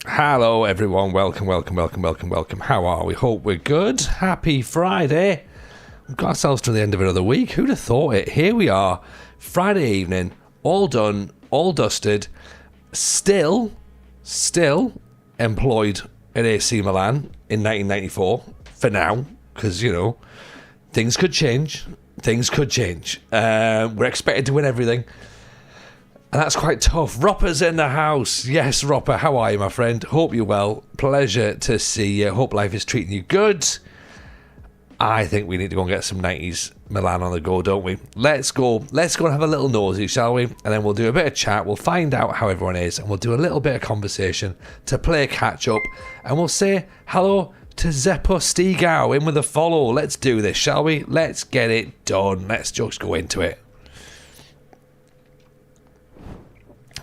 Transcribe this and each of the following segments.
Hello everyone, welcome. How are we? Hope we're good. Happy Friday. We've got ourselves to the end of another week. Who'd have thought it? Here we are, Friday evening, all done, all dusted, still employed at AC Milan in 1994, for now, because, things could change. We're expected to win everything. And that's quite tough. Ropper's in the house. Yes, Ropper, how are you, my friend? Hope you're well. Pleasure to see you. Hope life is treating you good. I think we need to go and get some 90s Milan on the go, don't we? Let's go and have a little nosy, shall we? And then we'll do a bit of chat. We'll find out how everyone is. And we'll do a little bit of conversation to play catch up. And we'll say hello to Zeppo Stigau in with a follow. Let's do this, shall we? Let's get it done. Let's just go into it.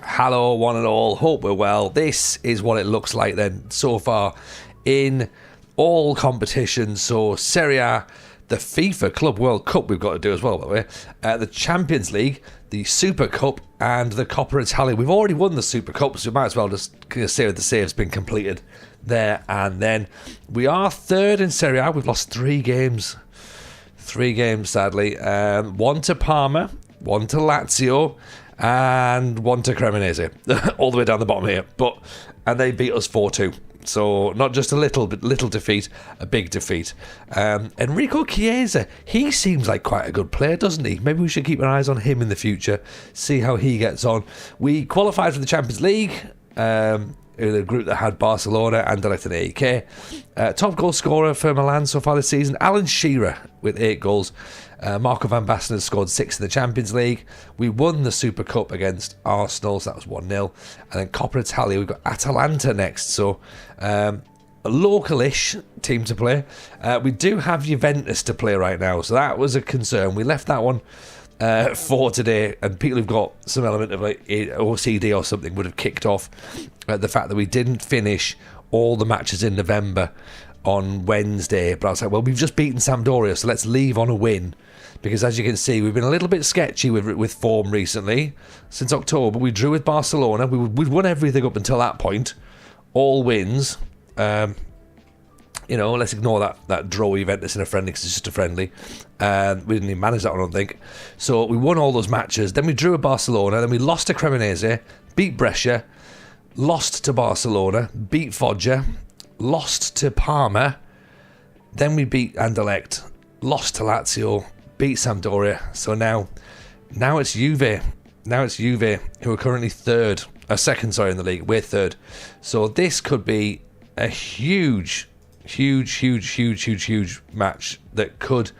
Hello, one and all. Hope we're well. This is what it looks like then so far in all competitions. So Serie A, the FIFA Club World Cup we've got to do as well, by the way. The Champions League, the Super Cup, and the Coppa Italia. We've already won the Super Cup, so we might as well just say that the save's been completed there and then. We are third in Serie A. We've lost 3 games. 3 games, sadly. 1 to Parma, 1 to Lazio, and 1 to Cremonese, all the way down the bottom here. And they beat us 4-2. So not just a little defeat, a big defeat. Enrico Chiesa, he seems like quite a good player, doesn't he? Maybe we should keep our eyes on him in the future, see how he gets on. We qualified for the Champions League, the group that had Barcelona, Anderlecht and AEK. Top goal scorer for Milan so far this season, Alan Shearer with 8 goals. Marco van Basten has scored 6 in the Champions League. We won the Super Cup against Arsenal, so that was 1-0. And then Coppa Italia, we've got Atalanta next. So a local-ish team to play. We do have Juventus to play right now, so that was a concern. We left that one for today, and people who've got some element of like OCD or something would have kicked off the fact that we didn't finish all the matches in November on Wednesday. But I was like, well, we've just beaten Sampdoria, so let's leave on a win. Because as you can see, we've been a little bit sketchy with form recently. Since October, we drew with Barcelona. We'd won everything up until that point. All wins. Let's ignore that draw Juventus in a friendly, because it's just a friendly. We didn't even manage that one, I don't think. So we won all those matches. Then we drew with Barcelona. Then we lost to Cremonese, beat Brescia, lost to Barcelona, beat Foggia, lost to Parma. Then we beat Anderlecht, lost to Lazio, beat Sampdoria. So now it's Juve. Now it's Juve, who are currently second in the league. We're third. So this could be a huge match that could...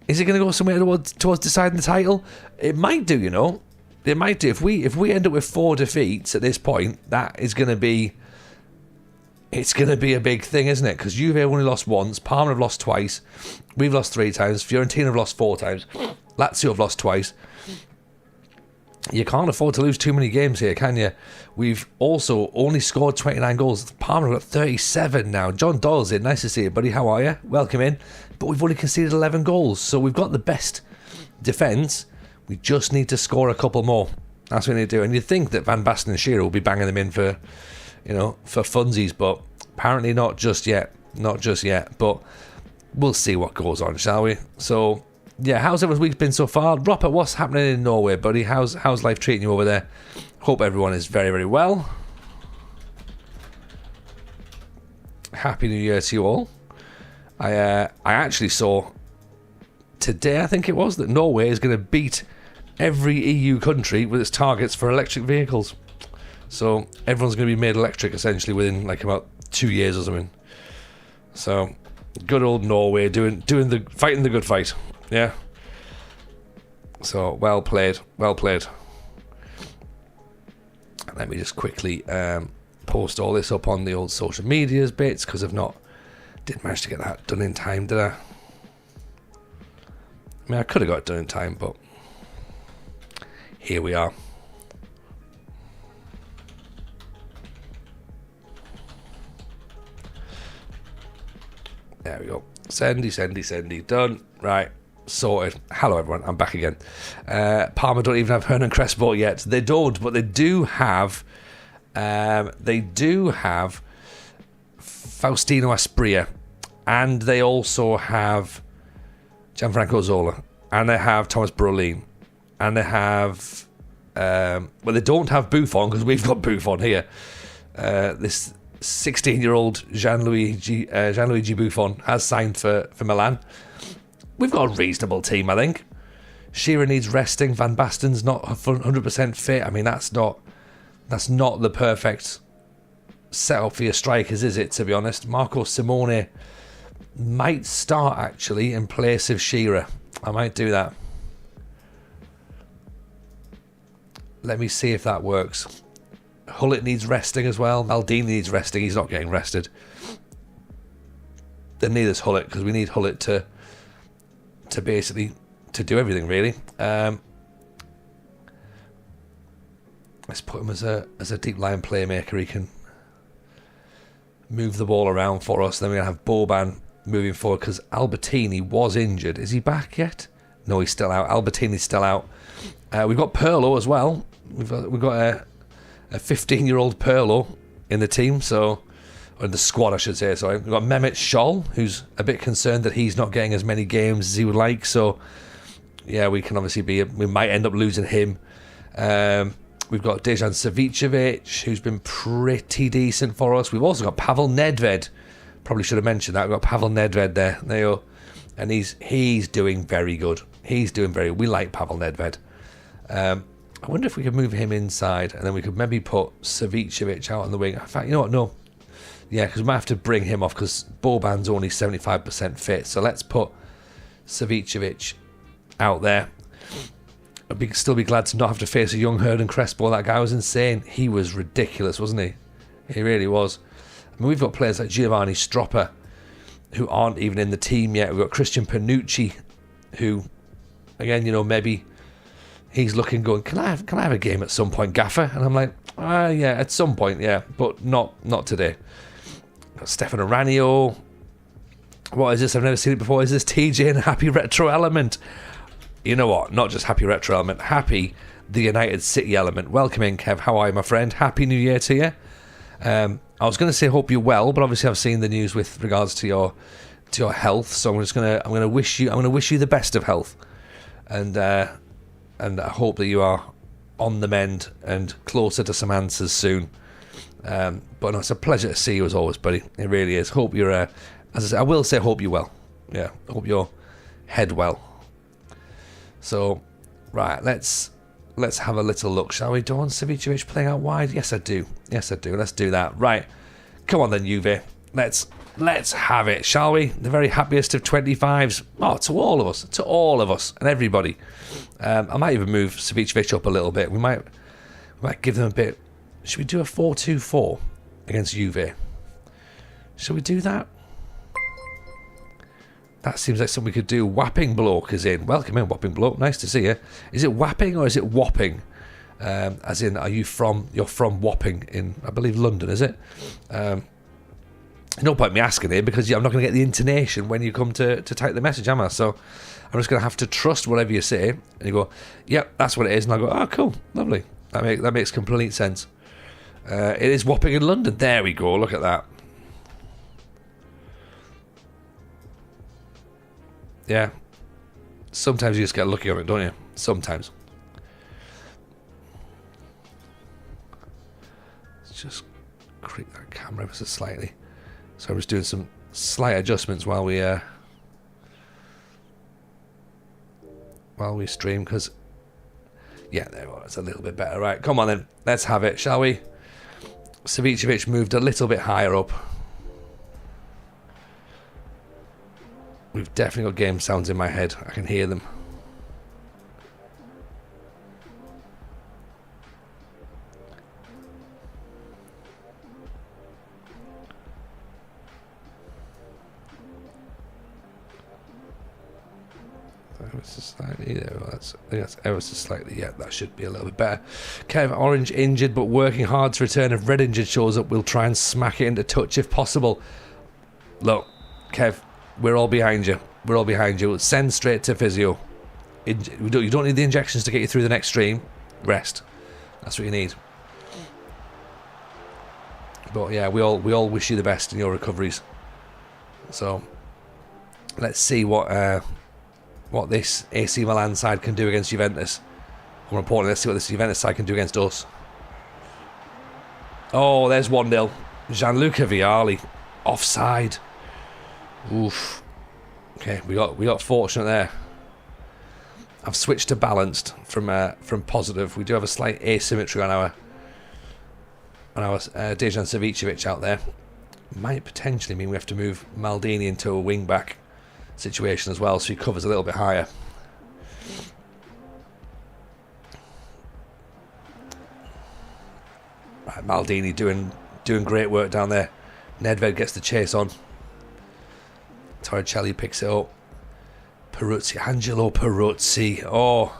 Is it going to go somewhere towards deciding the title? It might do, It might do. If we end up with 4 defeats at this point, that is going to be... It's going to be a big thing, isn't it? Because Juve have only lost once, Parma have lost twice, we've lost 3 times, Fiorentina have lost 4 times, Lazio have lost twice. You can't afford to lose too many games here, can you? We've also only scored 29 goals. Parma have got 37 now. John Doyle's in. Nice to see you, buddy. How are you? Welcome in. But we've only conceded 11 goals, so we've got the best defence. We just need to score a couple more. That's what we need to do. And you'd think that Van Basten and Shearer will be banging them in for funsies, but apparently not just yet. But we'll see what goes on, shall we? So, yeah, how's everyone's week been so far? Robert, what's happening in Norway, buddy? How's life treating you over there? Hope everyone is very, very well. Happy New Year to you all. I actually saw today, I think it was, that Norway is going to beat every EU country with its targets for electric vehicles. So everyone's going to be made electric essentially within like about 2 years or something. So good old Norway fighting the good fight. Yeah. So well played. Let me just quickly post all this up on the old social medias bits, because didn't manage to get that done in time, did I? I mean, I could have got it done in time, but here we are. There we go. Sendy. Done. Right. Sorted. Hello, everyone. I'm back again. Parma don't even have Hernan Crespo yet. They don't, but they do have They do have Faustino Asprilla, and they also have Gianfranco Zola, and they have Thomas Brolin, and they have they don't have Buffon, because we've got Buffon here. This 16-year-old Gianluigi Buffon has signed for Milan. We've got a reasonable team, I think. Shearer needs resting. Van Basten's not 100% fit. I mean, that's not the perfect setup for your strikers, is it, to be honest? Marco Simone might start, actually, in place of Shearer. I might do that. Let me see if that works. Hullet needs resting as well. Maldini needs resting. He's not getting rested. Then neither's Hullet, because we need Hullet to basically to do everything, really. Let's put him as a deep line playmaker. He can move the ball around for us. Then we're going to have Boban moving forward, because Albertini was injured. Is he back yet? No, he's still out. Albertini's still out. We've got Pirlo as well. We've got a 15-year-old Pirlo in the team, or in the squad, I should say. Sorry, we've got Mehmet Scholl, who's a bit concerned that he's not getting as many games as he would like. So, yeah, we can obviously we might end up losing him. We've got Dejan Savicevic, who's been pretty decent for us. We've also got Pavel Nedved. Probably should have mentioned that. We've got Pavel Nedved there, and he's doing very good. He's doing very. We like Pavel Nedved. I wonder if we could move him inside, and then we could maybe put Savicevic out on the wing. In fact, you know what? No. Yeah, because we might have to bring him off, because Boban's only 75% fit. So let's put Savicevic out there. I'd still be glad to not have to face a young Hernan Crespo. That guy was insane. He was ridiculous, wasn't he? He really was. I mean, we've got players like Giovanni Stropper, who aren't even in the team yet. We've got Christian Panucci, who, again, maybe he's looking going, can I have a game at some point, Gaffer? And I'm like, yeah, at some point, yeah, but not today. Got Stefano Ranio. What is this? I've never seen it before. Is this TJ and Happy Retro Element? You know what? Not just Happy Retro Element. Happy the United City Element. Welcome in, Kev. How are you, my friend? Happy New Year to you. I was going to say hope you're well, but obviously I've seen the news with regards to your health. So I'm going to wish you the best of health, and I hope that you are on the mend and closer to some answers soon. But no, it's a pleasure to see you as always, buddy. It really is. Hope you're, as I say, I will say hope you're well. Yeah, hope you're head well. So, right, let's have a little look, shall we? Do I want Savicevic playing out wide? Yes, I do. Let's do that. Right, come on then, Juve. Let's have it, shall we? The very happiest of 25s. Oh, to all of us, and everybody. I might even move Savicevic up a little bit. We might give them a bit. Should we do a 4-2-4 against Juve? Shall we do that? That seems like something we could do. Wapping Bloke is in. Welcome in, Wapping Bloke. Nice to see you. Is it Wapping or is it Wapping? As in, you're from Wapping in, I believe, London, is it? No point me asking it, because I'm not going to get the intonation when you come to type the message, am I? So I'm just going to have to trust whatever you say. And you go, yep, that's what it is. And I go, oh, cool, lovely. That makes complete sense. It is Wapping in London. There we go. Look at that. Yeah. Sometimes you just get lucky on it, don't you? Sometimes. Let's just creep that camera ever so slightly. So I'm just doing some slight adjustments while we stream, because yeah, there we go. It's a little bit better. Right, come on then. Let's have it, shall we? Savicevic moved a little bit higher up. We've definitely got game sounds in my head. I can hear them. Ever so slightly, I think that's ever so slightly. Yeah, that should be a little bit better. Kev, Orange injured but working hard to return. If Red injured shows up, we'll try and smack it into touch if possible. Look, Kev, we're all behind you. We're all behind you. Send straight to physio. You don't need the injections to get you through the next stream. Rest. That's what you need. But yeah, we all wish you the best in your recoveries. So let's see what this AC Milan side can do against Juventus. More importantly, let's see what this Juventus side can do against us. Oh, there's 1-0. Gianluca Vialli offside. Oof. Okay, we got fortunate there. I've switched to balanced from positive. We do have a slight asymmetry on our Dejan Savicevic out there. Might potentially mean we have to move Maldini into a wing back situation as well, so he covers a little bit higher. Right, Maldini doing great work down there. Nedved gets the chase on. Torricelli picks it up. Peruzzi, Angelo Peruzzi. Oh,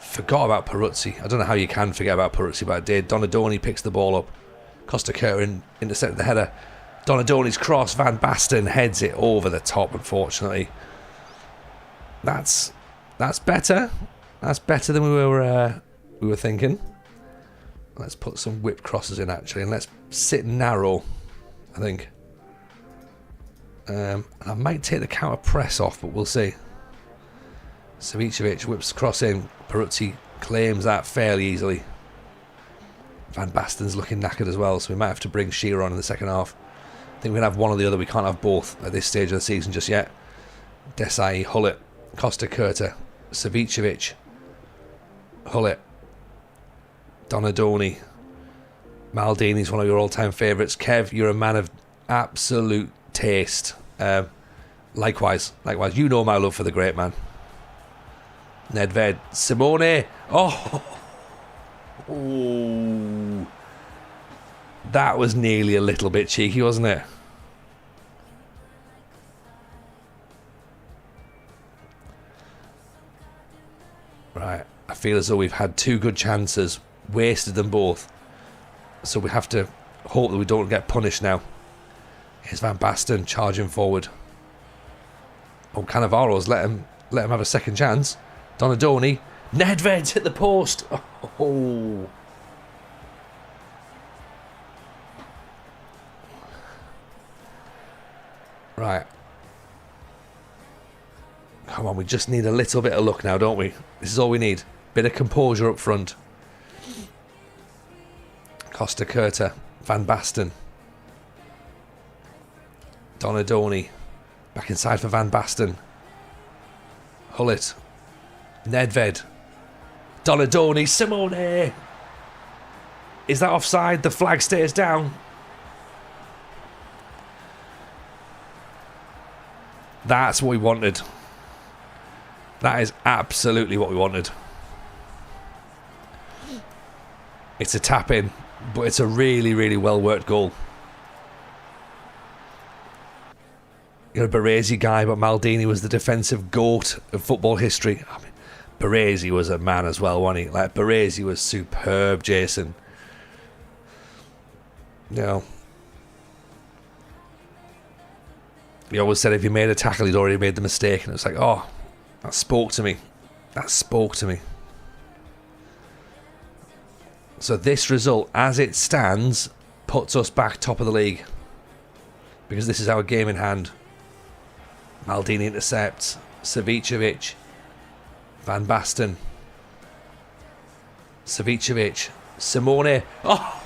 forgot about Peruzzi. I don't know how you can forget about Peruzzi, but I did. Donadoni picks the ball up. Costa Curta intercepted the header. Donadoni's cross. Van Basten heads it over the top. Unfortunately, that's better. That's better than we were thinking. Let's put some whipped crosses in actually, and let's sit narrow. I think. I might take the counter press off, but we'll see. Savicevic whips cross in. Peruzzi claims that fairly easily. Van Basten's looking knackered as well, so we might have to bring Shearer on in the second half. I think we can have one or the other. We can't have both at this stage of the season just yet. Desai, Hullet, Costa Curta, Savicevic, Hullet, Donadoni, Maldini's one of your all-time favourites. Kev, you're a man of absolute taste. Likewise, you know my love for the great man. Nedved, Simone. Oh, that was nearly a little bit cheeky, wasn't it? Right, I feel as though we've had two good chances, wasted them both, so we have to hope that we don't get punished now. Here's Van Basten charging forward. Oh, Cannavaro's let him have a second chance. Donadoni, Nedved's hit the post. Oh. Right. Come on, we just need a little bit of luck now, don't we? This is all we need. Bit of composure up front. Costa Curta, Van Basten. Donadoni. Back inside for Van Basten. Hullet. Nedved. Donadoni. Simone. Is that offside? The flag stays down. That's what we wanted. That is absolutely what we wanted. It's a tap in, but it's a really, really well worked goal. You're a Baresi guy, but Maldini was the defensive goat of football history. I mean, Baresi was a man as well, wasn't he? Like, Baresi was superb, Jason. You know, he always said if he made a tackle, he'd already made the mistake. And it was like, oh, that spoke to me. That spoke to me. So this result, as it stands, puts us back top of the league. Because this is our game in hand. Maldini intercepts. Savicevic. Van Basten. Savicevic. Simone. Oh!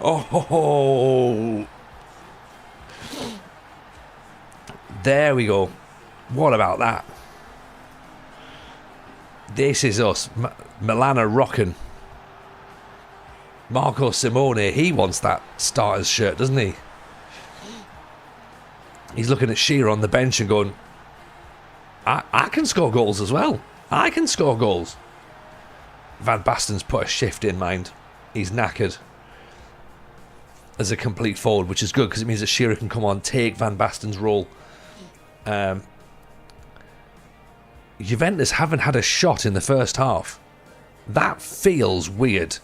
Oh! There we go. What about that? This is us. Milan are rocking. Marco Simone, he wants that starter's shirt, doesn't he? He's looking at Shearer on the bench and going, I can score goals as well. I can score goals. Van Basten's put a shift in mind. He's knackered as a complete forward, which is good because it means that Shearer can come on, take Van Basten's role. Juventus haven't had a shot in the first half. That feels weird.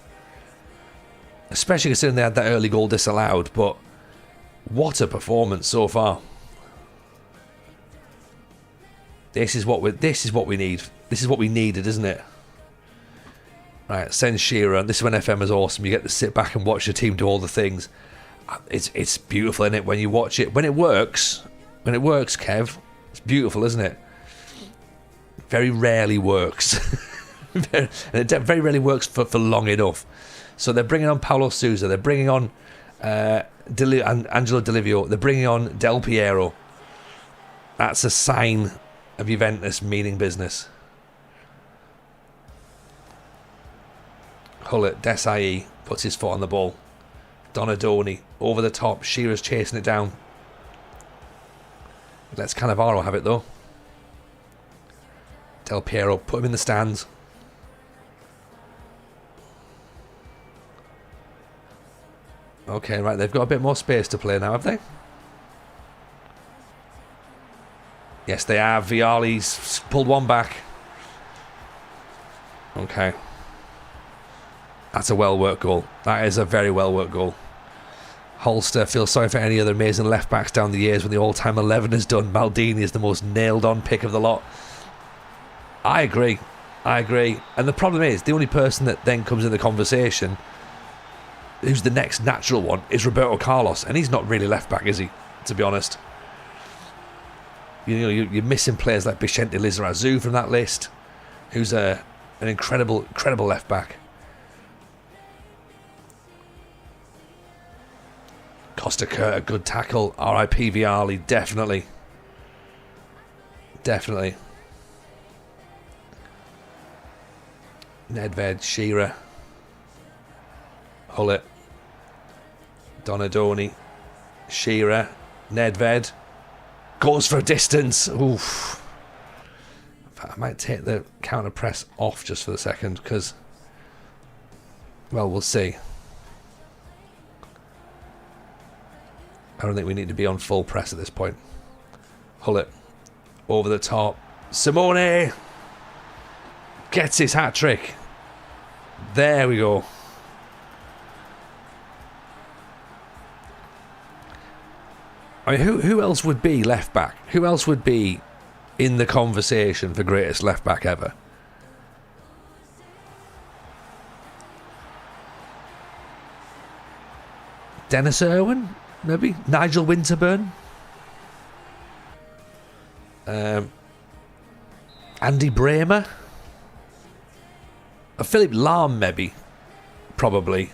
Especially considering they had that early goal disallowed, but what a performance so far. This is what we need. This is what we needed, isn't it? Right, send Shearer. This is when FM is awesome. You get to sit back and watch the team do all the things. It's beautiful, isn't it? When you watch it, when it works, Kev, it's beautiful, isn't it? Very rarely works. And it very rarely works for long enough. So they're bringing on Paulo Sousa. They're bringing on Angelo Delivio. They're bringing on Del Piero. That's a sign of Juventus meaning business. Hullet, Desai puts his foot on the ball. Donadoni over the top. Shearer's chasing it down. Let's Cannavaro have it though. Del Piero, put him in the stands. Okay, right, they've got a bit more space to play now, have they? Yes, they have. Vialli's pulled one back. Okay. That's a well-worked goal. That is a very well-worked goal. Holster feels sorry for any other amazing left-backs down the years when the all-time 11 is done. Maldini is the most nailed-on pick of the lot. I agree. And the problem is, the only person that then comes in the conversation, who's the next natural one, is Roberto Carlos. And he's not really left-back, is he? To be honest. You know, you're missing players like Vicente Lizarazu from that list, who's an incredible left-back. Costa Curta, good tackle. R.I.P. Vialli, definitely. Nedved, Shearer, Hullet, Donadoni, Shearer, Nedved, goes for a distance. Oof. I might take the counter press off just for a second because, well, we'll see. I don't think we need to be on full press at this point. Hullet over the top. Simone gets his hat trick. There we go. I mean, who else would be left back? Who else would be in the conversation for greatest left back ever? Dennis Irwin, maybe Nigel Winterburn, Andy Bremer, Philip Lahm, maybe, probably.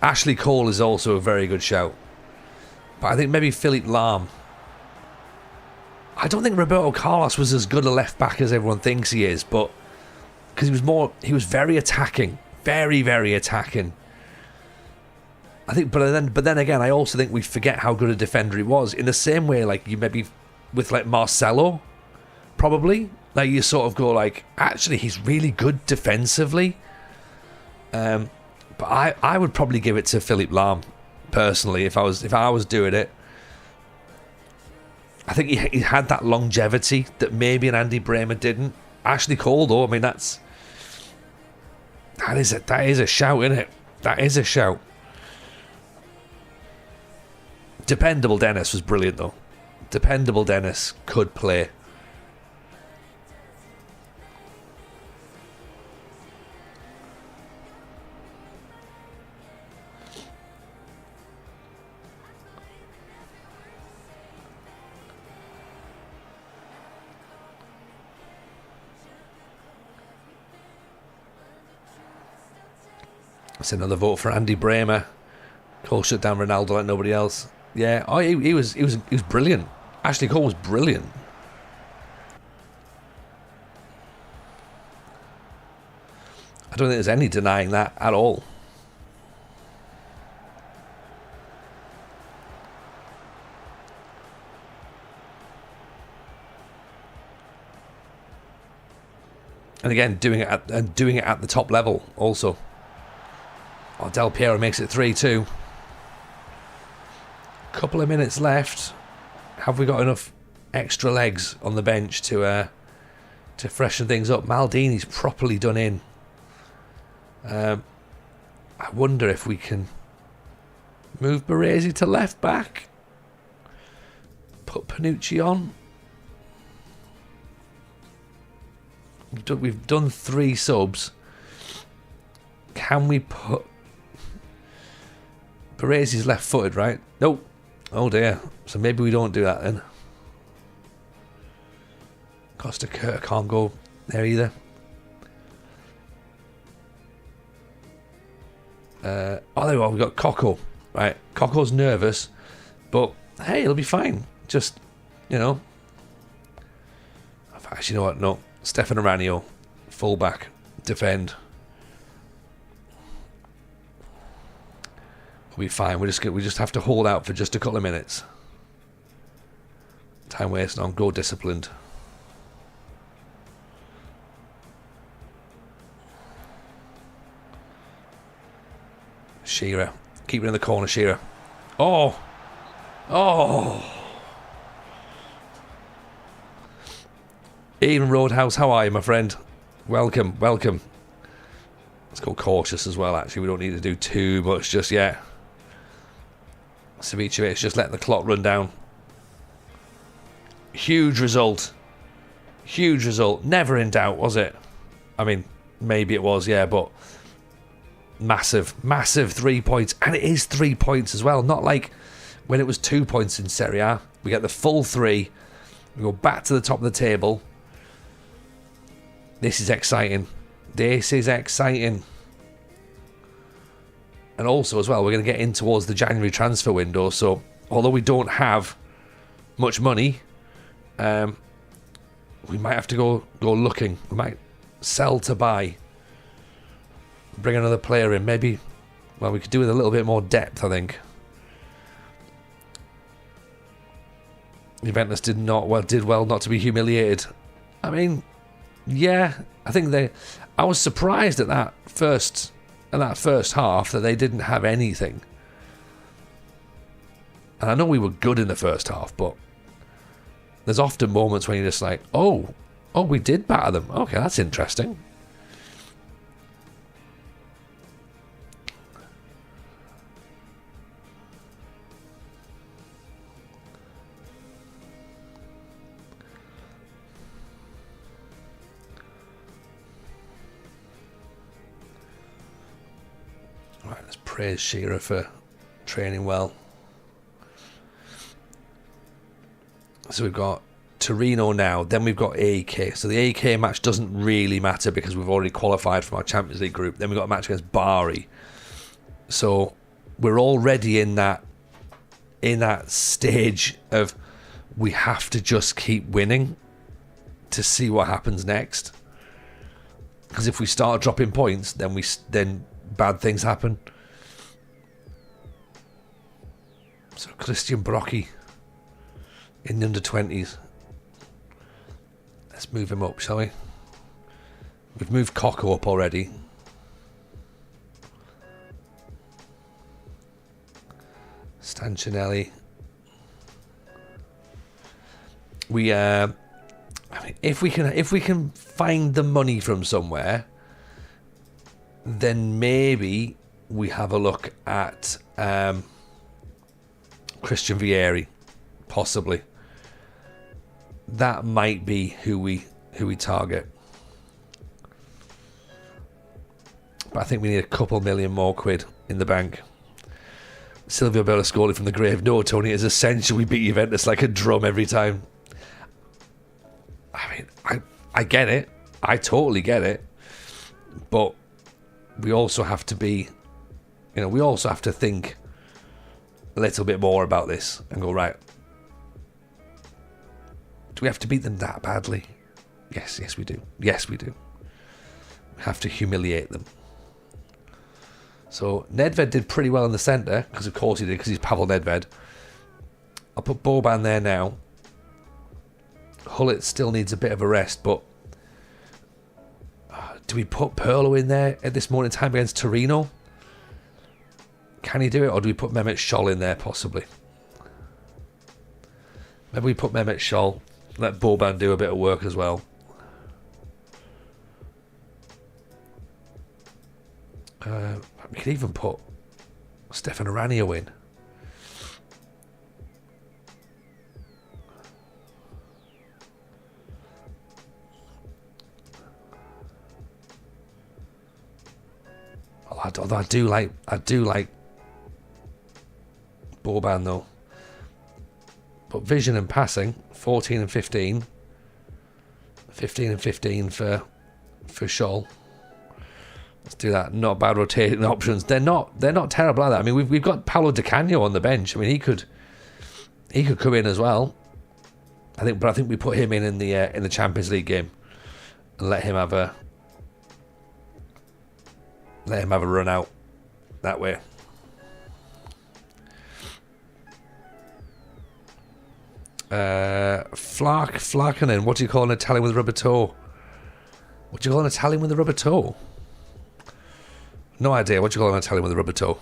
Ashley Cole is also a very good shout. But I think maybe Philip Lahm. I don't think Roberto Carlos was as good a left back as everyone thinks he is, but because he was very attacking, very attacking. I think, but then again, I also think we forget how good a defender he was. In the same way, like you maybe with like Marcelo, probably like you sort of go like, actually, he's really good defensively. But I would probably give it to Philip Lahm. Personally, if I was doing it, I think he had that longevity that maybe an Andy Bremer didn't. Ashley Cole, though, I mean that is a shout, isn't it? That is a shout. Dependable Dennis was brilliant, though. Dependable Dennis could play. That's another vote for Andy Bremer. Cole shut down Ronaldo like nobody else. Yeah, he was brilliant. Ashley Cole was brilliant. I don't think there's any denying that at all. And again, doing it at the top level also. Oh, Del Piero makes it 3-2. Couple of minutes left. Have we got enough extra legs on the bench to freshen things up? Maldini's properly done in. I wonder if we can move Baresi to left back. Put Panucci on. We've done 3 subs. Can we put... Baresi's left-footed, right? Nope. Oh dear. So maybe we don't do that then. Costa Curta can't go there either. Oh, there we are. We've got Coco. Right. Coco's nervous. But, hey, it'll be fine. Just, you know. Actually, you know what? No. Stefan Aranio. Fullback. Defend. We'll be fine. We just have to hold out for just a couple of minutes. Time wasting on. Go disciplined. Shearer. Keep it in the corner, Shearer. Oh! Oh! Ian Roadhouse, how are you, my friend? Welcome, welcome. Let's go cautious as well, actually. We don't need to do too much just yet. Savicevic just letting the clock run down. Huge result. Huge result. Never in doubt, was it? I mean, maybe it was, yeah, but massive, massive 3 points. And it is 3 points as well. Not like when it was 2 points in Serie A. We get the full 3. We go back to the top of the table. This is exciting. This is exciting. And also, as well, we're going to get in towards the January transfer window. So, although we don't have much money, we might have to go looking. We might sell to buy. Bring another player in. Maybe, well, we could do with a little bit more depth, I think. Juventus did well not to be humiliated. I mean, yeah, I think I was surprised at that first half that they didn't have anything. And I know we were good in the first half, but there's often moments when you're just like, oh, we did batter them. Okay, that's interesting. Right, let's praise Shearer for training well. So we've got Torino now, then we've got AK. So the AK match doesn't really matter because we've already qualified from our Champions League group. Then we've got a match against Bari. So we're already in that stage of we have to just keep winning to see what happens next. Because if we start dropping points, then bad things happen. So Christian Brocchi in the under-20s. Let's move him up, shall we? We've moved Coco up already. Stancinelli. I mean, if we can find the money from somewhere, then maybe we have a look at Christian Vieri, possibly. That might be who we target. But I think we need a couple million more quid in the bank. Silvio Berlusconi from the grave. No, Tony, it's essential we beat Juventus like a drum every time. I mean, I get it. I totally get it. But we also have to be, we also have to think a little bit more about this and go, right, do we have to beat them that badly? Yes, we do. Yes, we do. We have to humiliate them. So Nedved did pretty well in the centre, because of course he did, because he's Pavel Nedved. I'll put Boban there now. Hullet still needs a bit of a rest, but do we put Pirlo in there at this moment in time against Torino? Can he do it, or do we put Mehmet Scholl in there possibly? Maybe we put Mehmet Scholl, let Boban do a bit of work as well. We could even put Stefan Aranio in. Although I do like Boban though. But vision and passing, 14 and 15. 15 and 15 for Scholl. Let's do that. Not bad rotating options. They're not terrible, are they? I mean, we've got Paolo Di Canio on the bench. I mean, he could come in as well. I think we put him in the Champions League game and let him have a run out that way. Flarkanen. What do you call an Italian with a rubber toe? What do you call an Italian with a rubber toe? No idea. What do you call an Italian with a rubber toe?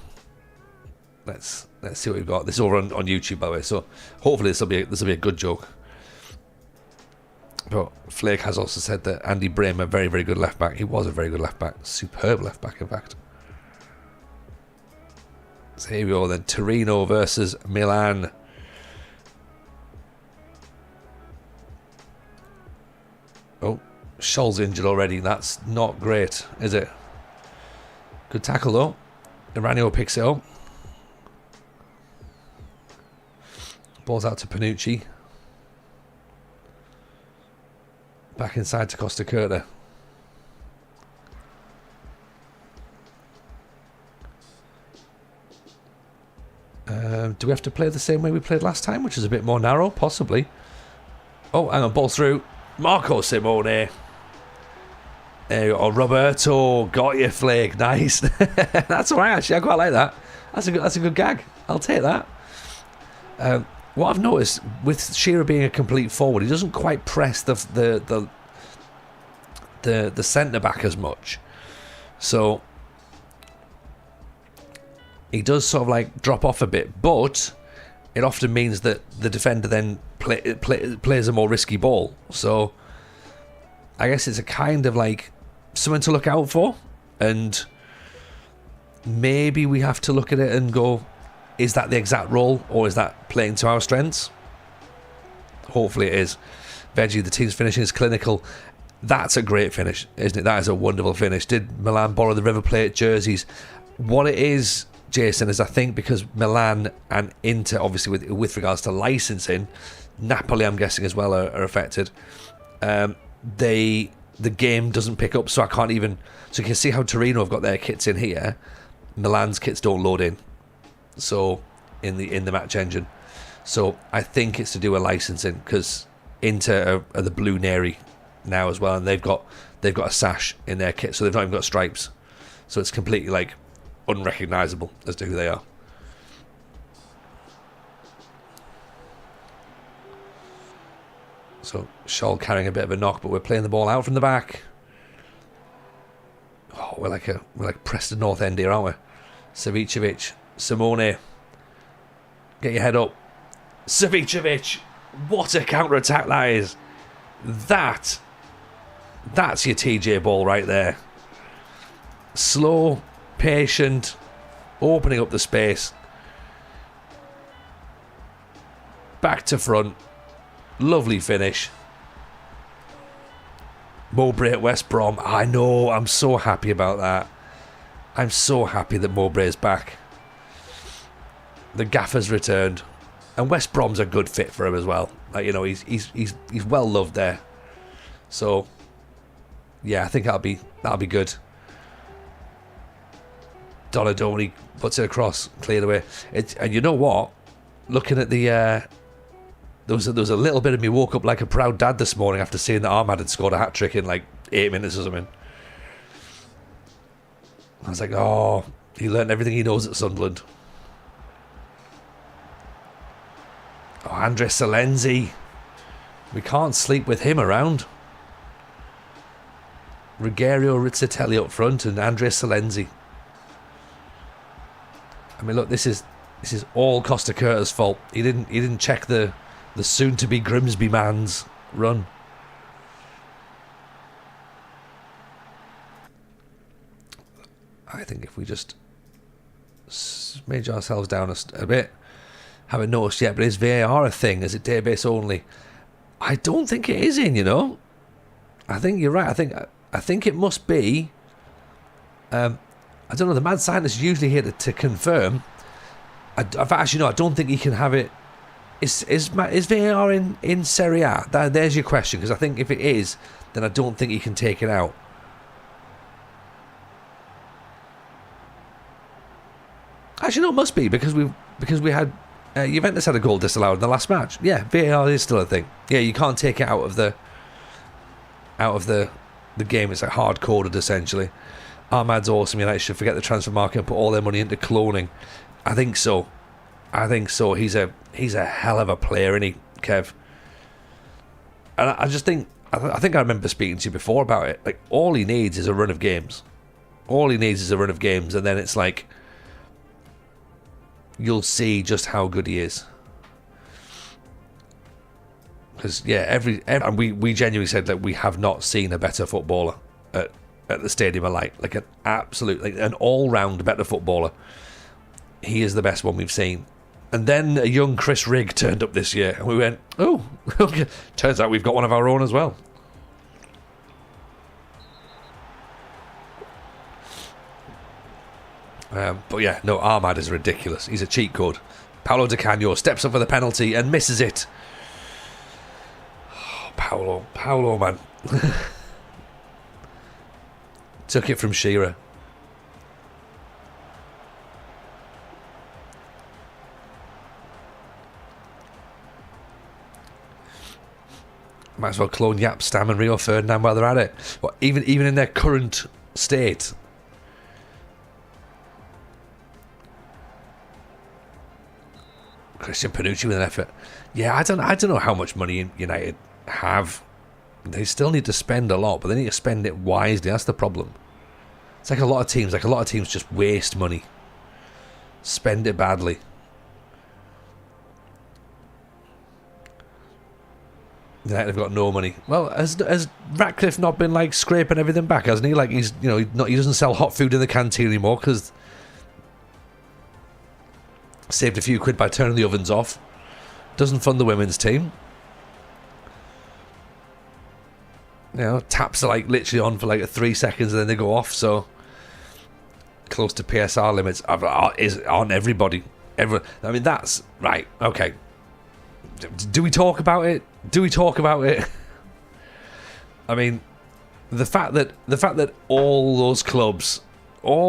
Let's see what we've got. This is over on YouTube, by the way. So hopefully this will be a good joke. But Flake has also said that Andy Brame, a very, very good left back. He was a very good left back. Superb left back, in fact. So here we go then. Torino versus Milan. Oh, Scholl's injured already. That's not great, is it? Good tackle though. Iranio picks it up. Ball's out to Panucci. Back inside to Costa Curta. Do we have to play the same way we played last time, which is a bit more narrow? Possibly. Oh, hang on, ball through. Marco Simone. There you go. Oh, Roberto, got you, Flake. Nice. That's all right, actually. I quite like that. That's a good gag. I'll take that. What I've noticed with Shearer being a complete forward, he doesn't quite press the centre back as much. So he does sort of like drop off a bit, but it often means that the defender then plays a more risky ball. So I guess it's a kind of like something to look out for, and maybe we have to look at it and go, is that the exact role, or is that playing to our strengths? Hopefully it is. Veggie, the team's finishing is clinical. That's a great finish, isn't it? That is a wonderful finish. Did Milan borrow the River Plate jerseys? What it is, Jason, is I think because Milan and Inter, obviously with regards to licensing, Napoli I'm guessing as well are affected. The game doesn't pick up, so I can't even. So you can see how Torino have got their kits in here. Milan's kits don't load in. So in the match engine. So I think it's to do with licensing, because Inter are the blue Neri now as well, and they've got a sash in their kit, so they've not even got stripes. So it's completely like unrecognisable as to who they are. So Scholl carrying a bit of a knock, but we're playing the ball out from the back. Oh, we're like Preston North End here, aren't we? Savicevic, Simone, get your head up. Savicevic, what a counter attack that is. That's your TJ ball right there. Slow, patient, opening up the space. Back to front. Lovely finish. Mowbray at West Brom. I know, I'm so happy about that. I'm so happy that Mowbray is back. The gaffer's returned. And West Brom's a good fit for him as well. Like, you know, he's well loved there. So yeah, I think that'll be good. Donadoni puts it across, cleared away. And you know what? Looking at the there was a little bit of me woke up like a proud dad this morning after seeing that Ahmad had scored a hat-trick in like 8 minutes or something. I was like, oh, he learned everything he knows at Sunderland. Oh, Andre Salenzi. We can't sleep with him around. Rogerio Rizzatelli up front and Andre Salenzi. I mean, look, this is all Costa Curta's fault. He didn't check the soon-to-be Grimsby man's run. I think if we just smidge ourselves down a bit, haven't noticed yet, but is VAR a thing? Is it database only? I don't think it is in, you know. I think you're right. I think it must be. I I don't know. The mad scientist is usually here to confirm. Actually, no, I don't think he can have it. Is VAR in Serie A? There's your question, because I think if it is, then I don't think he can take it out. Actually, no, it must be because we had Juventus had a goal disallowed in the last match. Yeah, VAR is still a thing. Yeah, you can't take it out of the game. It's like hard coded essentially. Ahmad's awesome. United should forget the transfer market and put all their money into cloning. I think so. He's a hell of a player, isn't he, Kev? And I just think I remember speaking to you before about it. Like, all he needs is a run of games. And then it's like you'll see just how good he is. Because and we genuinely said that we have not seen a better footballer at the Stadium of Light. Like an absolute, like an all-round better footballer. He is the best one we've seen. And then a young Chris Rigg turned up this year, and we went, oh, okay. Turns out we've got one of our own as well. But yeah, no, Ahmad is ridiculous. He's a cheat code. Paulo Di Canio steps up for the penalty and misses it. Oh, Paulo, man. Took it from Shearer. Might as well clone Yap, Stam and Rio Ferdinand while they're at it. What, even in their current state. Christian Panucci with an effort. Yeah, I don't know how much money United have. They still need to spend a lot, but they need to spend it wisely. That's the problem. It's like a lot of teams just waste money. Spend it badly. United have got no money. Well, has Ratcliffe not been like scraping everything back, hasn't he? Like he doesn't sell hot food in the canteen anymore because saved a few quid by turning the ovens off. Doesn't fund the women's team. Taps are like literally on for like 3 seconds and then they go off. So close to PSR limits is on everybody. I mean, that's right. Okay. Do we talk about it? I mean, the fact that all those clubs, the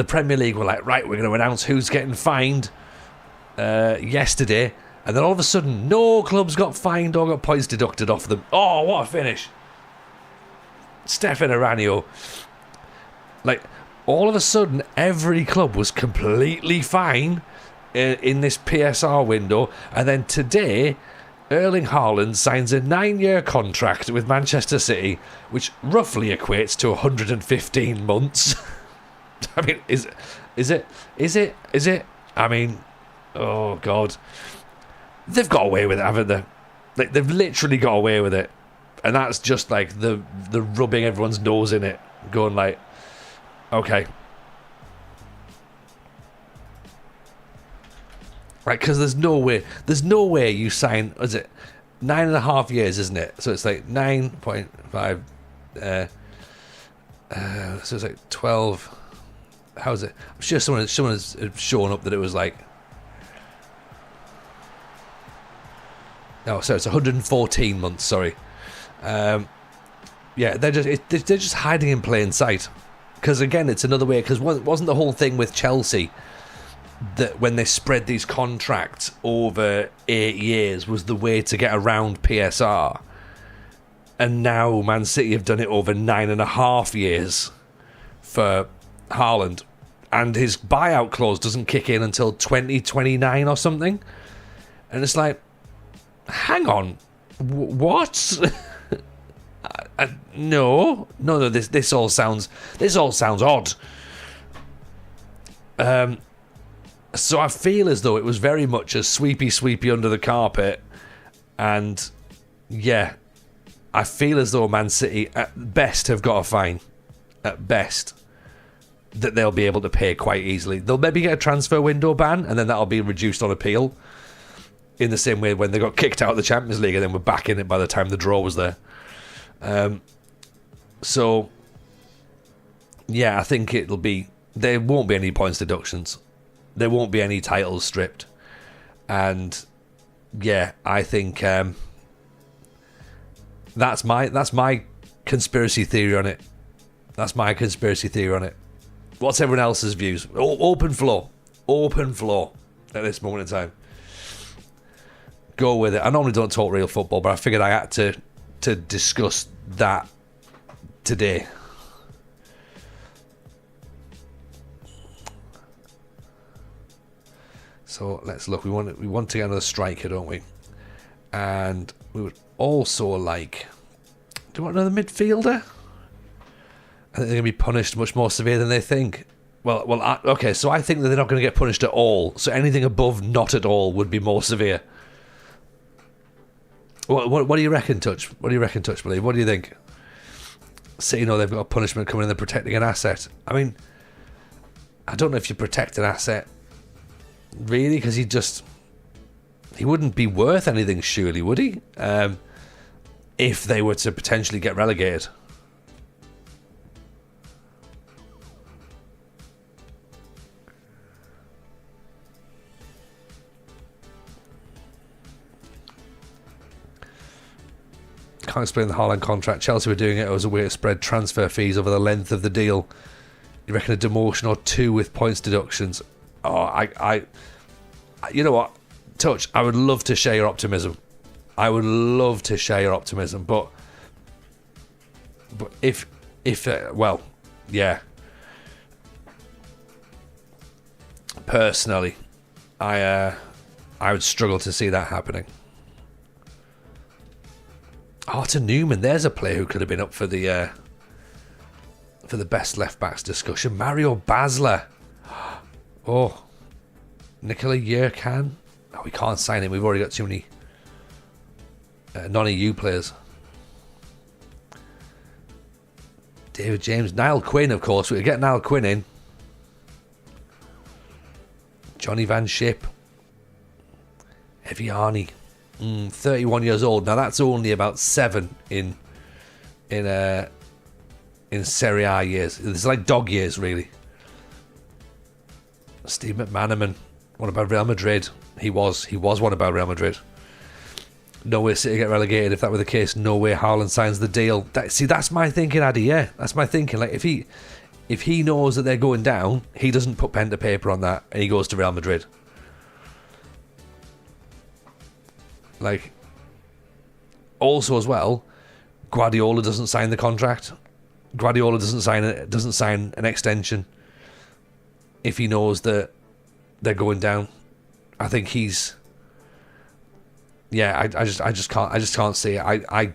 Premier League were like, right, we're going to announce who's getting fined yesterday, and then all of a sudden, no clubs got fined or got points deducted off them. Oh, what a finish! Stefan Aranio. Like, all of a sudden, every club was completely fine in this PSR window, and then today Erling Haaland signs a 9-year contract with Manchester City, which roughly equates to 115 months. I mean, is it? I mean, oh god, they've got away with it, haven't they? Like, they've literally got away with it, and that's just like the rubbing everyone's nose in it, going like, okay. Right, because there's no way you sign, is it 9.5 years, isn't it? So it's like 9.5, so it's like 12, how's it? I'm sure someone has shown up that it was like, no, so it's 114 months, sorry. Yeah, they're just hiding in plain sight. Because again, it's another way, because wasn't the whole thing with Chelsea that when they spread these contracts over 8 years was the way to get around PSR, and now Man City have done it over 9.5 years for Haaland, and his buyout clause doesn't kick in until 2029 or something, and it's like, hang on, what? No, this all sounds odd. So I feel as though it was very much a sweepy under the carpet, and yeah, I feel as though Man City at best have got a fine, at best, that they'll be able to pay quite easily. They'll maybe get a transfer window ban, and then that'll be reduced on appeal, in the same way when they got kicked out of the Champions League and then were back in it by the time the draw was there. So yeah, I think it'll be. There won't be any points deductions. There won't be any titles stripped, and yeah, I think that's my conspiracy theory on it. That's my conspiracy theory on it. What's everyone else's views? Open floor at this moment in time. Go with it. I normally don't talk real football, but I figured I had to discuss that today. So let's look. We want to get another striker, don't we? And we would also like. Do you want another midfielder? I think they're going to be punished much more severe than they think. Okay. So I think that they're not going to get punished at all. So anything above not at all would be more severe. What do you reckon, Touch? What do you reckon, Touch? Believe? What do you think? City know they've got a punishment coming in. They're protecting an asset. I mean, I don't know if you protect an asset. Really, because he wouldn't be worth anything, surely, would he? If they were to potentially get relegated. Can't explain the Haaland contract. Chelsea were doing it as a way to spread transfer fees over the length of the deal. You reckon a demotion or two with points deductions? Oh, you know what, Touch, I would love to share your optimism. But if yeah. Personally, I would struggle to see that happening. Arthur Newman, there's a player who could have been up for the best left backs discussion. Mario Basler. Oh, Nikola Yerkan. Oh, we can't sign him. We've already got too many non-EU players. David James. Niall Quinn, of course. We could get Niall Quinn in. Johnny Van Schip. Eviani. 31 years old. Now that's only about 7 in Serie A years. It's like dog years, really. Steve McManaman. What about Real Madrid? He was one about Real Madrid. No way City get relegated. If that were the case, no way Haaland signs the deal. That's my thinking, Addy. Yeah, that's my thinking. Like if he knows that they're going down, he doesn't put pen to paper on that, and he goes to Real Madrid. Like, also as well, Guardiola doesn't sign the contract. Guardiola doesn't sign an extension if he knows that they're going down. I think he's. Yeah, I just can't see it. I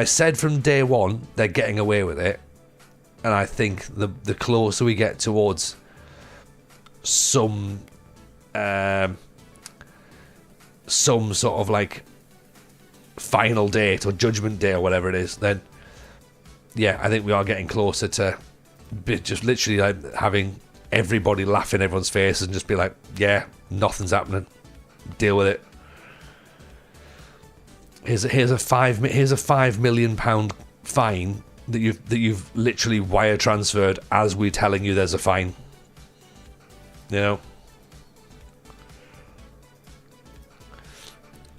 said from day one they're getting away with it, and I think the closer we get towards some sort of like final date or judgment day or whatever it is, then yeah, I think we are getting closer to just literally like having everybody laugh in everyone's faces and just be like, yeah, nothing's happening, deal with it. Here's a £5 million fine that you've literally wire transferred as we're telling you there's a fine. You know.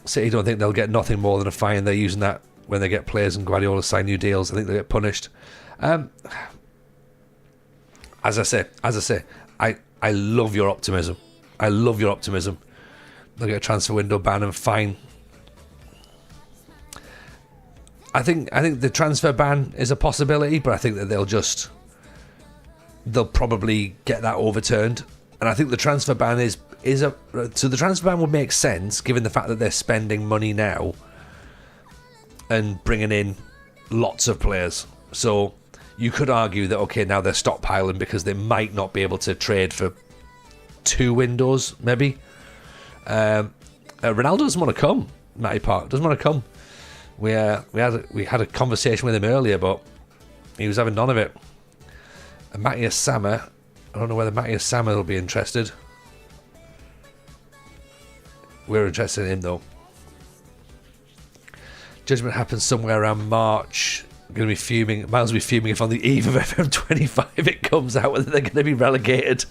City don't think they'll get nothing more than a fine. They're using that when they get players and Guardiola sign new deals. I think they'll get punished. As I say, I love your optimism. They'll get a transfer window ban and fine. I think the transfer ban is a possibility, but I think that they'll probably get that overturned. And I think the transfer ban so the transfer ban would make sense given the fact that they're spending money now and bringing in lots of players. So you could argue that, okay, now they're stockpiling because they might not be able to trade for 2 windows, maybe. Ronaldo doesn't want to come. Matty Park doesn't want to come. We had a conversation with him earlier, but he was having none of it. And Matty Osama, I don't know whether Matty Osama will be interested. We're interested in him though. Judgment happens somewhere around March. going to be fuming. Miles will be fuming if on the eve of FM25 it comes out whether they're going to be relegated.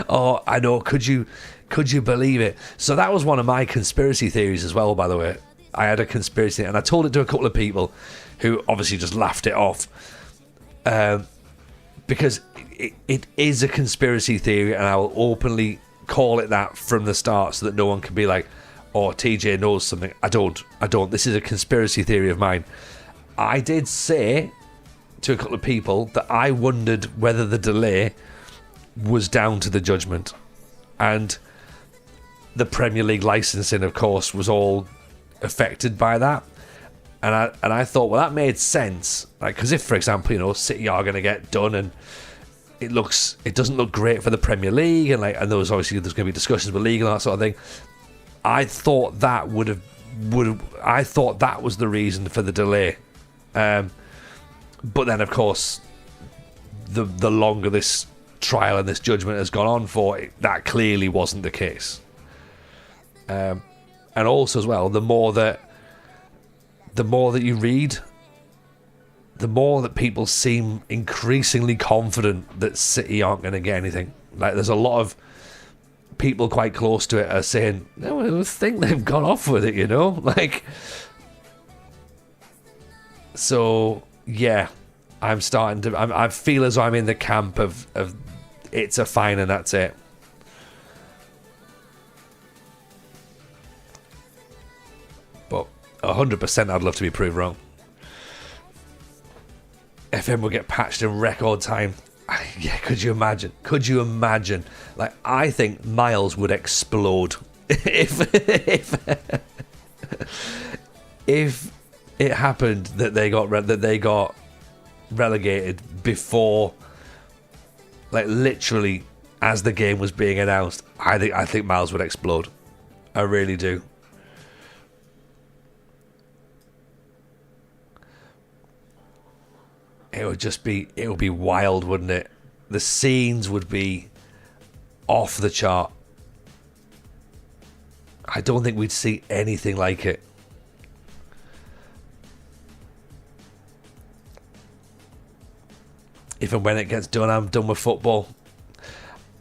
Oh, I know. Could you believe it? So that was one of my conspiracy theories as well, by the way. I had a conspiracy, and I told it to a couple of people who obviously just laughed it off. Because it is a conspiracy theory, and I will openly call it that from the start so that no one can be like, oh, TJ knows something. I don't. This is a conspiracy theory of mine. I did say to a couple of people that I wondered whether the delay was down to the judgment. And the Premier League licensing, of course, was all affected by that. And I thought, well, that made sense. Like, because if, for example, City are going to get done and it doesn't look great for the Premier League, and there's going to be discussions with league and that sort of thing. I thought that I thought that was the reason for the delay. But then, of course, the longer this trial and this judgment has gone on for, that clearly wasn't the case. And also, as well, the more that you read, the more that people seem increasingly confident that City aren't going to get anything. Like, there's a lot of people quite close to it are saying, no, I think they've gone off with it, like. So yeah, I'm starting to. I feel as though I'm in the camp of it's a fine and that's it. But 100%, I'd love to be proved wrong. FM will get patched in record time. Yeah, could you imagine? Like, I think Miles would explode if it happened that they got relegated before, like, literally as the game was being announced. I think Miles would explode. I really do. It would be wild, wouldn't it? The scenes would be off the chart. I don't think we'd see anything like it. If and when it gets done, I'm done with football.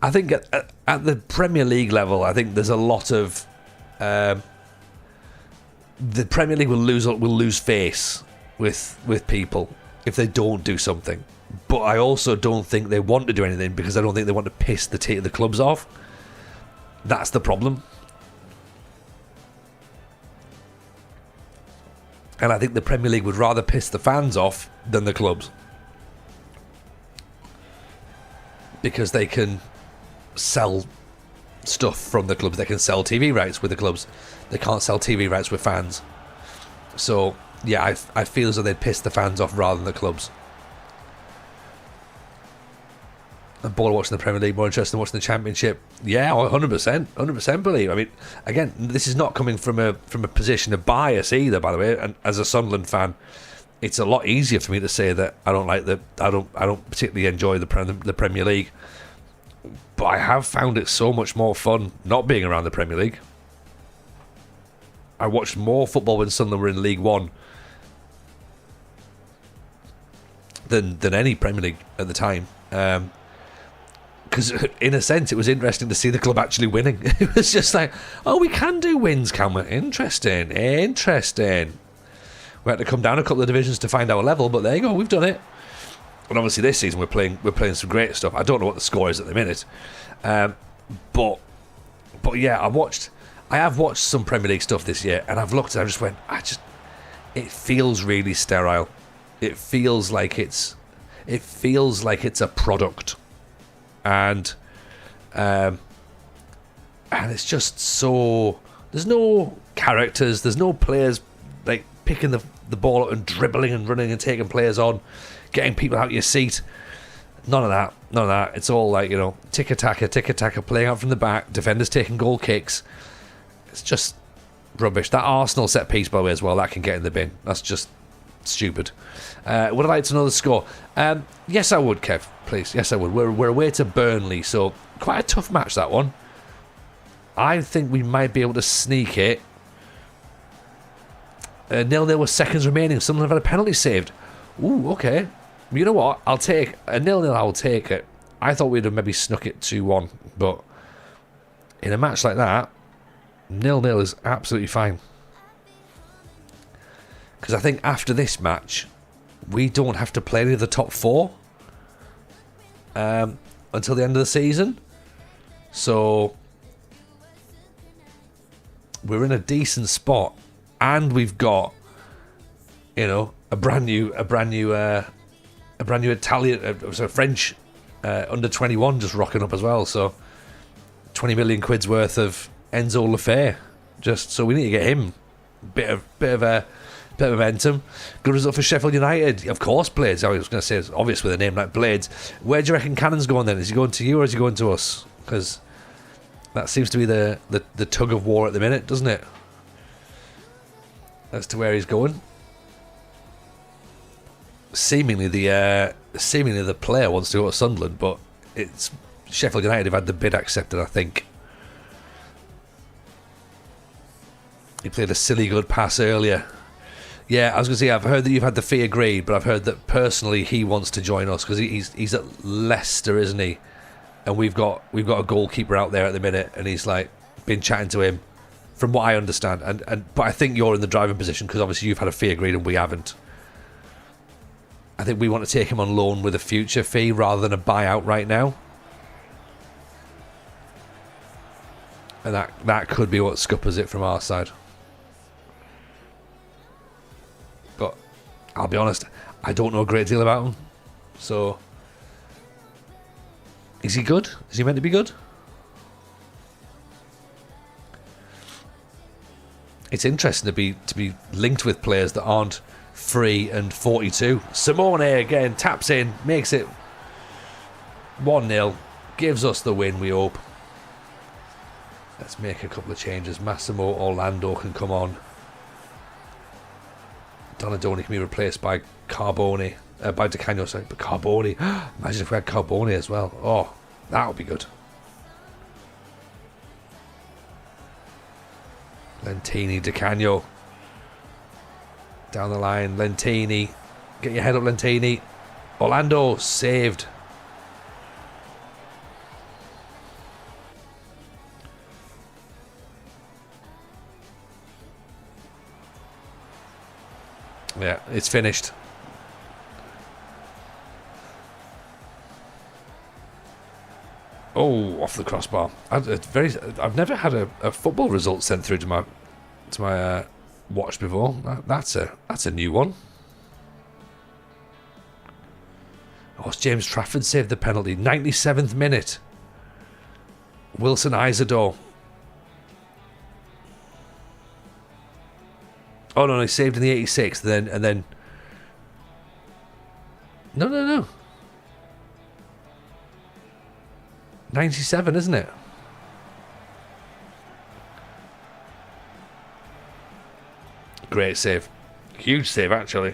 I think at the Premier League level, I think there's a lot of the Premier League will lose face with people if they don't do something. But I also don't think they want to do anything because I don't think they want to piss the clubs off. That's the problem. And I think the Premier League would rather piss the fans off than the clubs. Because they can sell stuff from the clubs. They can sell TV rights with the clubs. They can't sell TV rights with fans. So, yeah, I feel as though they'd piss the fans off rather than the clubs. I'm bored of watching the Premier League, more interested in watching the Championship. Yeah, 100% believe. I mean, again, this is not coming from a position of bias either, by the way. And as a Sunderland fan, it's a lot easier for me to say that I don't particularly enjoy the Premier League. But I have found it so much more fun not being around the Premier League. I watched more football when Sunderland were in League One than any Premier League at the time. Because in a sense, it was interesting to see the club actually winning. It was just like, oh, we can do wins, can we? Interesting. We had to come down a couple of divisions to find our level, but there you go, we've done it. And obviously this season we're playing some great stuff. I don't know what the score is at the minute, but yeah, I have watched some Premier League stuff this year, and I've looked and I just went, it feels really sterile. It feels like it's a product, and it's just so, there's no characters, there's no players like picking the ball up and dribbling and running and taking players on, getting people out of your seat. None of that. It's all like, tick-a-tacker, playing out from the back, defenders taking goal kicks. It's just rubbish. That Arsenal set piece, by the way, as well, that can get in the bin. That's just stupid. Would I like to know the score? Yes, I would, Kev, please. Yes, I would. We're away to Burnley, so quite a tough match, that one. I think we might be able to sneak it. 0-0 with seconds remaining. Someone have had a penalty saved. Ooh, okay. You know what? I'll take a 0-0. I'll take it. I thought we'd have maybe snuck it 2-1, but in a match like that, 0-0 is absolutely fine. Because I think after this match, we don't have to play any of the top 4 until the end of the season. So we're in a decent spot, and we've got, a brand new Italian, French under 21 just rocking up as well. So 20 million quid's worth of Enzo Lefebvre. Just so we need to get him bit of momentum. Good result for Sheffield United, of course. Blades. I was going to say it's obvious with a name like Blades. Where do you reckon Cannon's going then? Is he going to you or is he going to us? Because that seems to be the tug of war at the minute, doesn't it? As to where he's going. Seemingly the player wants to go to Sunderland, but it's Sheffield United have had the bid accepted, I think. He played a silly good pass earlier. Yeah, I was going to say, I've heard that you've had the fee agreed, but I've heard that personally he wants to join us because he's at Leicester, isn't he? And we've got a goalkeeper out there at the minute, and he's like been chatting to him, from what I understand. But I think you're in the driving position because obviously you've had a fee agreed and we haven't. I think we want to take him on loan with a future fee rather than a buyout right now. And that could be what scuppers it from our side. But I'll be honest, I don't know a great deal about him. So, is he good? Is he meant to be good? It's interesting to be linked with players that aren't free and 42. Simone again taps in, makes it 1-0, gives us the win, we hope. Let's make a couple of changes. Massimo Orlando can come on. Donadoni can be replaced by Carboni. By Di Canio, sorry. But Carboni. Imagine if we had Carboni as well. Oh, that would be good. Lentini, Di Canio. Down the line. Lentini. Get your head up, Lentini. Orlando saved. Yeah, it's finished. Oh, off the crossbar. I've never had a football result sent through to my watch before. That's a new one. Oh, James Trafford saved the penalty. 97th minute. Wilson Isidore. Oh no, he saved in the 86th, and then. No. 97, isn't it? Great save. Huge save, actually.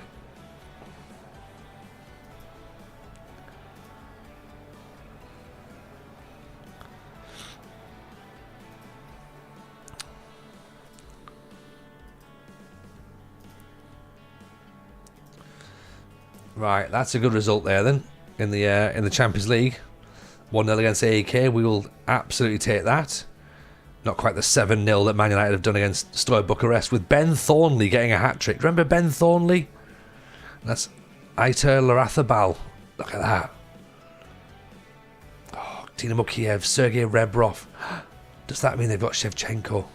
Right, that's a good result there then in the Champions League. 1-0 against AEK. We will absolutely take that. Not quite the 7-0 that Man United have done against Steaua Bucharest, with Ben Thornley getting a hat-trick. Remember Ben Thornley? That's Aitor Larathabal. Look at that. Oh, Dinamo Kiev, Sergei Rebrov. Does that mean they've got Shevchenko?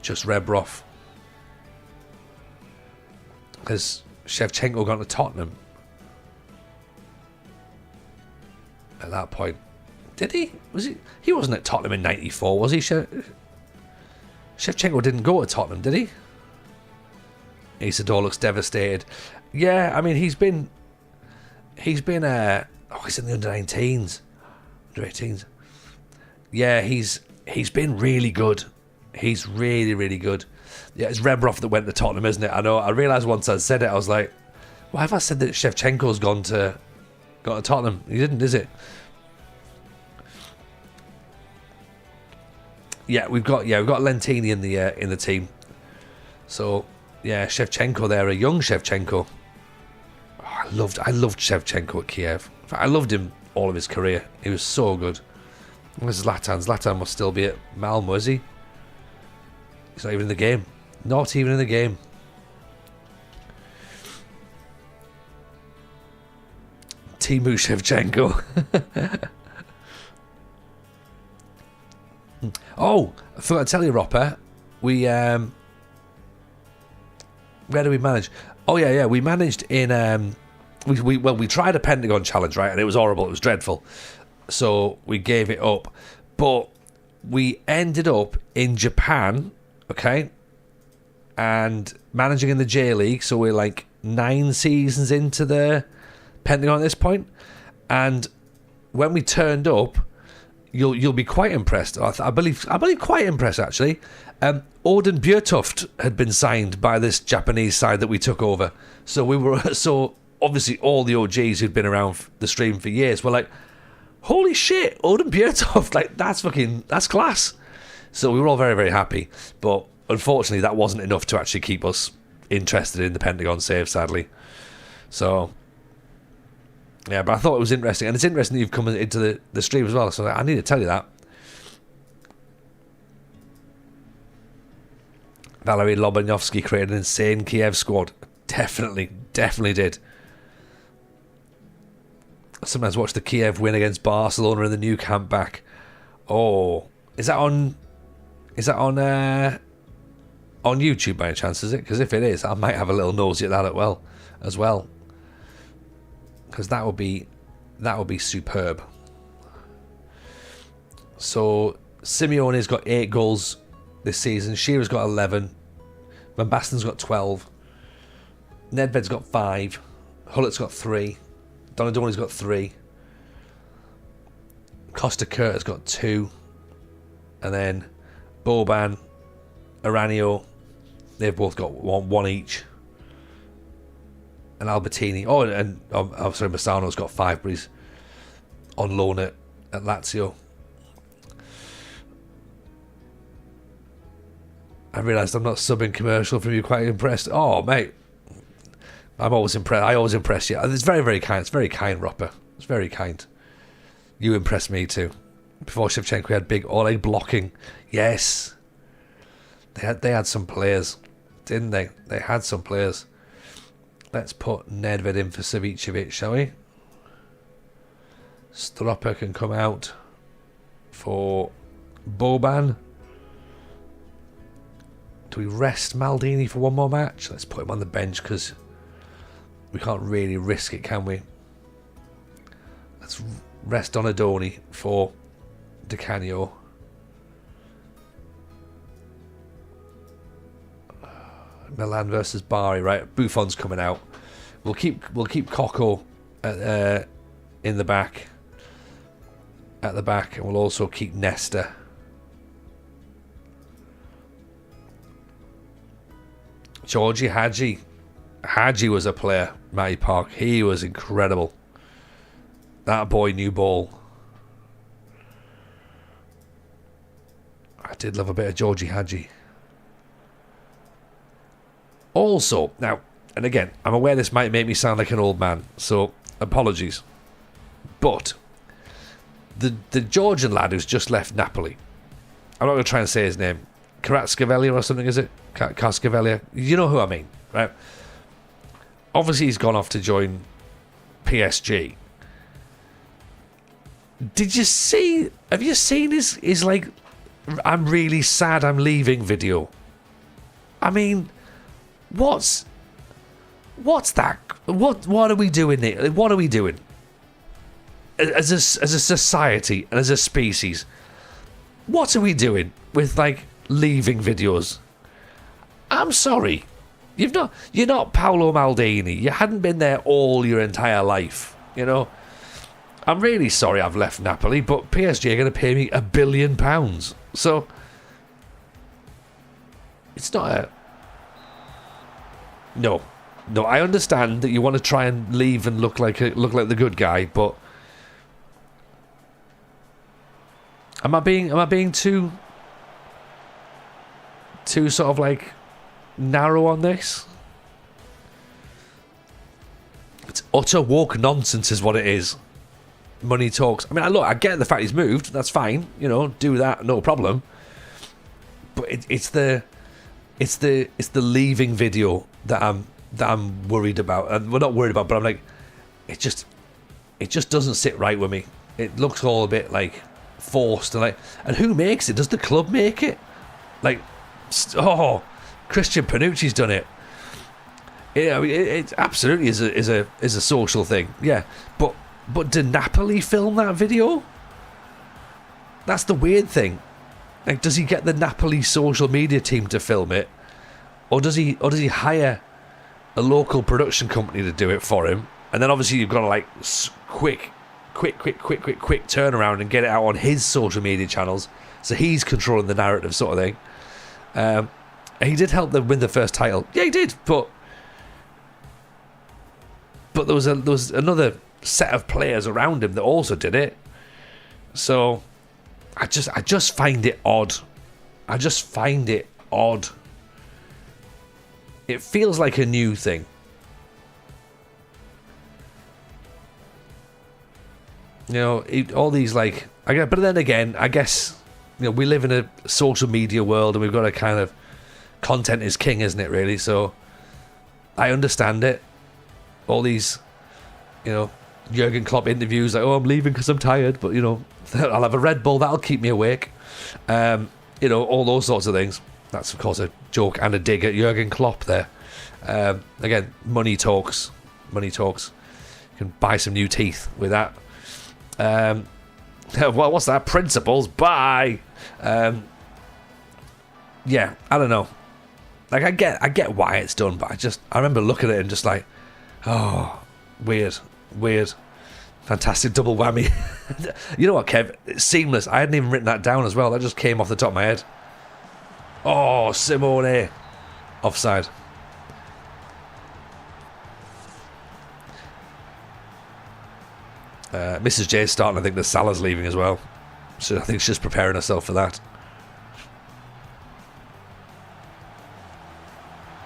Just Rebrov. Because Shevchenko gone to Tottenham. At that point. Did he? Was he? He wasn't at Tottenham in '94, was he? Shevchenko didn't go to Tottenham, did he? Isidore looks devastated. Yeah, I mean he's been he's in the under-19s, under-18s. Yeah, he's been really good. He's really good. Yeah, it's Rebrov that went to Tottenham, isn't it? I know. I realised once I said it, I was like, why have I said that Shevchenko's gone to Tottenham? He didn't, is it? Yeah, we've got Lentini in the team. So yeah, Shevchenko there, a young Shevchenko. I loved Shevchenko at Kiev. I loved him all of his career. He was so good. Where's Zlatan? Zlatan must still be at Malmo, is he? He's not even in the game. Not even in the game. Timu Shevchenko. Oh, I forgot to tell you, Ropper. We where do we manage? Oh yeah, we managed in we tried a Pentagon challenge, right, and it was horrible. It was dreadful. So we gave it up, but we ended up in Japan, okay, and managing in the J League. So we're like 9 seasons into the Pentagon at this point, and when we turned up, you'll be quite impressed. I believe quite impressed actually. Odin Björtoft had been signed by this Japanese side that we took over. So we were obviously all the OGs who'd been around the stream for years were like, holy shit, Odin Björtoft, like that's class. So we were all very, very happy. But unfortunately that wasn't enough to actually keep us interested in the Pentagon save, sadly. So yeah, but I thought it was interesting. And it's interesting that you've come into the stream as well. So I need to tell you that. Valery Lobanovsky created an insane Kiev squad. Definitely did. I sometimes watch the Kiev win against Barcelona in the new camp back. Oh, is that on YouTube by any chance, is it? Because if it is, I might have a little nosy at that as well. Because that would be superb. So Simeone's got 8 goals this season. Shearer's got 11. Van Basten's got 12. Nedved's got 5. Hullet's got 3. Donadoni's got 3. Costa Curta's got 2. And then Boban, Aranio, they've both got one each. And Albertini. Oh, and I'm sorry, Massano's got 5, but he's on loan at Lazio. I realised I'm not subbing commercial from you. Quite impressed. Oh, mate. I'm always impressed. I always impress you. It's very, very kind. It's very kind, Ropper. It's very kind. You impressed me too. Before Shevchenko, we had big Oleg blocking. Yes. They had some players, didn't they? They had some players. Let's put Nedved in for Savicevic, shall we? Stropper can come out for Boban. Do we rest Maldini for one more match? Let's put him on the bench because we can't really risk it, can we? Let's rest Donadoni for Di Canio. Milan versus Bari, right? Buffon's coming out. We'll keep Coco in the back. At the back, and we'll also keep Nesta. Georgie Hadji. Hadji was a player, Matty Park. He was incredible. That boy knew ball. I did love a bit of Georgie Hadji. Also, now, and again, I'm aware this might make me sound like an old man, so apologies. But the Georgian lad who's just left Napoli, I'm not going to try and say his name, Karatskevelia or something, is it? Karskevelia? You know who I mean, right? Obviously, he's gone off to join PSG. Did you see? Have you seen his like, I'm really sad I'm leaving video? I mean, what's that? What are we doing here? What are we doing as a society and as a species? What are we doing with like leaving videos? I'm sorry, you're not Paolo Maldini. You hadn't been there all your entire life, you know. I'm really sorry I've left Napoli, but PSG are going to pay me £1 billion. So it's not a... No, I understand that you want to try and leave and look like the good guy, but am I being too sort of like narrow on this? It's utter woke nonsense is what it is. Money talks. I mean, look, I get the fact he's moved. That's fine. You know, do that, no problem. But it's the leaving video that I'm worried about. And we're not worried about, but I'm like, it just doesn't sit right with me. It looks all a bit like forced and who makes it? Does the club make it? Like, Christian Panucci's done it. It absolutely is a social thing. Yeah, but did Napoli film that video? That's the weird thing. Like, does he get the Napoli social media team to film it, or does he hire a local production company to do it for him? And then obviously you've got to like quick turnaround and get it out on his social media channels, so he's controlling the narrative, sort of thing. He did help them win the first title. Yeah, he did, but there was another set of players around him that also did it. So I just find it odd. It feels like a new thing. You know, all these like, but then again, I guess, you know, we live in a social media world and we've got a kind of content is king, isn't it, really? So I understand it. All these, you know, Jurgen Klopp interviews, like, oh, I'm leaving because I'm tired, but, you know, I'll have a Red Bull, that'll keep me awake. You know, all those sorts of things. That's, of course, a joke and a dig at Jurgen Klopp there. Again, money talks. Money talks. You can buy some new teeth with that. Well, what's that? Principles, bye. Yeah, I don't know. Like, I get why it's done, but I remember looking at it and just like, oh, weird. Fantastic double whammy. You know what, Kev? It's seamless. I hadn't even written that down as well. That just came off the top of my head. Oh, Simone. Offside. Mrs. J's starting to think that Salah's leaving as well. So I think she's just preparing herself for that.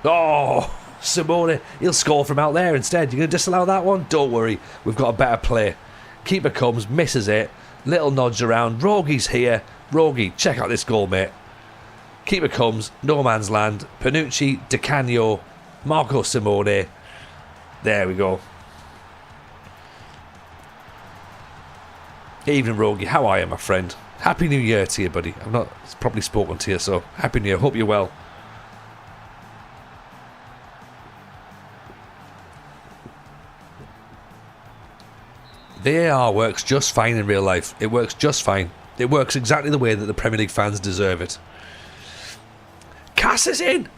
Oh, Simone. He'll score from out there instead. You're going to disallow that one? Don't worry. We've got a better play. Keeper comes, misses it. Little nudge around. Rogi's here. Rogi, check out this goal, mate. Keeper comes. No man's land. Panucci, Di Canio, Marco Simone. There we go. Evening, Rogi. How are you, my friend? Happy New Year to you, buddy. I've not probably spoken to you, so Happy New Year. Hope you're well. VAR works just fine in real life. It works just fine. It works exactly the way that the Premier League fans deserve it. Cass is in!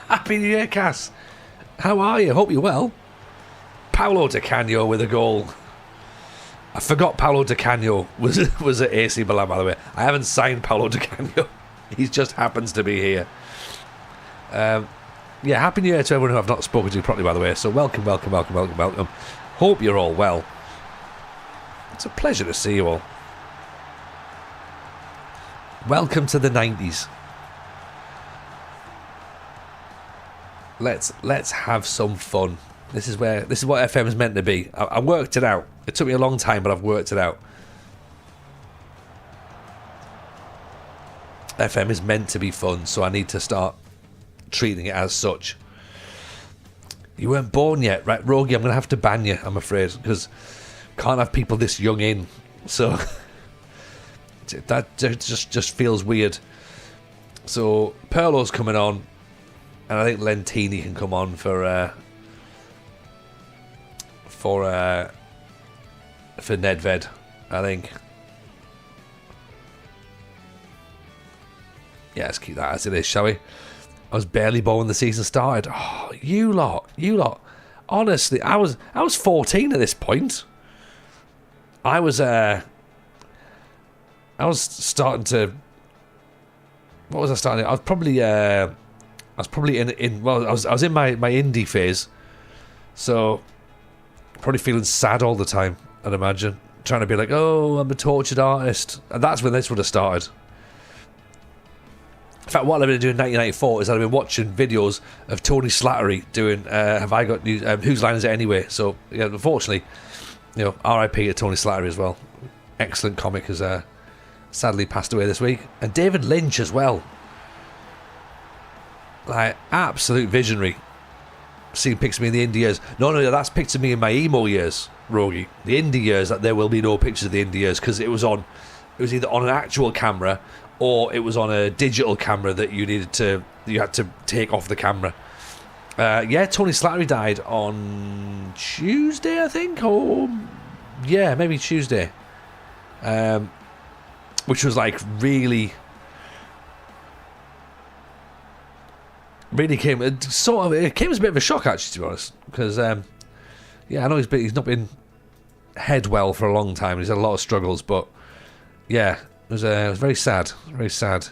Happy New Year, Cass. How are you? Hope you're well. Paolo Di Canio with a goal. I forgot Paolo Di Canio was at AC Milan, by the way. I haven't signed Paolo Di Canio. He just happens to be here. Yeah, Happy New Year to everyone who I've not spoken to properly, by the way. So welcome. Hope you're all well. It's a pleasure to see you all. Welcome to the 90s. Let's have some fun. This is what FM is meant to be. I worked it out. It took me a long time, but I've worked it out. FM is meant to be fun, so I need to start treating it as such. You weren't born yet, right, Rogi? I'm going to have to ban you, I'm afraid, because can't have people this young in. So that just feels weird. So Perlo's coming on, and I think Lentini can come on for Nedved, I think. Yeah, let's keep that as it is, shall we? I was barely born when the season started. Oh, you lot. Honestly, I was 14 at this point. I was starting to. What was I starting? I was probably in. Well, I was in my indie phase, so probably feeling sad all the time. I'd imagine, trying to be like, oh, I'm a tortured artist, and that's when this would have started. In fact, what I've been doing in 1994 is I've been watching videos of Tony Slattery doing Have I Got News? Whose Line Is It Anyway? So, yeah, unfortunately, R.I.P. to Tony Slattery as well. Excellent comic has sadly passed away this week. And David Lynch as well. Like, absolute visionary. Seeing pictures of me in the indie years. No, that's pictures of me in my emo years, Rogie. The indie years, that there will be no pictures of the indie years because it was either on an actual camera or it was on a digital camera that you had to take off the camera. Tony Slattery died on Tuesday, I think, or maybe Tuesday. Which was like really came as a bit of a shock, actually, to be honest, because I know he's not been head well for a long time. He's had a lot of struggles, but yeah, it was very sad. Very sad.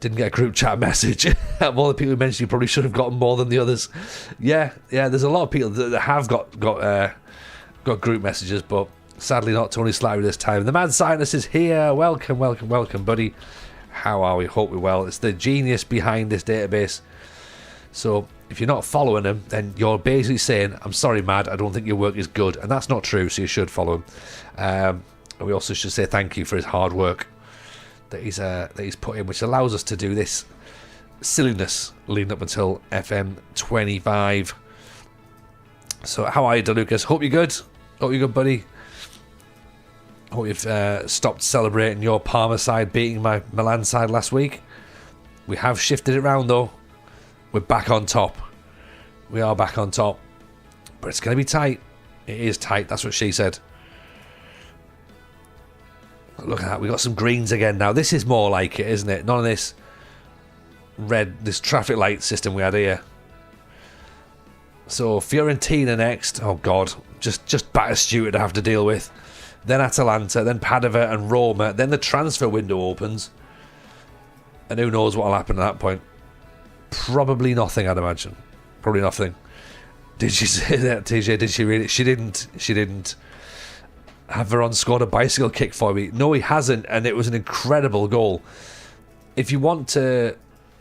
Didn't get a group chat message. Of all the people who mentioned, you probably should have gotten more than the others. Yeah. There's a lot of people that have got group messages, but sadly not Tony Slattery this time. The Mad Scientist is here. Welcome, buddy. How are we? Hope we're well. It's the genius behind this database. So if you're not following him, then you're basically saying, I'm sorry, Mad, I don't think your work is good. And that's not true, so you should follow him. And we also should say thank you for his hard work that he's put in, which allows us to do this silliness leading up until FM 25. So how are you, DeLucas? Hope you're good. Hope you're good, buddy. Hope you've stopped celebrating your Parma side beating my Milan side last week. We have shifted it around, though. We're back on top. We are back on top. But it's going to be tight. It is tight. That's what she said. Look at that. We got some greens again now. This is more like it, isn't it? None of this this traffic light system we had here. So Fiorentina next. Oh, God. Just batter Stewart to have to deal with. Then Atalanta. Then Padova and Roma. Then the transfer window opens. And who knows what will happen at that point. Probably nothing, I'd imagine. Probably nothing. Did she say that, TJ? Did she really? She didn't. Have Veron scored a bicycle kick for me? No, he hasn't, and it was an incredible goal. If you want to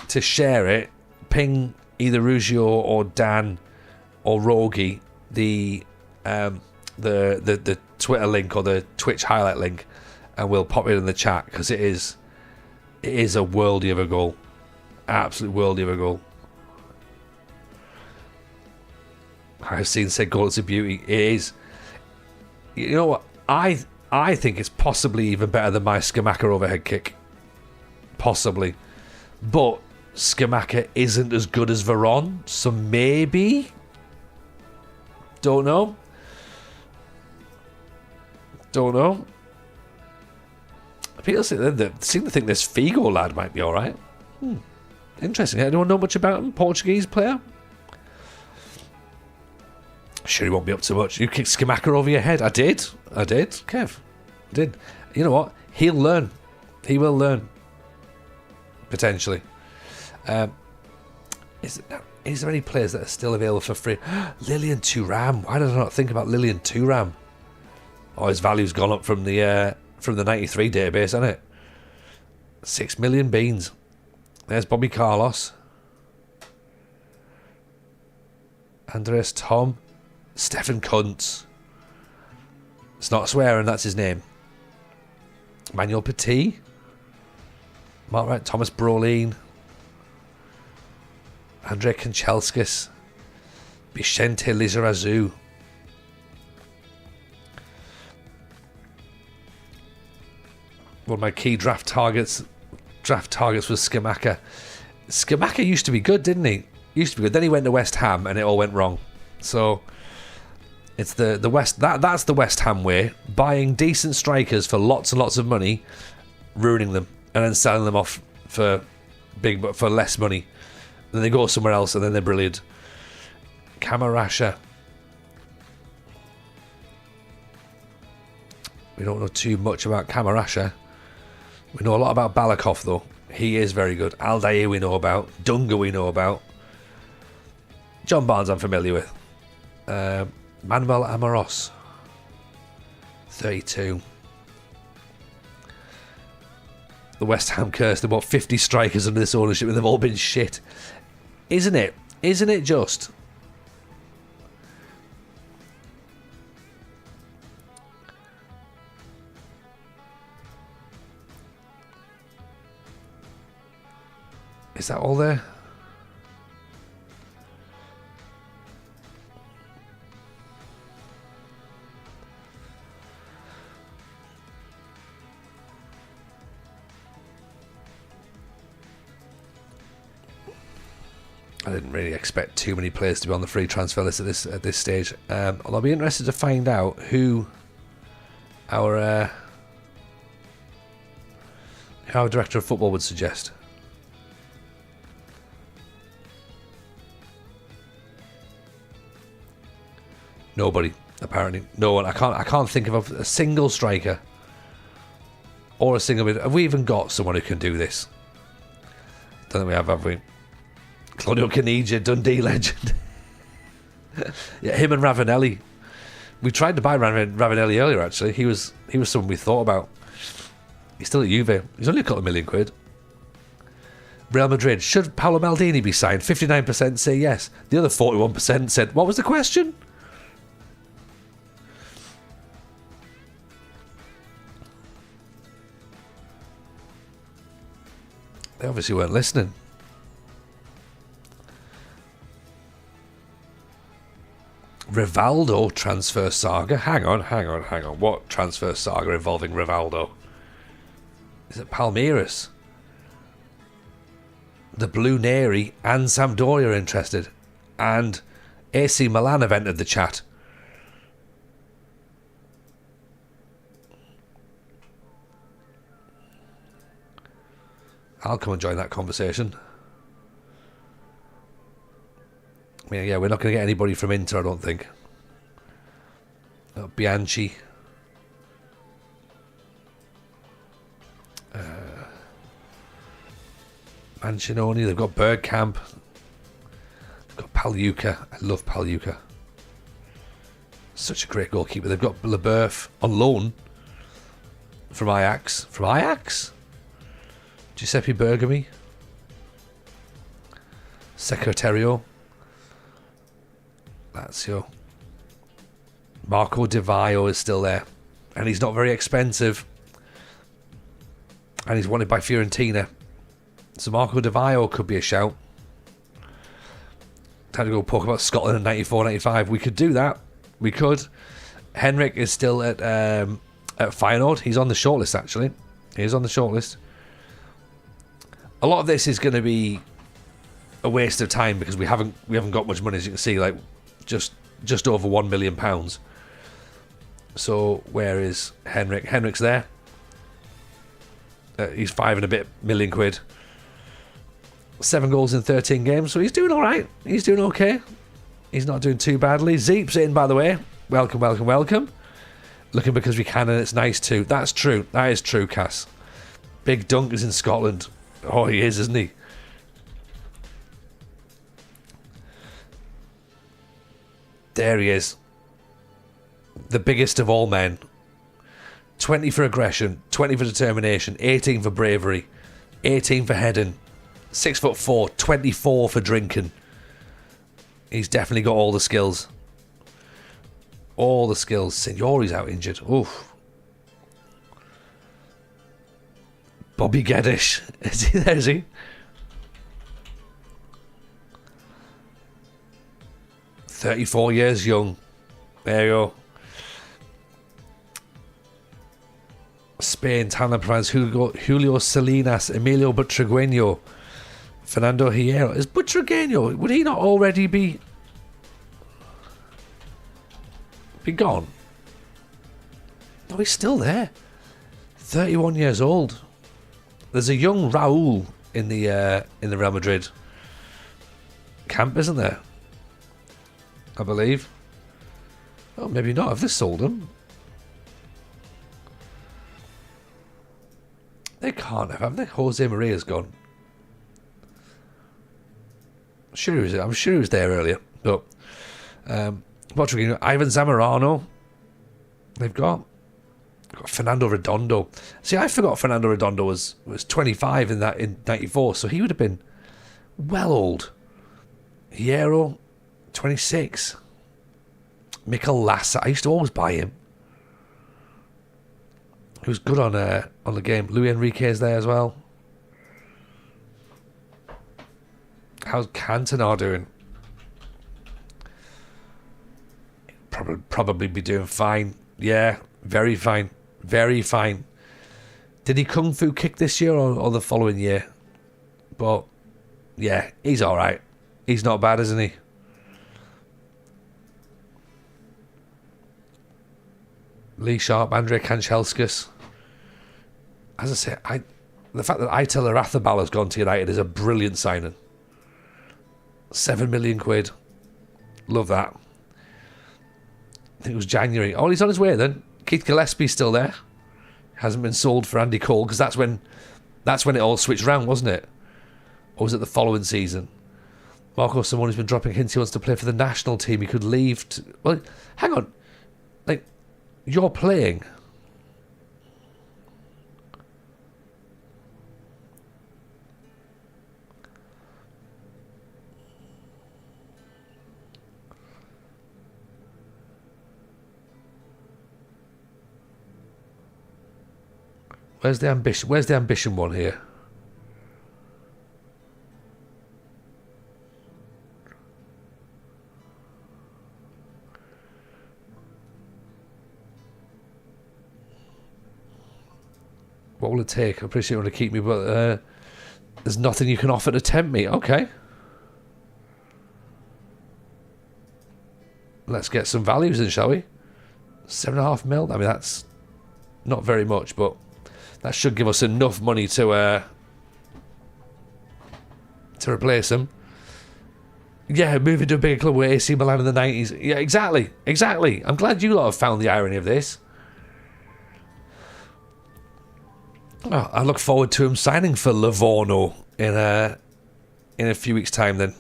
share it, ping either Rugio or Dan or Rogi the Twitter link or the Twitch highlight link, and we'll pop it in the chat because it is a worldie of a goal. Absolute worldie of a goal. I've seen said goal, it's a beauty. It is. You know what? I think it's possibly even better than my Skamaka overhead kick. Possibly. But Skamaka isn't as good as Veron, so maybe. Don't know. People seem to think this Figo lad might be alright. Interesting. Anyone know much about him? Portuguese player? Sure he won't be up to much. You kicked Skamaka over your head. I did. Kev. I did. You know what? He'll learn. He will learn. Potentially. Is there any players that are still available for free? Lilian Thuram. Why did I not think about Lilian Thuram? Oh, his value's gone up from the 93 database, hasn't it? 6 million beans. There's Bobby Carlos. Andres Tom. Stefan Kuntz. It's not swearing, that's his name. Manuel Petit. Mark Wright. Thomas Brolin. Andrei Kanchelskis. Vicente Lizarazu. One of my key draft targets was Skamaka. Skamaka used to be good, didn't he? Then he went to West Ham and it all went wrong. So it's the West. That's the West Ham way: buying decent strikers for lots and lots of money, ruining them, and then selling them off for less money. Then they go somewhere else and then they're brilliant. Camarasha. We don't know too much about Camarasha. We know a lot about Balakov, though. He is very good. Aldair we know about. Dunga we know about. John Barnes I'm familiar with. Manuel Amoros. 32. The West Ham curse. They bought 50 strikers under this ownership and they've all been shit. Isn't it? Isn't it just? Is that all there? I didn't really expect too many players to be on the free transfer list at this stage. Although I'll be interested to find out who our director of football would suggest. Nobody, apparently. No one. I can't think of a single striker or a single mid. Have we even got someone who can do this? Don't think we have we? Claudio Caniggia, Dundee legend. Yeah, him and Ravanelli. We tried to buy Ravanelli earlier. Actually, he was someone we thought about. He's still at Juve. He's only a couple of million quid. Real Madrid. Should Paolo Maldini be signed? 59% say yes. The other 41% said, what was the question? They obviously weren't listening. Rivaldo transfer saga. Hang on. What transfer saga involving Rivaldo? Is it Palmeiras? The Blue Neri and Sampdoria are interested. And AC Milan have entered the chat. I'll come and join that conversation. I mean, yeah, we're not going to get anybody from Inter, I don't think. Bianchi. Mancinoni. They've got Bergkamp. They've got Pagliuca. I love Pagliuca. Such a great goalkeeper. They've got Leboeuf on loan from Ajax. From Ajax? Giuseppe Bergami. Secretario. Lazio. Marco Di Vaio is still there. And he's not very expensive. And he's wanted by Fiorentina. So Marco Di Vaio could be a shout. Time to go talk about Scotland in 94-95. We could do that. We could. Henrik is still at Feyenoord. He's on the shortlist, actually. He's on the shortlist. A lot of this is going to be a waste of time because we haven't got much money, as you can see, like just over £1 million. So where is Henrik? Henrik's there. He's 5 and a bit million quid. 7 goals in 13 games, so he's doing all right. He's doing okay. He's not doing too badly. Zeep's in, by the way. Welcome. Looking because we can, and it's nice too. That's true. That is true, Cass. Big Dunk is in Scotland. Oh, he is, isn't he? There he is. The biggest of all men. 20 for aggression, 20 for determination, 18 for bravery, 18 for heading, 6'4", 24 for drinking. He's definitely got all the skills. All the skills. Signori's out injured. Oof. Bobby Geddish. Is he there, is he? "34 years young." There you go. Spain, talent provides Julio Salinas, Emilio Butragueño, Fernando Hierro. Is Butragueño, would he not already be gone? No, he's still there. 31 years old. There's a young Raul in the Real Madrid camp, isn't there? I believe. Oh, maybe not. Have they sold him? They can't have they? Jose Maria's gone. I'm sure he was there earlier. But Ivan Zamorano, they've got. Got Fernando Redondo. See, I forgot Fernando Redondo was 25 in 94, so he would have been well old. Hierro, 26. Mikel Lassa. I used to always buy him. He was good on the game. Luis Enrique's there as well. How's Cantona doing? Probably be doing fine. Yeah, very fine. Very fine. Did he kung fu kick this year or the following year? But yeah, he's alright. He's not bad, isn't he? Lee Sharp, Andrei Kanchelskis. As I say, the fact that Aitel Arathabal has gone to United is a brilliant signing. 7 million quid. Love that. I think it was January. Oh, he's on his way then. Keith Gillespie's still there. Hasn't been sold for Andy Cole, because that's when it all switched round, wasn't it? Or was it the following season? Marco Simone's been dropping hints he wants to play for the national team. He could leave. Well, hang on. Like, you're playing. Where's the ambition? Where's the ambition one here? What will it take? I appreciate you want to keep me, but there's nothing you can offer to tempt me. Okay. Let's get some values in, shall we? 7.5 mil. I mean, that's not very much, but that should give us enough money to replace him. Yeah, moving to a bigger club with AC Milan in the 90s. Yeah, exactly. I'm glad you lot have found the irony of this. Oh, I look forward to him signing for Livorno in a few weeks' time then.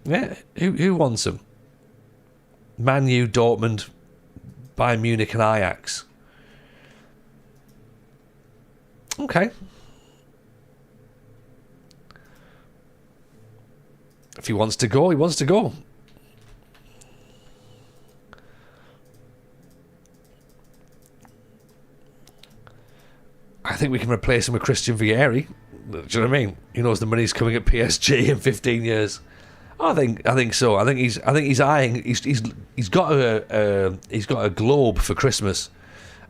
Yeah, who wants him? Man U, Dortmund, Bayern Munich and Ajax. Okay. If he wants to go, he wants to go. I think we can replace him with Christian Vieri. Do you know what I mean? He knows the money's coming at PSG in 15 years. I think so. I think he's eyeing. He's got a globe for Christmas,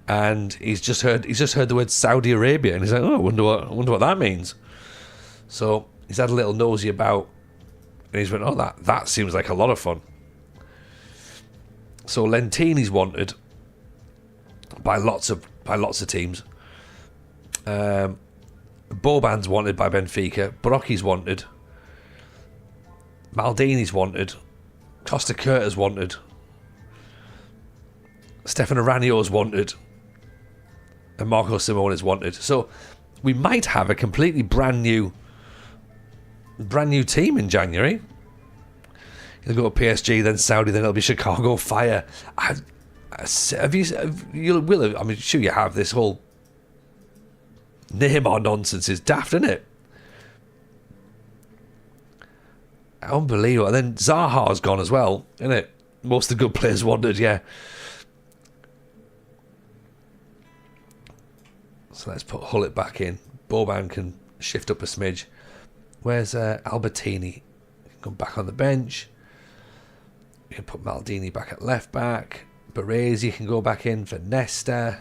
and he's just heard the word Saudi Arabia, and he's like, oh, I wonder what that means. So he's had a little nosy about, and he's went, oh, that seems like a lot of fun. So Lentini's wanted by lots of teams. Boban's wanted by Benfica. Brocchi's wanted. Maldini's wanted. Costa Curta's wanted. Stefan Aranio's wanted. And Marco Simone is wanted. So we might have a completely brand new team in January. You'll go to PSG, then Saudi, then it'll be Chicago Fire. I'm sure you have. This whole Neymar nonsense is daft, isn't it? Unbelievable. And then Zaha's gone as well, isn't it? Most of the good players wanted, yeah. So let's put Hullet back in. Boban can shift up a smidge. Where's Albertini? Come back on the bench. You can put Maldini back at left back. Baresi can go back in for Nesta.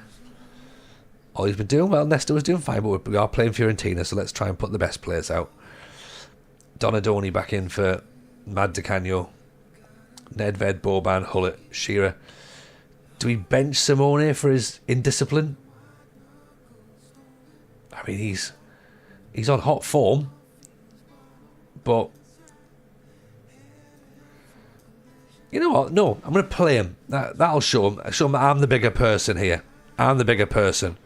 Oh, he's been doing well. Nesta was doing fine, but we are playing Fiorentina, so let's try and put the best players out. Donadoni back in for Mad DeCanio. Nedved, Boban, Hullet, Shearer. Do we bench Simone for his indiscipline? I mean, he's on hot form, but you know what? No, I'm going to play him. That'll show him. Show him that I'm the bigger person here. I'm the bigger person.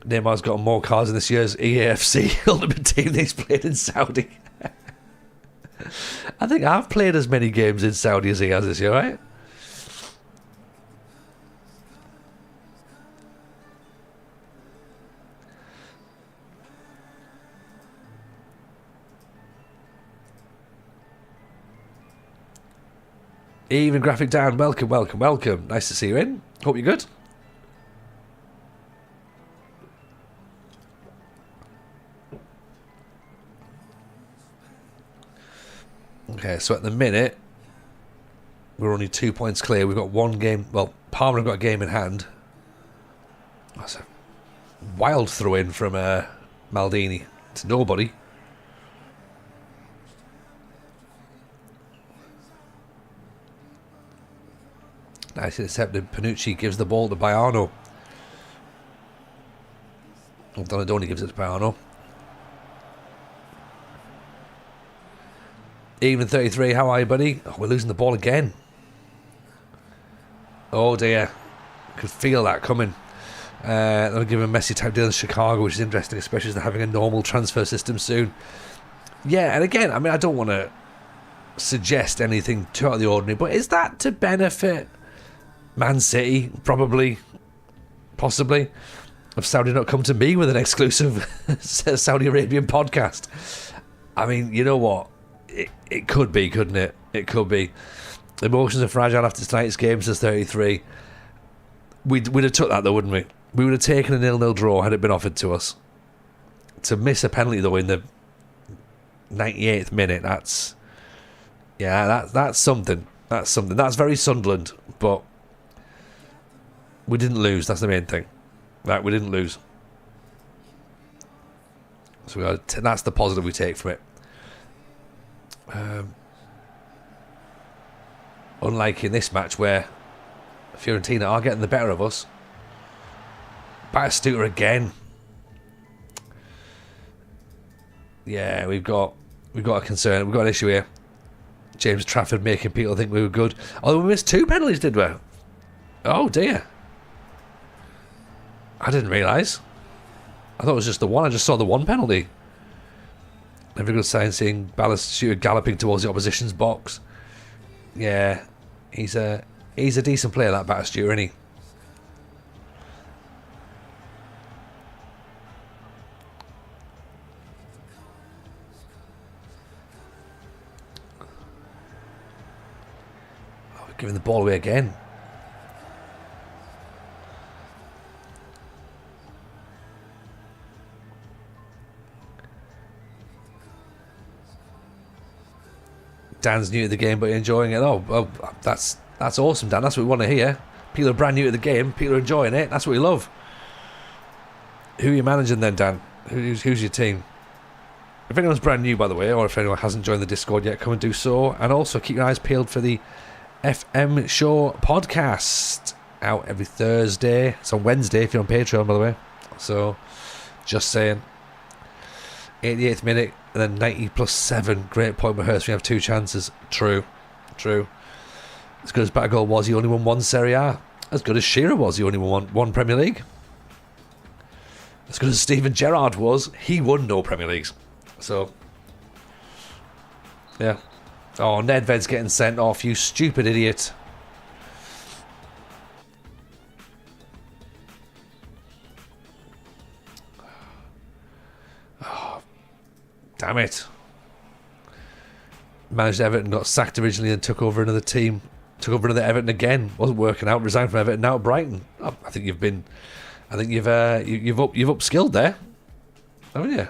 Neymar's got more cards in this year's EAFC Ultimate Team than he's played in Saudi. I think I've played as many games in Saudi as he has this year, right? Even Graphic Dan, welcome, welcome, welcome. Nice to see you in. Hope you're good. Okay, so at the minute, we're only 2 points clear. We've got one game. Well, Palmer have got a game in hand. That's a wild throw in from Maldini. It's nobody. Nice intercepted. Panucci gives the ball to Baiano. Donadoni gives it to Baiano. Even 33. How are you, buddy? Oh, we're losing the ball again. Oh dear. Could feel that coming. They'll give him a Messi type deal in Chicago, which is interesting, especially as they're having a normal transfer system soon. Yeah, and again, I mean, I don't want to suggest anything too out of the ordinary, but is that to benefit Man City? Probably. Possibly. Have Saudi not come to me with an exclusive Saudi Arabian podcast? I mean, you know what? It could be, couldn't it? It could be. Emotions are fragile after tonight's game, says 33. We'd have took that though, wouldn't we? We would have taken a 0-0 draw had it been offered to us. To miss a penalty though in the 98th minute, that's something. That's something. That's very Sunderland, but we didn't lose. That's the main thing. Right, we didn't lose. So that's the positive we take from it. Unlike in this match where Fiorentina are getting the better of us. Batistuta again. Yeah, we've got a concern. We've got an issue here. James Trafford making people think we were good. Oh, we missed 2 penalties, did we? Oh dear. I didn't realise. I thought it was just the one. I just saw the one penalty. Never good sign seeing Batistuta galloping towards the opposition's box. Yeah, he's a decent player, that Batistuta, isn't he? Oh, we're giving the ball away again. Dan's new to the game but enjoying it. Oh, that's awesome, Dan. That's what we want to hear. People are brand new to the game. People are enjoying it. That's what we love. Who are you managing then, Dan? Who's your team? If anyone's brand new, by the way, or if anyone hasn't joined the Discord yet, come and do so. And also keep your eyes peeled for the FM Show podcast, out every Thursday. It's on Wednesday if you're on Patreon, by the way. So, just saying. 88th minute, and then 90 plus 7. Great point by Hurst. We have 2 chances. True. As good as Batagol was, he only won 1 Serie A. As good as Shearer was, he only won one Premier League. As good as Steven Gerrard was, he won no Premier Leagues. So, yeah. Oh, Nedved's getting sent off, you stupid idiot. Damn it. Managed Everton, got sacked originally and took over another team. Took over another Everton again. Wasn't working out, resigned from Everton, now at Brighton. I think you've upskilled there. Haven't you?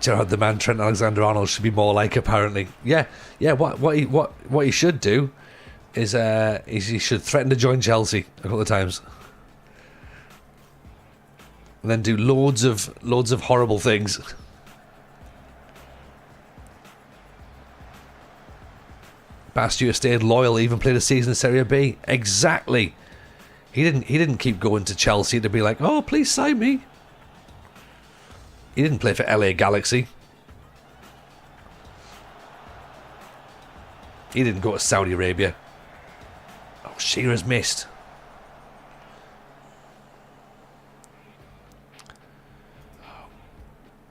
Gerard the man, Trent Alexander-Arnold should be more like, apparently. Yeah. What he should do is he should threaten to join Chelsea a couple of times, and then do loads of horrible things. Batistuta stayed loyal, even played a season in Serie B. Exactly. He didn't keep going to Chelsea to be like, oh, please sign me. He didn't play for LA Galaxy. He didn't go to Saudi Arabia. Oh, Shearer's missed.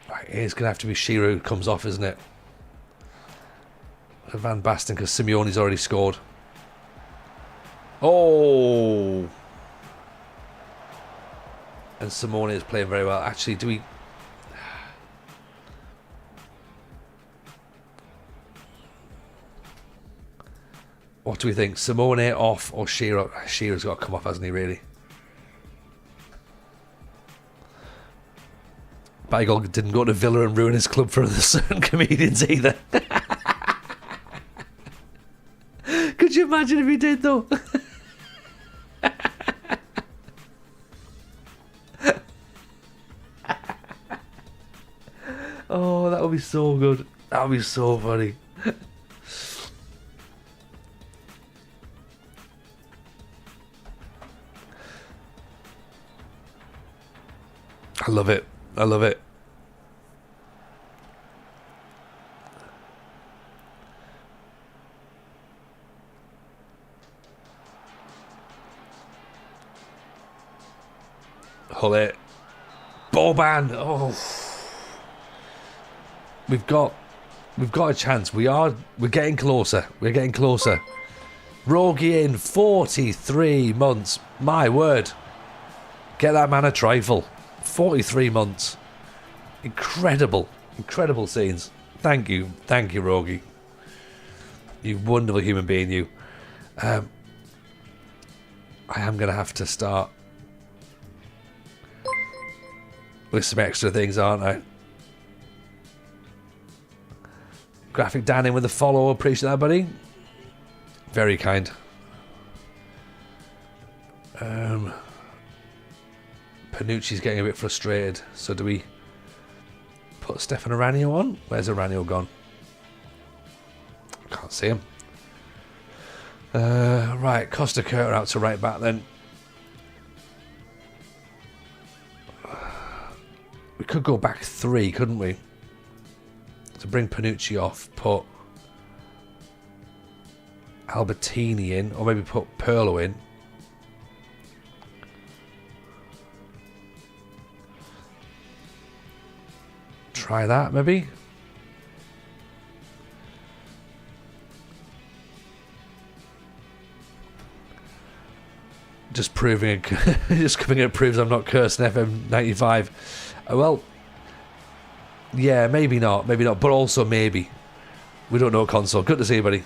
Right, it's going to have to be Shearer who comes off, isn't it? Van Basten because Simeone's already scored. Oh! And Simone is playing very well. Actually, do we... What do we think? Simone off or Shearer? Shearer's got to come off, hasn't he, really? Bygol didn't go to Villa and ruin his club for the certain comedians either. Could you imagine if he did, though? Oh, that would be so good. That would be so funny. I love it. I love it. Hull it. Boban. Oh. We've got a chance. We're getting closer. We're getting closer. Rogie in 43 months. My word. Get that man a trifle. 43 months. Incredible. Incredible scenes. Thank you. Thank you, Rogie. You wonderful human being, you. I am going to have to start with some extra things, aren't I? Graphic Dan in with the follow. Appreciate that, buddy. Very kind. Panucci's getting a bit frustrated. So do we put Stefan Aranio on? Where's Aranio gone? Can't see him. Right, Costa Curta out to right back then. We could go back three, couldn't we? To bring Panucci off, put Albertini in, or maybe put Pirlo in. Try that, maybe. Just proving it, just coming in, it proves I'm not cursed in FM 95. Well, yeah, maybe not, but also maybe. We don't know, console. Good to see you, buddy.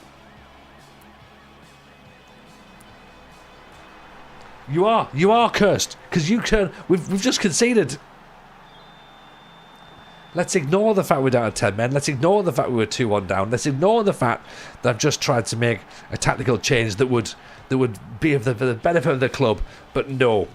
You are cursed because you can. We've just conceded. Let's ignore the fact we're down to 10 men. Let's ignore the fact we were 2-1 down. Let's ignore the fact that I've just tried to make a tactical change that would be for the benefit of the club. But no.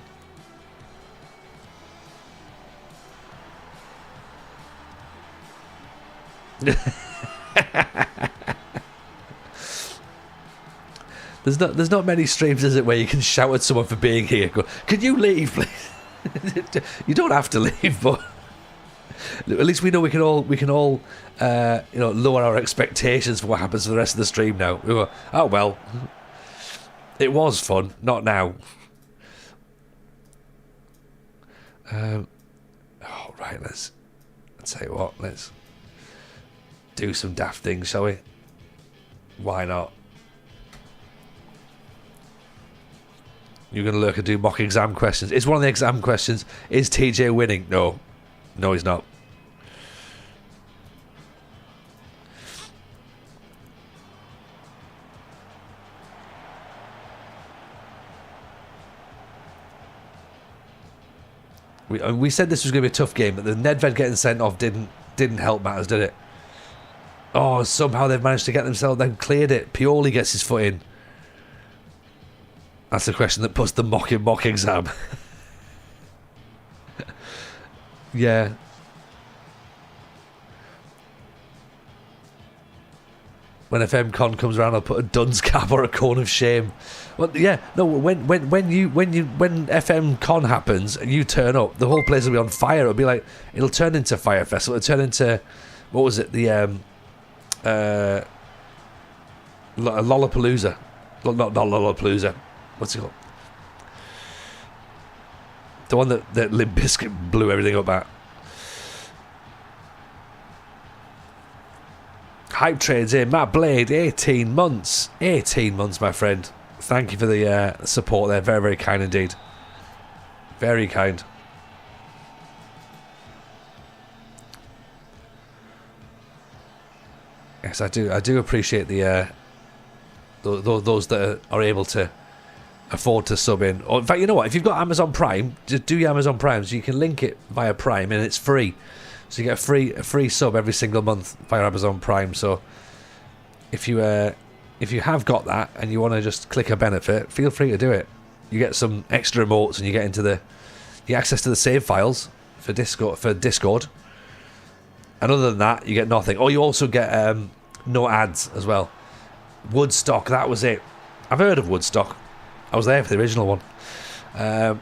There's not many streams, is it, where you can shout at someone for being here. Go, can you leave, please? You don't have to leave, but at least we know we can all lower our expectations for what happens for the rest of the stream now. We were, oh well, it was fun, not now. Right, let's tell you what, let's do some daft things, shall we? Why not? You're going to lurk and do mock exam questions. Is one of the exam questions, is TJ winning? No, he's not. We said this was going to be a tough game, but the Nedved getting sent off didn't help matters, did it? Oh, somehow they've managed to get themselves, then cleared it. Pioli gets his foot in. That's the question that puts the mock exam. Yeah. When FM Con comes around, I'll put a dunce cap or a cone of shame. Well, yeah, no. When FM Con happens and you turn up, the whole place will be on fire. It'll turn into Fire Festival. It'll turn into, what was it? The Lollapalooza. Not Lollapalooza. What's it called? The one that Limp Bizkit blew everything up at. Hype Trade's in. Matt Blade, 18 months. 18 months, my friend. Thank you for the support there. Very, very kind indeed. Very kind. Yes, I do. I do appreciate the those that are able to afford to sub in. Or in fact, you know what? If you've got Amazon Prime, just do your Amazon Prime, so you can link it via Prime, and it's free. So you get a free sub every single month via Amazon Prime. So if you have got that and you want to just click a benefit, feel free to do it. You get some extra emotes, and you get into the access to the save files for Discord. And other than that, you get nothing. Or you also get no ads as well. Woodstock, that was it. I've heard of Woodstock. I was there for the original one. I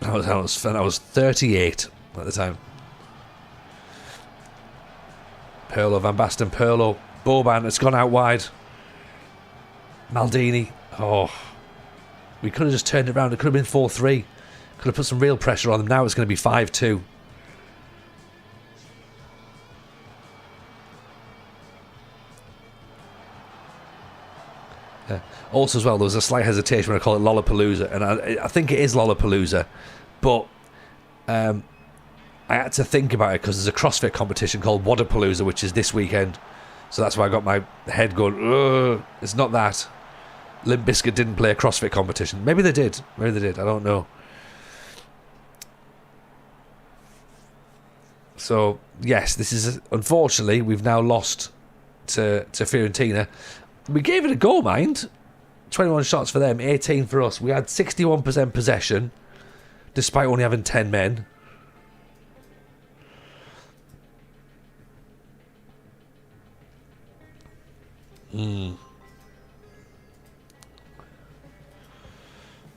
was 38 at the time. Perlo, Van Basten, Perlo, Boban, it's gone out wide. Maldini, we could have just turned it around. It could have been 4-3. Could have put some real pressure on them. Now it's going to be 5-2. Also, as well, there was a slight hesitation when I call it Lollapalooza, and I think it is Lollapalooza, but I had to think about it because there's a CrossFit competition called Wadapalooza, which is this weekend. So that's why I got my head going, it's not that. Limp Bizkit didn't play a CrossFit competition. Maybe they did. I don't know. So, yes, this is... Unfortunately, we've now lost to Fiorentina. We gave it a go, mind. 21 shots for them, 18 for us. We had 61% possession, despite only having 10 men.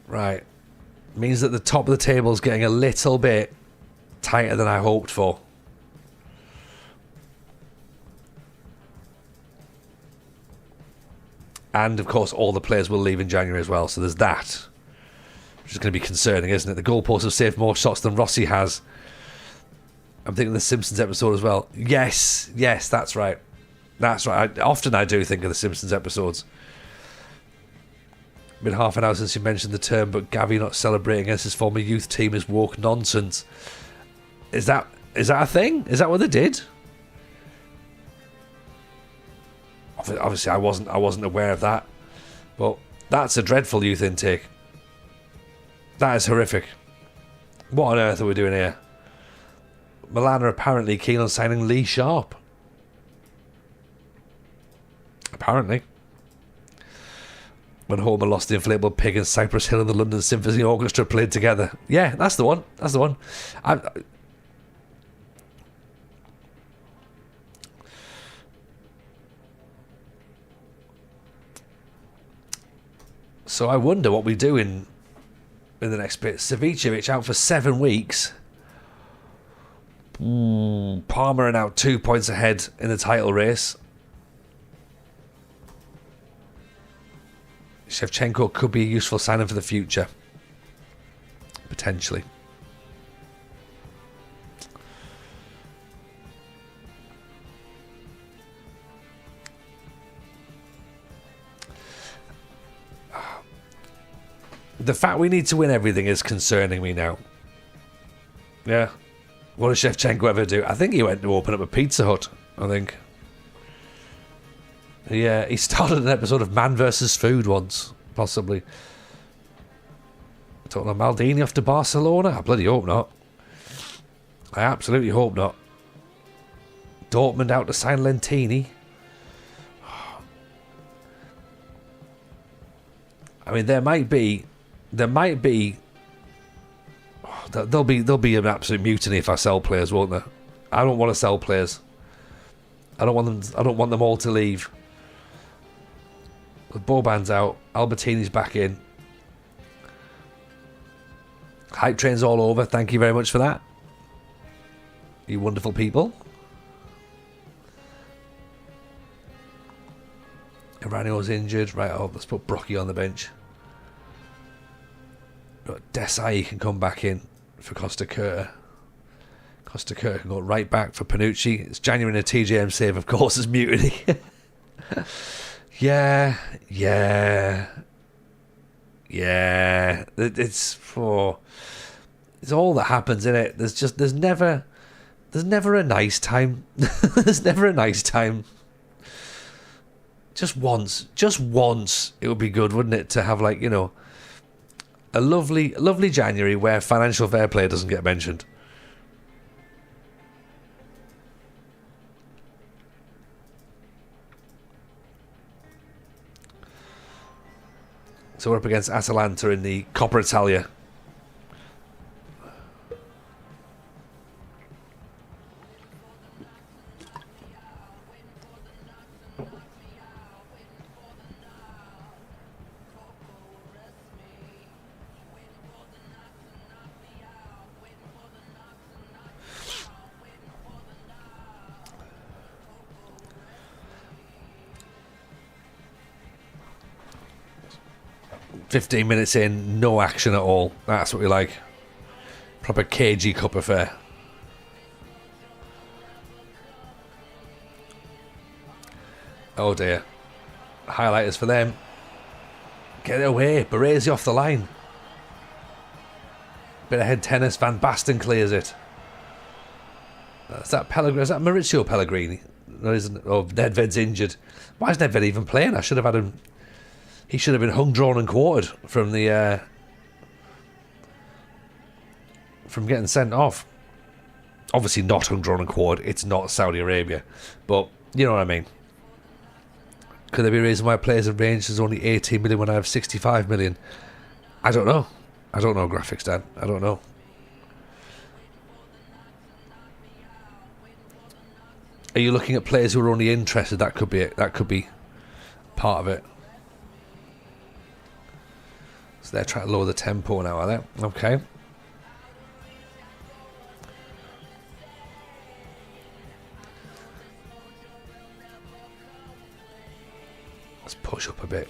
Right. Means that the top of the table is getting a little bit tighter than I hoped for. And, of course, all the players will leave in January as well, so there's that. Which is going to be concerning, isn't it? The goalposts have saved more shots than Rossi has. I'm thinking of the Simpsons episode as well. Yes, that's right. That's right. Often I do think of the Simpsons episodes. Been half an hour since you mentioned the term, but Gavi not celebrating against his former youth team is woke nonsense. Is that a thing? Is that what they did? Obviously, I wasn't aware of that, but that's a dreadful youth intake. That is horrific. What on earth are we doing here? Milan are apparently keen on signing Lee Sharp. Apparently. When Homer lost the inflatable pig and Cypress Hill and the London Symphony Orchestra played together. Yeah, that's the one. So I wonder what we do in the next bit. Savicevic out for 7 weeks. Palmer are now 2 points ahead in the title race. Shevchenko could be a useful signing for the future. Potentially. The fact we need to win everything is concerning me now. Yeah. What does Shevchenko ever do? I think he went to open up a Pizza Hut, I think. Yeah, he started an episode of Man vs. Food once, possibly. I don't know, Maldini off to Barcelona? I bloody hope not. I absolutely hope not. Dortmund out to sign Lentini. I mean, there'll be an absolute mutiny if I sell players, won't there? I don't want to sell players. I don't want them all to leave. The Boban's out. Albertini's back in. Hype train's all over. Thank you very much for that. You wonderful people. Iranio's injured. Right, let's put Brocky on the bench. Desai can come back in for Costa Curta. Costa Curta can go right back for Panucci. It's January in a TJM save, of course, is mutiny. Yeah. It's all that happens in it. There's never a nice time. There's never a nice time. Just once, it would be good, wouldn't it, to have, like, you know, a lovely January where financial fair play doesn't get mentioned. So we're up against Atalanta in the Coppa Italia. "15 minutes in, no action at all. That's what we like. Proper cagey cup affair." Oh dear. Highlighters for them. Get it away. Baresi off the line. Bit of head tennis. Van Basten clears it. Is that Pellegrini? Is that Maurizio Pellegrini? No, isn't. Oh, Nedved's injured. Why is Nedved even playing? I should have had him. He should have been hung, drawn and quartered from the from getting sent off. Obviously not hung, drawn and quartered. It's not Saudi Arabia. But you know what I mean. Could there be a reason why players of range is only 18 million when I have 65 million? I don't know. I don't know, graphics, Dan. I don't know. Are you looking at players who are only interested? That could be it. That could be part of it. So they're trying to lower the tempo now, are they? Okay. Let's push up a bit.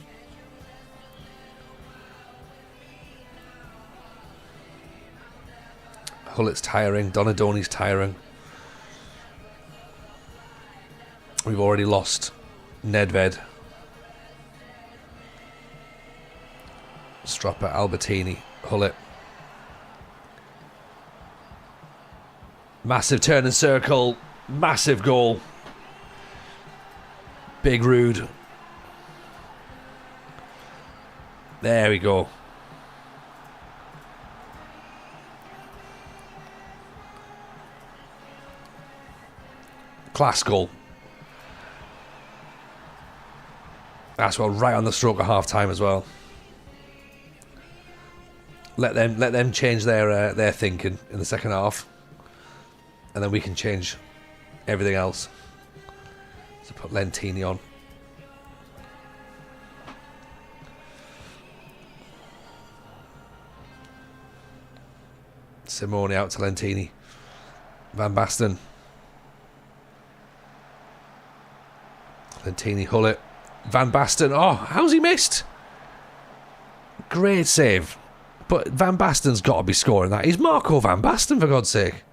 Hullet's tiring. Donadoni's tiring. We've already lost Nedved. Stropper, Albertini, Hullet. Massive turn and circle. Massive goal. Big Rude. There we go. Class goal. That's well, right on the stroke of half time as well. Let them change their thinking in the second half, and then we can change everything else. So put Lentini on. Simone out to Lentini. Van Basten. Lentini, Hullet. Van Basten. Oh, how's he missed? Great save. But Van Basten's got to be scoring that. He's Marco Van Basten, for God's sake.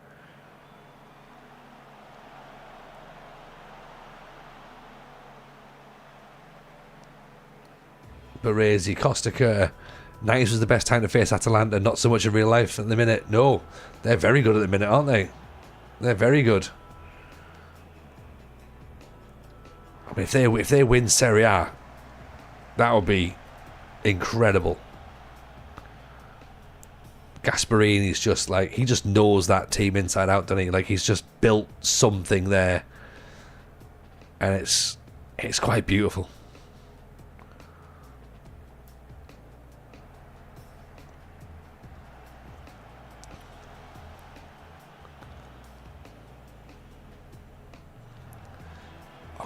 Baresi, Costa Curta. 90s was the best time to face Atalanta, not so much in real life at the minute. No, they're very good at the minute, aren't they? They're very good. I mean, if they win Serie A, that would be incredible. Gasparini's just like, he just knows that team inside out, doesn't he? Like, he's just built something there, and it's quite beautiful.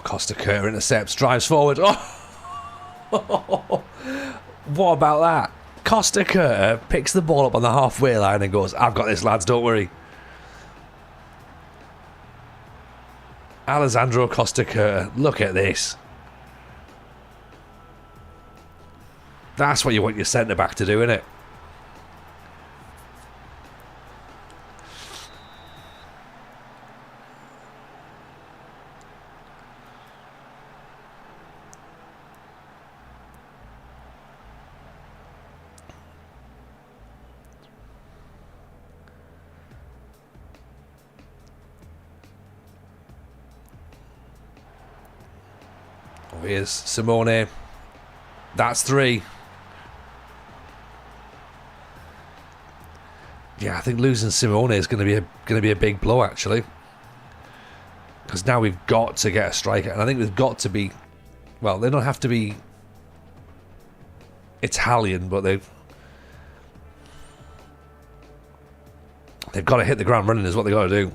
Costa Curta intercepts, drives forward. Oh! What about that? Costa Curta picks the ball up on the halfway line and goes, "I've got this, lads, don't worry." Alessandro Costa Curta, look at this. That's what you want your centre-back to do, isn't it? Here's Simone. That's 3. Yeah, I think losing Simone is going to be a big blow, actually, because now we've got to get a striker, and I think they've got to be. Well, they don't have to be Italian, but they've got to hit the ground running. Is what they got to do.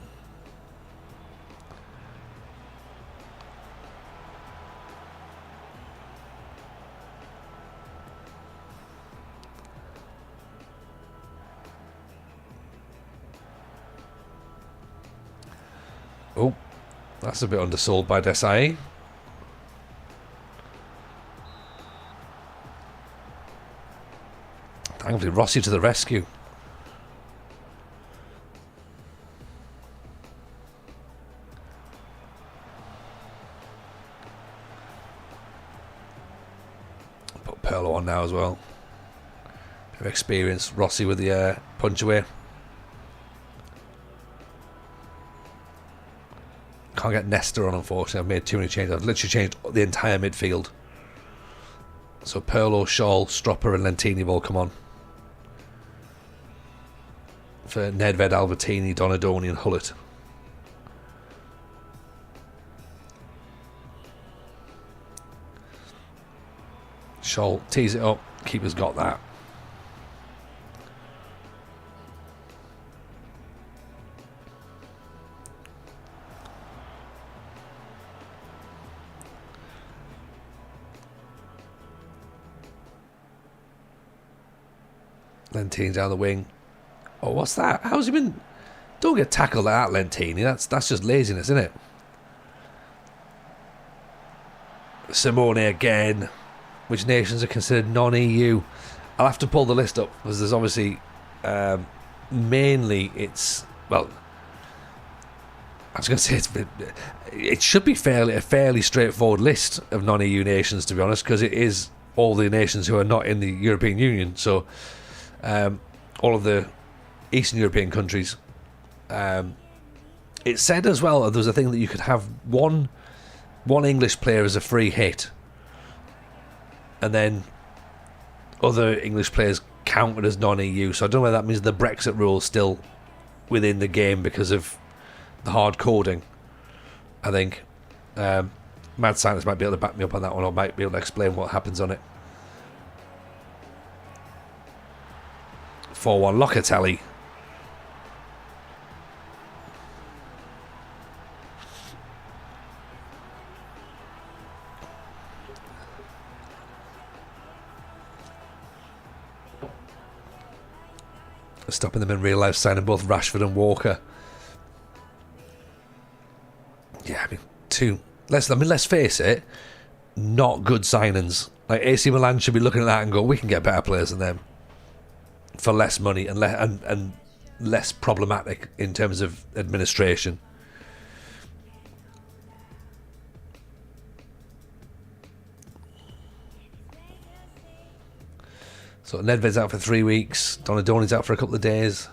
Oh, that's a bit undersold by Desai. Thankfully, Rossi to the rescue. Put Perlo on now as well. Bit of experience. Rossi with the punch away. Can't get Nesta on, unfortunately. I've made too many changes. I've literally changed the entire midfield. So Perlo, Shaw, Stropper and Lentini will come on. For Nedved, Albertini, Donadoni and Hullet. Shaw tees it up. Keeper's got that. Lentini down the wing. Oh, what's that? How's he been? Don't get tackled like that, Lentini. That's just laziness, isn't it? Simone again. Which nations are considered non-EU? I'll have to pull the list up because there's obviously mainly it's, well, I was going to say it should be a fairly straightforward list of non-EU nations, to be honest, because it is all the nations who are not in the European Union. So all of the Eastern European countries. It said as well there was a thing that you could have one English player as a free hit, and then other English players counted as non-EU. So I don't know whether that means the Brexit rule is still within the game because of the hard coding. I think Mad Scientist might be able to back me up on that one, or might be able to explain what happens on it. 4-1 Locatelli. Stopping them in real life, signing both Rashford and Walker. Yeah, let's face it, not good signings. Like AC Milan should be looking at that and go, we can get better players than them for less money and less problematic in terms of administration. So Nedved's out for 3 weeks. Donadoni's out for a couple of days.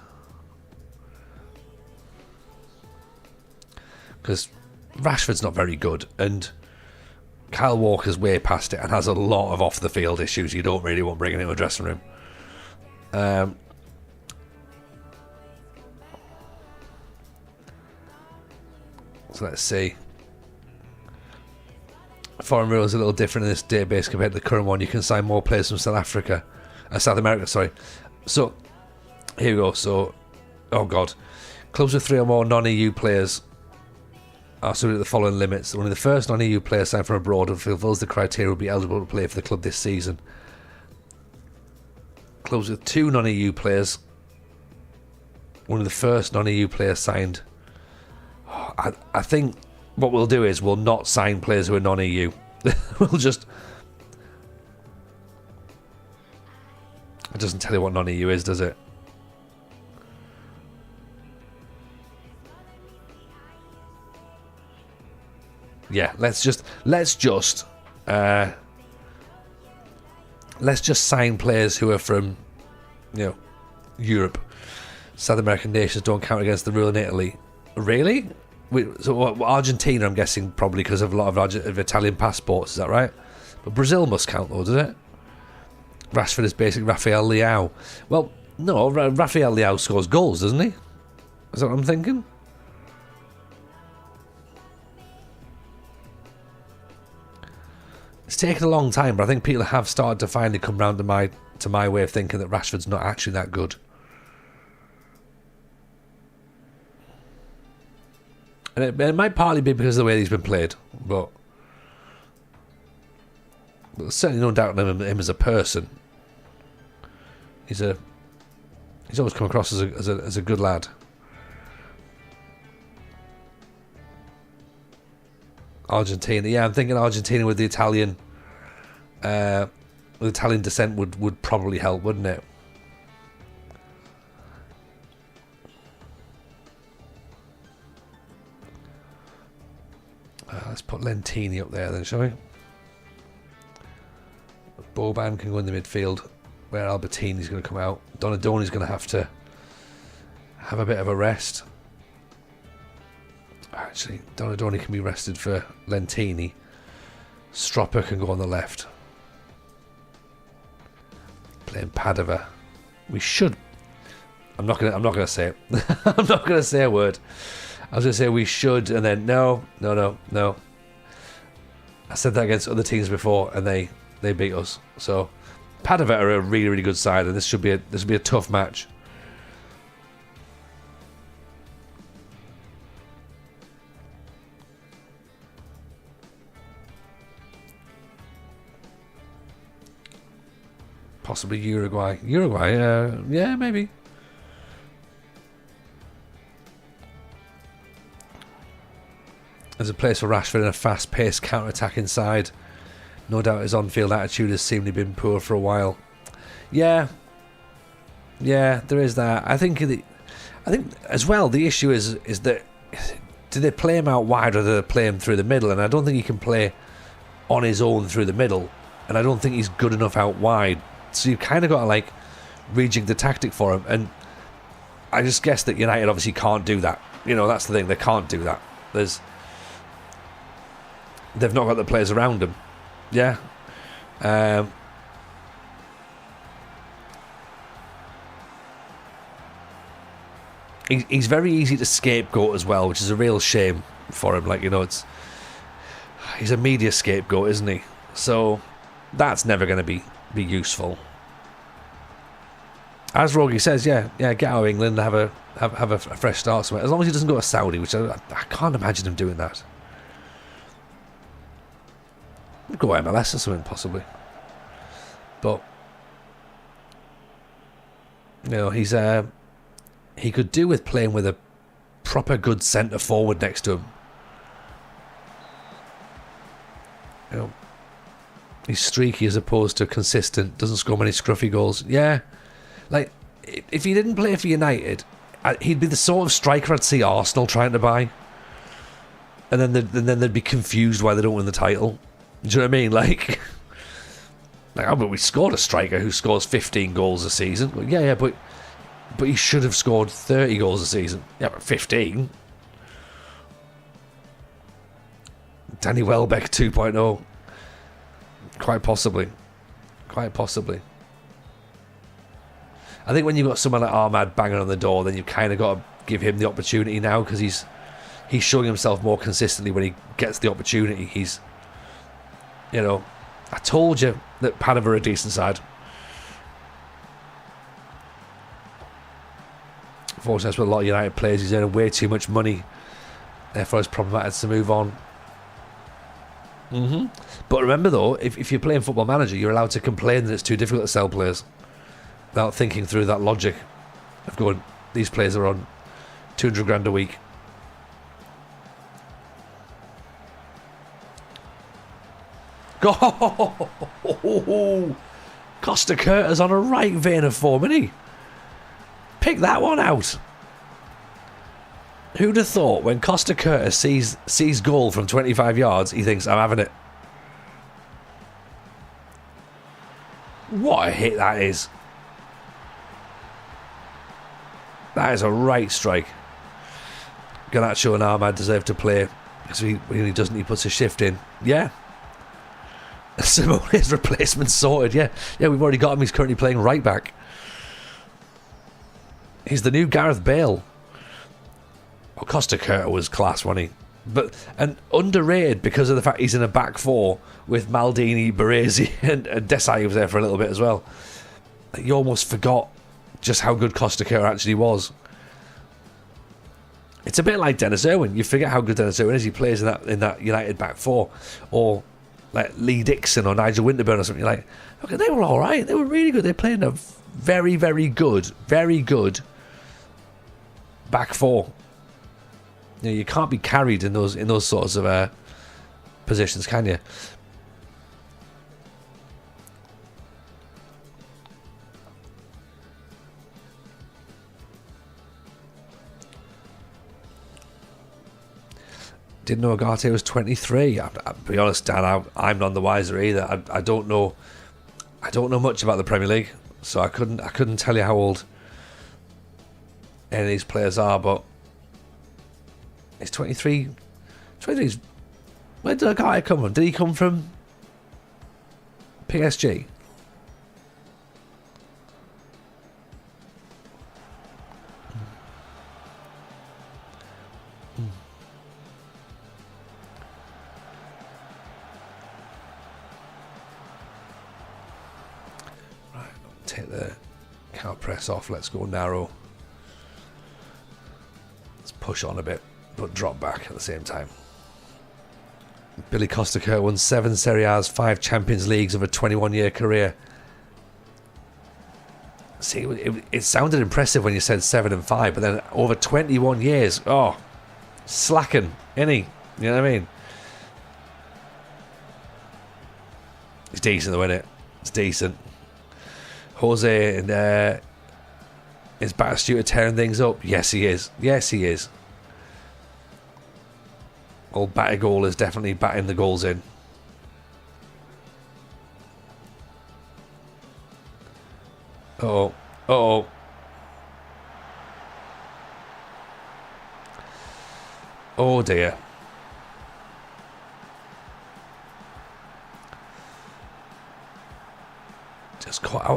Because Rashford's not very good, and Kyle Walker's way past it and has a lot of off-the-field issues you don't really want bringing into a dressing room. So let's see. Foreign rule is a little different in this database compared to the current one. You can sign more players from South America, sorry. So, here we go. So, oh God. Clubs with 3 or more non-EU players are subject to the following limits. Only the first non-EU player signed from abroad who fulfills the criteria will be eligible to play for the club this season. Clubs with 2 non-EU players. Only the first non-EU player signed. I think what we'll do is we'll not sign players who are non-EU. We'll just... It doesn't tell you what non-EU is, does it? Yeah, let's just sign players who are from, Europe. South American nations don't count against the rule in Italy. Really? Argentina, I'm guessing, probably because of a lot of Italian passports. Is that right? But Brazil must count, though, does it? Rashford is basically Rafael Leao. Well, no, Rafael Leao scores goals, doesn't he? Is that what I'm thinking? It's taken a long time, but I think people have started to finally come round to my way of thinking that Rashford's not actually that good. And it might partly be because of the way he's been played, but there's certainly no doubt in him as a person. He's always come across as a good lad. Argentina, yeah, I'm thinking Argentina with the Italian descent would probably help, wouldn't it? Let's put Lentini up there then, shall we? Boban can go in the midfield, where Albertini's going to come out. Donadoni's going to have a bit of a rest. Actually, Donadoni can be rested for Lentini. Stropper can go on the left. Playing Padova. We should. I'm not gonna say it. I'm not gonna say a word. I was gonna say we should, and then no. I said that against other teams before, and they beat us. So Padova are a really, really good side, and this will be a tough match. Possibly Uruguay. Yeah, maybe. There's a place for Rashford in a fast-paced counter-attacking side. No doubt his on-field attitude has seemingly been poor for a while. Yeah, there is that. I think as well the issue is that do they play him out wide or do they play him through the middle? And I don't think he can play on his own through the middle, and I don't think he's good enough out wide. So you've kind of got to rejig the tactic for him, and I just guess that United obviously can't do that. You know, that's the thing, they can't do that. They've not got the players around him. Yeah. He's very easy to scapegoat as well, which is a real shame for him. He's a media scapegoat, isn't he? So that's never going to be useful. As Rogi says, yeah, get out of England and have a fresh start somewhere. As long as he doesn't go to Saudi, which I can't imagine him doing that. Go MLS or something, possibly. But he could do with playing with a proper good centre forward next to him. He's streaky as opposed to consistent. Doesn't score many scruffy goals. Yeah, if he didn't play for United, he'd be the sort of striker I'd see Arsenal trying to buy, and then they'd be confused why they don't win the title. Do you know what I mean? But we scored a striker who scores 15 goals a season. Well, yeah, but he should have scored 30 goals a season. Yeah, but 15. Danny Welbeck 2.0. Quite possibly. I think when you've got someone like Ahmad banging on the door, then you've kind of got to give him the opportunity now, because he's showing himself more consistently when he gets the opportunity. I told you that Padova are a decent side. Unfortunately, that's what a lot of United players. He's earning way too much money. Therefore, it's problematic to move on. But remember, though, if you're playing Football Manager, you're allowed to complain that it's too difficult to sell players without thinking through that logic of going, these players are on 200 grand a week. Oh, Costa Curta's on a right vein of form, isn't he? Pick that one out. Who'd have thought when Costa Curta sees goal from 25 yards, he thinks, I'm having it. What a hit that is. That is a right strike. Garnacho and Ahmad deserve to play because he doesn't. He puts a shift in. Yeah. Simone's replacement sorted. Yeah, we've already got him. He's currently playing right back. He's the new Gareth Bale. Well, Costa Curta was class, wasn't he? And underrated because of the fact he's in a back four with Maldini, Baresi, and Desai was there for a little bit as well. You almost forgot just how good Costa Curta actually was. It's a bit like Dennis Irwin. You forget how good Dennis Irwin is. He plays in that United back four, or like Lee Dixon or Nigel Winterburn or something. You're like, okay, they were all right. They were really good. They played in a very, very good back four. You can't be carried in those sorts of positions, can you? Didn't know Agate was 23. I'll be honest, Dan, I'm none the wiser either. I don't know. I don't know much about the Premier League, so I couldn't tell you how old any of these players are. But it's 23. 23. Where did Agate come from? Did he come from PSG? Take the counter press off. Let's go narrow. Let's push on a bit, but drop back at the same time. Billy Costa Curta won 7 Serie A's, 5 Champions Leagues over a 21-year career. See, it sounded impressive when you said 7 and 5, but then over 21 years, slacking, innit? You know what I mean? It's decent though, isn't it? It's decent. Jose and is Batistuta tearing things up? Yes, he is. Yes, he is. Old Batigol is definitely batting the goals in. Oh dear.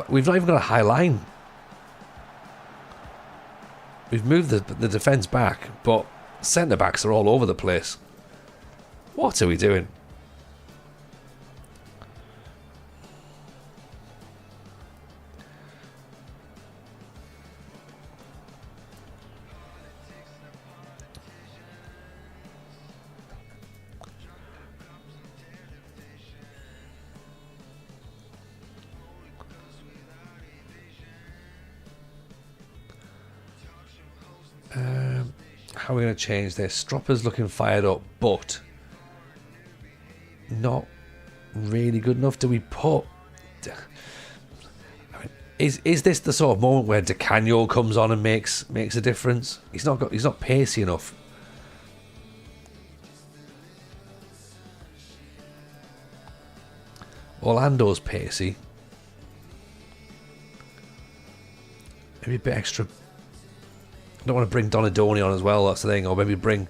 We've not even got a high line. We've moved the defence back, but centre backs are all over the place. What are we doing? How are we going to change this? Stropper's looking fired up, but not really good enough. Do we put... I mean, is this the sort of moment where Di Canio comes on and makes a difference? He's not pacey enough. Orlando's pacey. Maybe a bit extra. I don't want to bring Donadoni on as well, that's the thing. Or maybe bring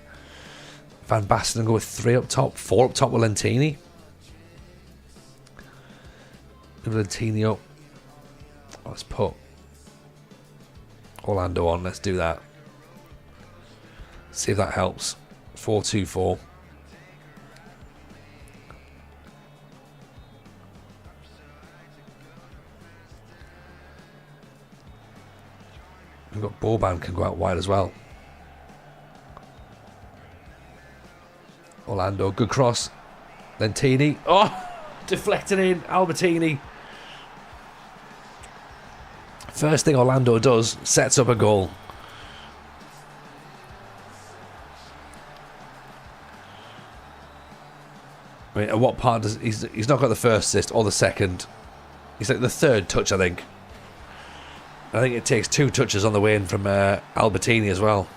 Van Basten and go with 3 up top, 4 up top with Lentini. Move Lentini up. Let's put Orlando on, let's do that. See if that helps. 4-2-4. We've got Boban can go out wide as well. Orlando, good cross. Lentini. Oh, deflected in. Albertini. First thing Orlando does, sets up a goal. I mean, at what part does he's not got the first assist or the second? He's like the third touch, I think. I think it takes 2 touches on the way in from Albertini as well.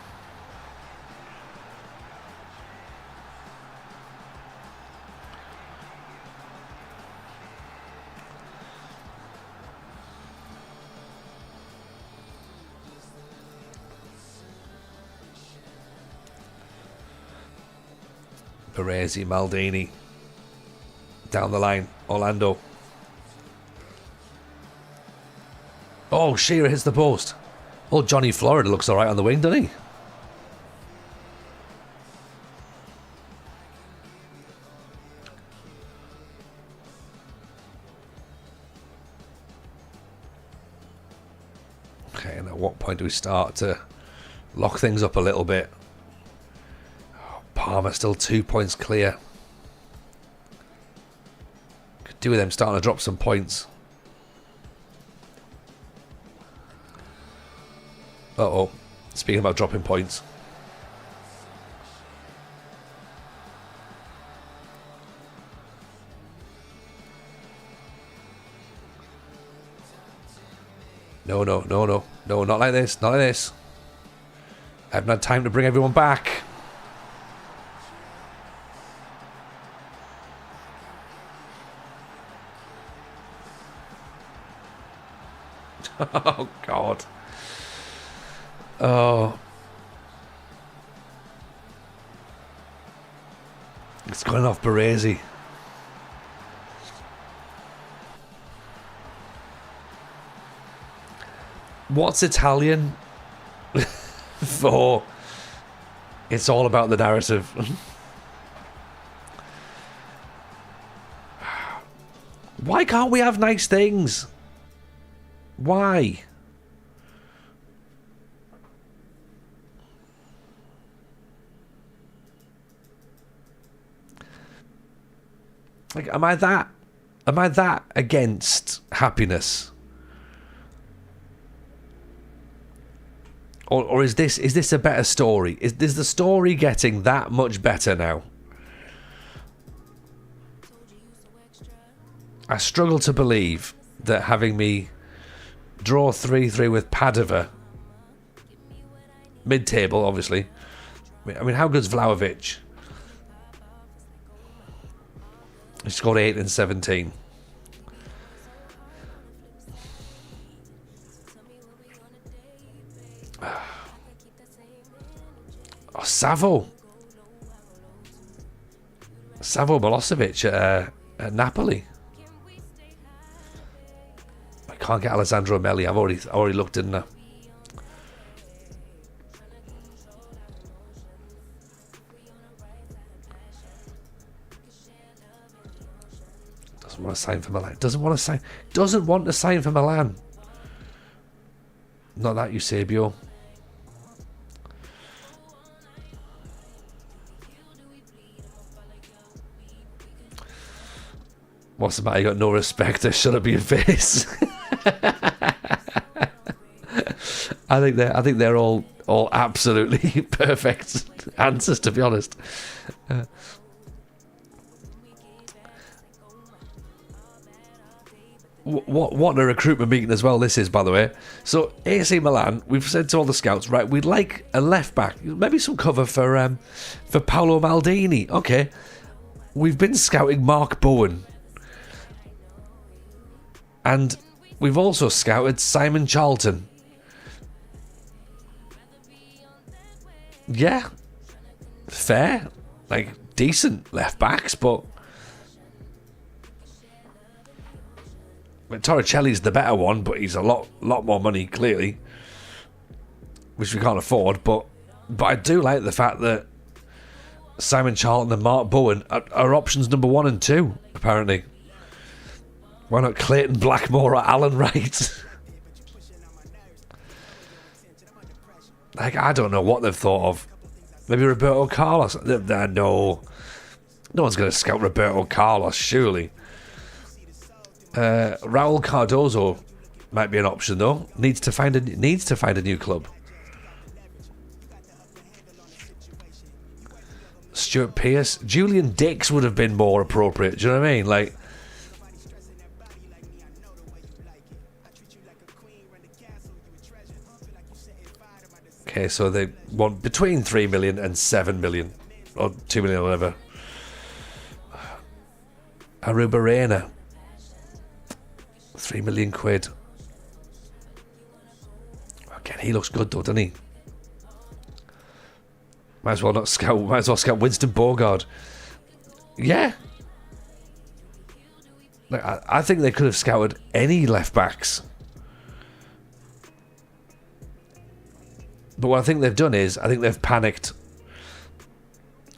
Baresi, Maldini. Down the line, Orlando. Oh, Shearer hits the post. Oh, Johnny Florida looks alright on the wing, doesn't he? Okay, and at what point do we start to lock things up a little bit? Oh, Palmer still 2 points clear. Could do with them starting to drop some points. Uh-oh. Speaking about dropping points. No, no, no, no. No, not like this. Not like this. I haven't had time to bring everyone back. Oh, God. Oh. It's going off Baresi. What's Italian for it's all about the narrative? Why can't we have nice things? Why? Like, am I that against happiness? Or is this a better story? Is the story getting that much better now? I struggle to believe that having me draw 3-3 with Padova, mid-table, obviously. I mean, how good's Vlahovic? He scored 8 and 17. Oh, Savo Milosevic at Napoli. I can't get Alessandro Melli. I've already looked, didn't I? Doesn't want to sign for Milan. Doesn't want to sign for Milan. Not that Eusebio. What's the matter? You got no respect. Shut up your face. I think they're all absolutely perfect answers, to be honest. What a recruitment meeting as well this is, by the way. So AC Milan, we've said to all the scouts, right, we'd like a left back, maybe some cover for Paolo Maldini. Okay, we've been scouting Mark Bowen, and we've also scouted Simon Charlton. Yeah, fair, like decent left backs, but Torricelli's the better one, but he's a lot more money, clearly, which we can't afford. But I do like the fact that Simon Charlton and Mark Bowen are options number 1 and 2, apparently. Why not Clayton Blackmore or Alan Wright? Like, I don't know what they've thought of. Maybe Roberto Carlos. No one's going to scout Roberto Carlos, surely. Raul Cardozo might be an option, though. Needs to find a new club. Stuart Pearce, Julian Dix would have been more appropriate. Do you know what I mean? Like, okay, so they want between 3 million and 7 million, or 2 million, or whatever. Aruba Reina, 3 million quid. Again, he looks good though, doesn't he? Might as well scout Winston Bogard. Yeah. Like, I think they could have scouted any left backs. But what I think they've done is, I think they've panicked.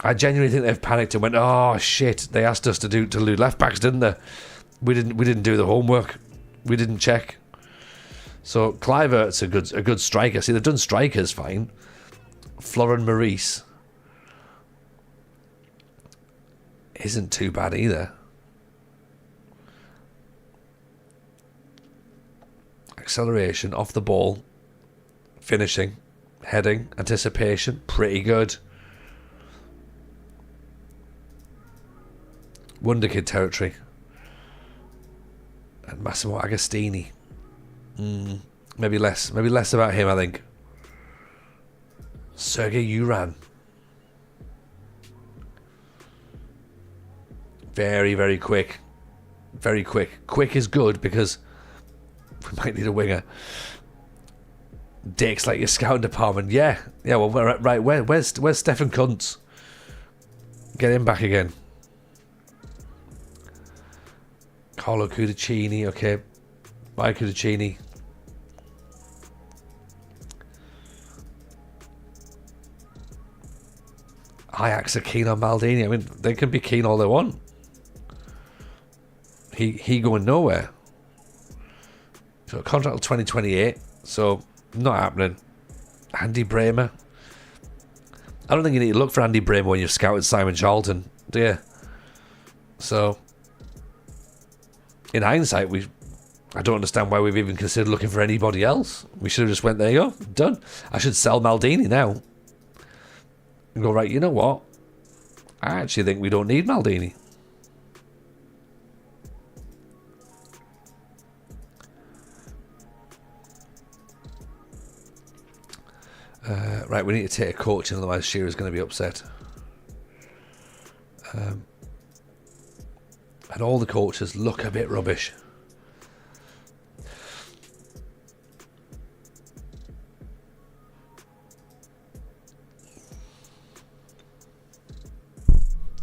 I genuinely think they've panicked and went, oh shit, they asked us to do left backs, didn't they? We didn't do the homework. We didn't check. So Kluivert's a good striker. See, they've done strikers fine. Florent Maurice isn't too bad either. Acceleration, off the ball, finishing, heading, anticipation, pretty good. Wonderkid territory. And Massimo Agostini. Maybe less about him, I think. Sergei Uran. Very, very quick. Very quick. Quick is good because we might need a winger. Dicks like your scouting department. Yeah, well, right. Where's Stefan Kuntz? Get him back again. Carlo Cudicini, okay. Bye, Cudicini. Ajax are keen on Maldini. I mean, they can be keen all they want. He going nowhere. So contract till 2028. So not happening. Andy Bremer. I don't think you need to look for Andy Bremer when you've scouted Simon Charlton, do you? So in hindsight, I don't understand why we've even considered looking for anybody else. We should have just went, there you go, done. I should sell Maldini now. And go, right, you know what? I actually think we don't need Maldini. Right, we need to take a coach, otherwise Shearer's going to be upset. And all the coaches look a bit rubbish.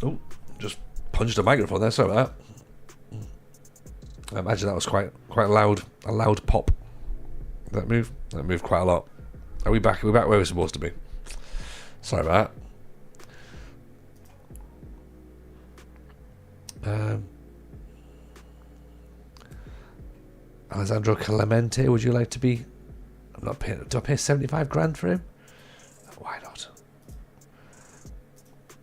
Oh, just punched a microphone there. Sorry about that. I imagine that was quite loud. A loud pop. That moved quite a lot. Are we back? Are we back where we're supposed to be? Sorry about that. Alessandro Clemente, would you like to be? I'm not paying. Do I pay 75 grand for him? Why not?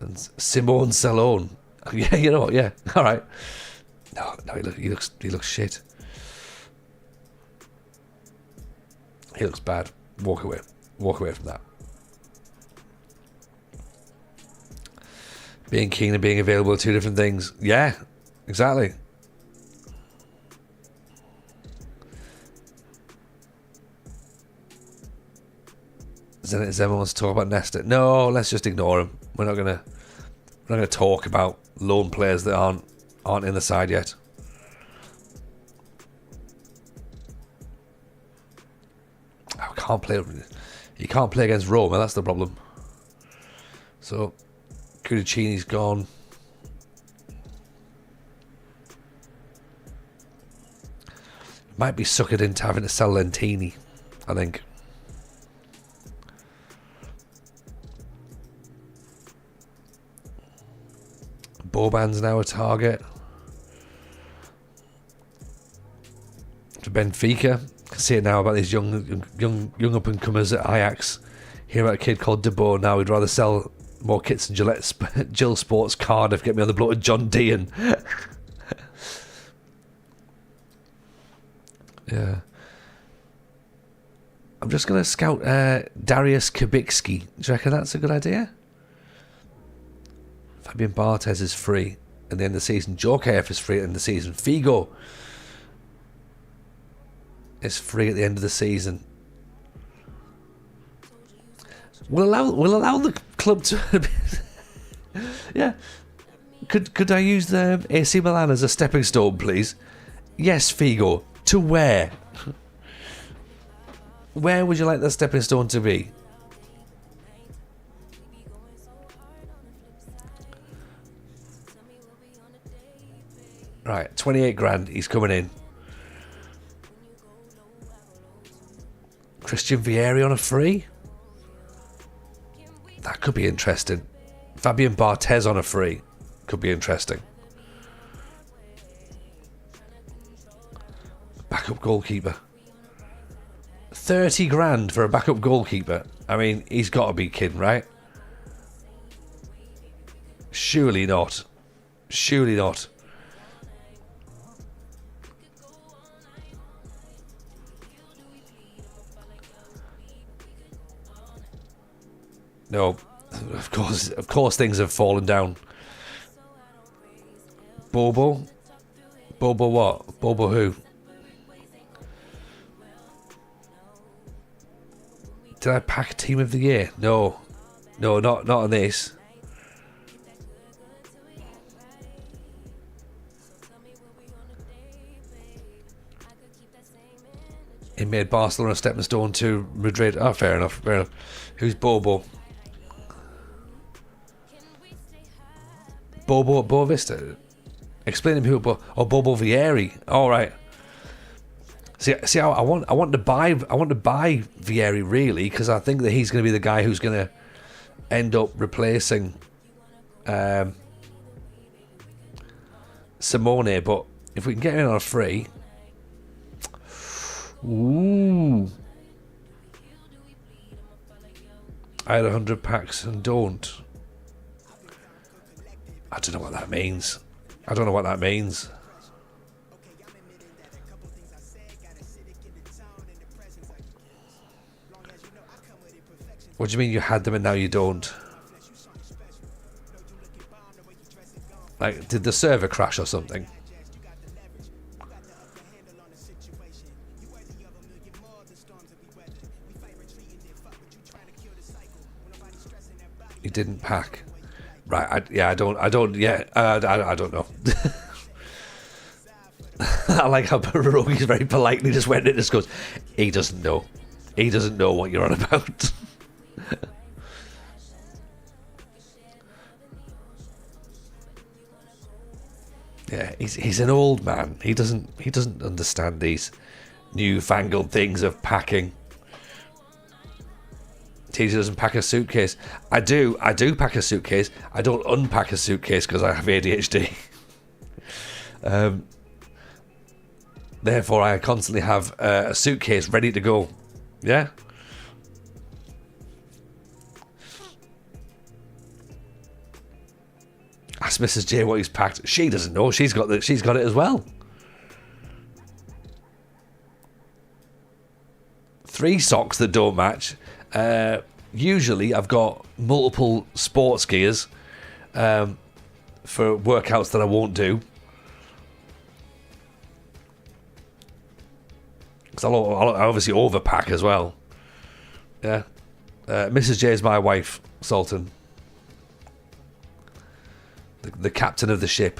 And Simone Salone. Yeah, you know what? Yeah, all right. No, he looks shit. He looks bad. Walk away from that. Being keen and being available are two different things. Yeah, exactly. Zema wants to talk about Nesta. No, let's just ignore him. We're not gonna talk about lone players that aren't in the side yet. He can't play against Roma, that's the problem. So Cudicini's gone. Might be suckered into having to sell Lentini, I think. Boban's now a target. To Benfica. I see it now about these young up and comers at Ajax. Hear about a kid called De Boer now. We'd rather sell more kits than Jill Sports Cardiff. Get me on the block with John Dean. Yeah. I'm just going to scout Darius Kubicki. Do you reckon that's a good idea? Fabian Barthez is free at the end of the season. Djorkaeff is free at the end of the season. Figo is free at the end of the season. We'll allow the club to. Yeah. Could I use the AC Milan as a stepping stone, please? Yes, Figo. To where? Where would you like the stepping stone to be? Right, 28 grand. He's coming in. Christian Vieri on a free? That could be interesting. Fabian Barthez on a free. Could be interesting. Backup goalkeeper. 30 grand for a backup goalkeeper. I mean, he's got to be kidding, right? Surely not. Surely not. No, of course things have fallen down. Bobo? Bobo what? Bobo who? Did I pack Team of the Year? No. No, not on this. He made Barcelona a stepping stone to Madrid. Oh, fair enough, fair enough. Who's Bobo? Bobo at Boavista? Explain him who. Bobo Vieri. All right. See, I want to buy Vieri really, because I think that he's going to be the guy who's going to end up replacing Simone. But if we can get him in on a free, ooh, I had 100 packs and don't. I don't know what that means. I don't know what that means. What do you mean you had them and now you don't? Like, did the server crash or something? You didn't pack. Right, I don't know. I like how Pierogi's very politely just went in and just goes, he doesn't know. He doesn't know what you're on about. Yeah, he's an old man. He doesn't understand these newfangled things of packing. TJ doesn't pack a suitcase. I do pack a suitcase. I don't unpack a suitcase because I have ADHD. Therefore, I constantly have a suitcase ready to go. Yeah. Ask Mrs. J what he's packed. She doesn't know. She's got it as well. 3 socks that don't match. Usually I've got multiple sports gears for workouts that I won't do. Because I'll obviously overpack as well. Yeah. Mrs. J is my wife, Sultan. The captain of the ship.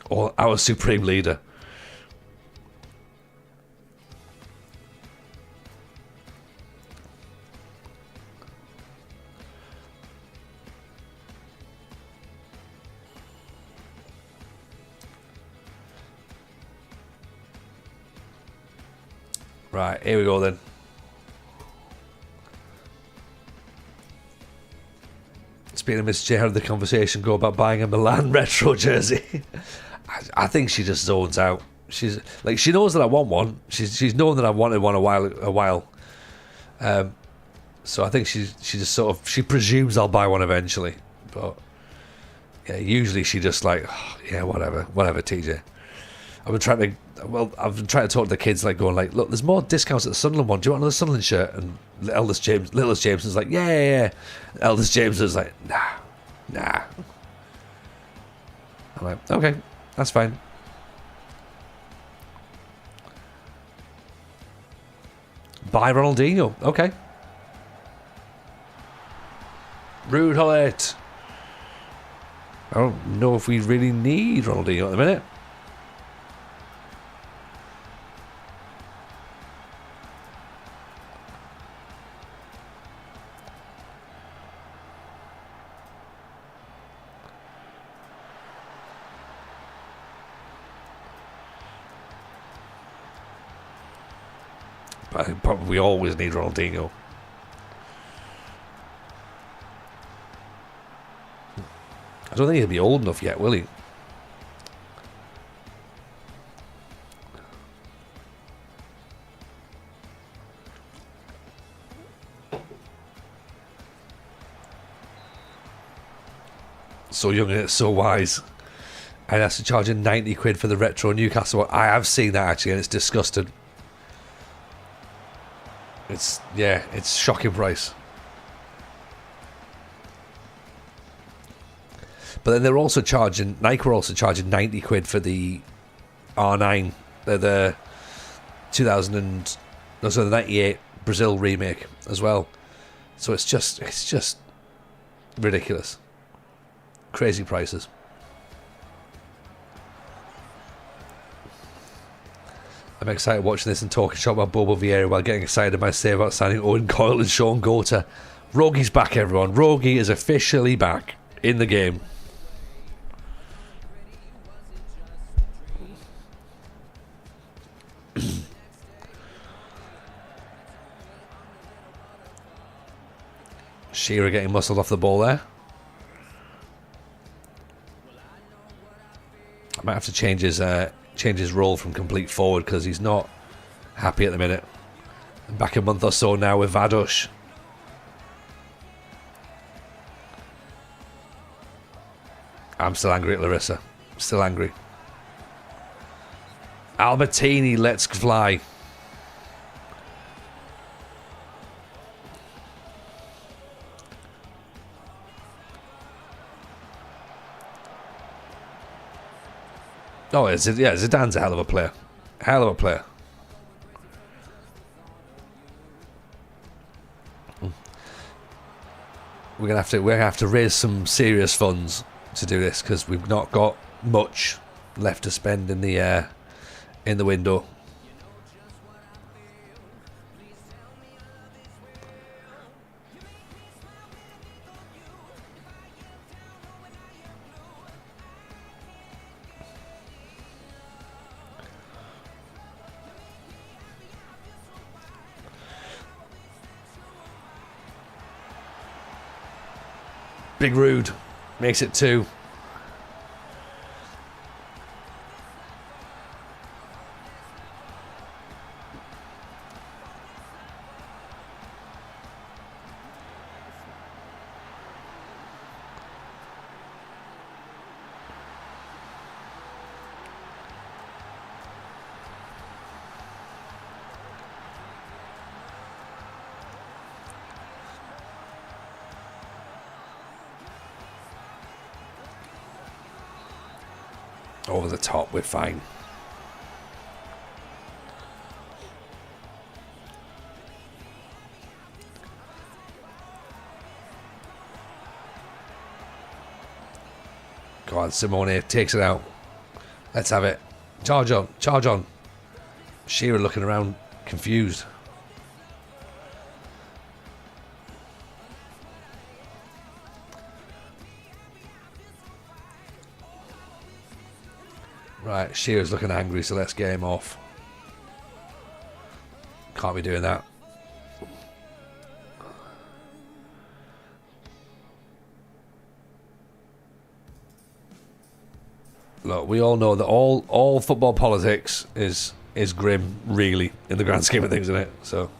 Or our supreme leader. Right, here we go then. Speaking of Miss J, how did the conversation go about buying a Milan retro jersey? I think she just zones out. She's like, she knows that I want one. She's known that I wanted one a while. So I think she just sort of, she presumes I'll buy one eventually. But yeah, usually she just like, oh, yeah, whatever, TJ. I've been trying to talk to the kids, like going like, look, there's more discounts at the Sunderland one. Do you want another Sunderland shirt? And Littlest James is like, yeah. Eldest James is like, nah. I'm like, okay, that's fine. Buy Ronaldinho, okay. Rude Hullet. I don't know if we really need Ronaldinho at the minute. I think probably we always need Ronaldinho. I don't think he'll be old enough yet, will he? So young and it's so wise. And has to charge him 90 quid for the retro Newcastle. I have seen that actually, and it's disgusting. It's shocking price. But then they're also charging, Nike were also charging 90 quid for the R9, the 98 Brazil remake as well. So it's just ridiculous. Crazy prices. I'm excited watching this and talking shop about Bobo Vieira while getting excited by save about signing Owen Coyle and Sean Gota. Rogi's back, everyone. Rogi is officially back in the game. Shearer getting muscled off the ball there. I might have to change his role from complete forward because he's not happy at the minute. I'm back a month or so now with Vados. I'm still angry at Larissa. Still angry. Albertini, let's fly. Oh, Zidane's a hell of a player. Hell of a player. We're gonna have to raise some serious funds to do this because we've not got much left to spend in the window. Big Rude makes it 2. Over the top, we're fine. Go on, Simone takes it out. Let's have it. Charge on, charge on. Shearer looking around, confused. Right, Shearer's looking angry, so let's get him off. Can't be doing that. Look, we all know that all football politics is grim, really, in the grand scheme of things, isn't it? So.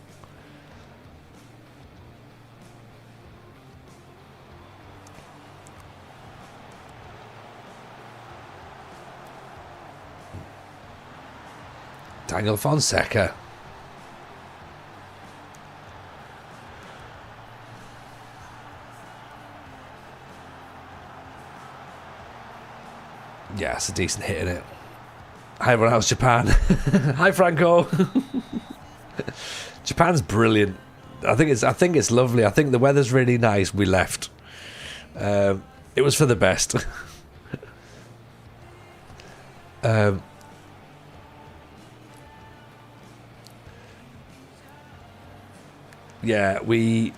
Daniel Fonseca. Yeah, it's a decent hit, isn't it? Hi everyone, how's Japan? Hi Franco. Japan's brilliant. I think it's lovely. I think the weather's really nice. We left. It was for the best. Yeah, we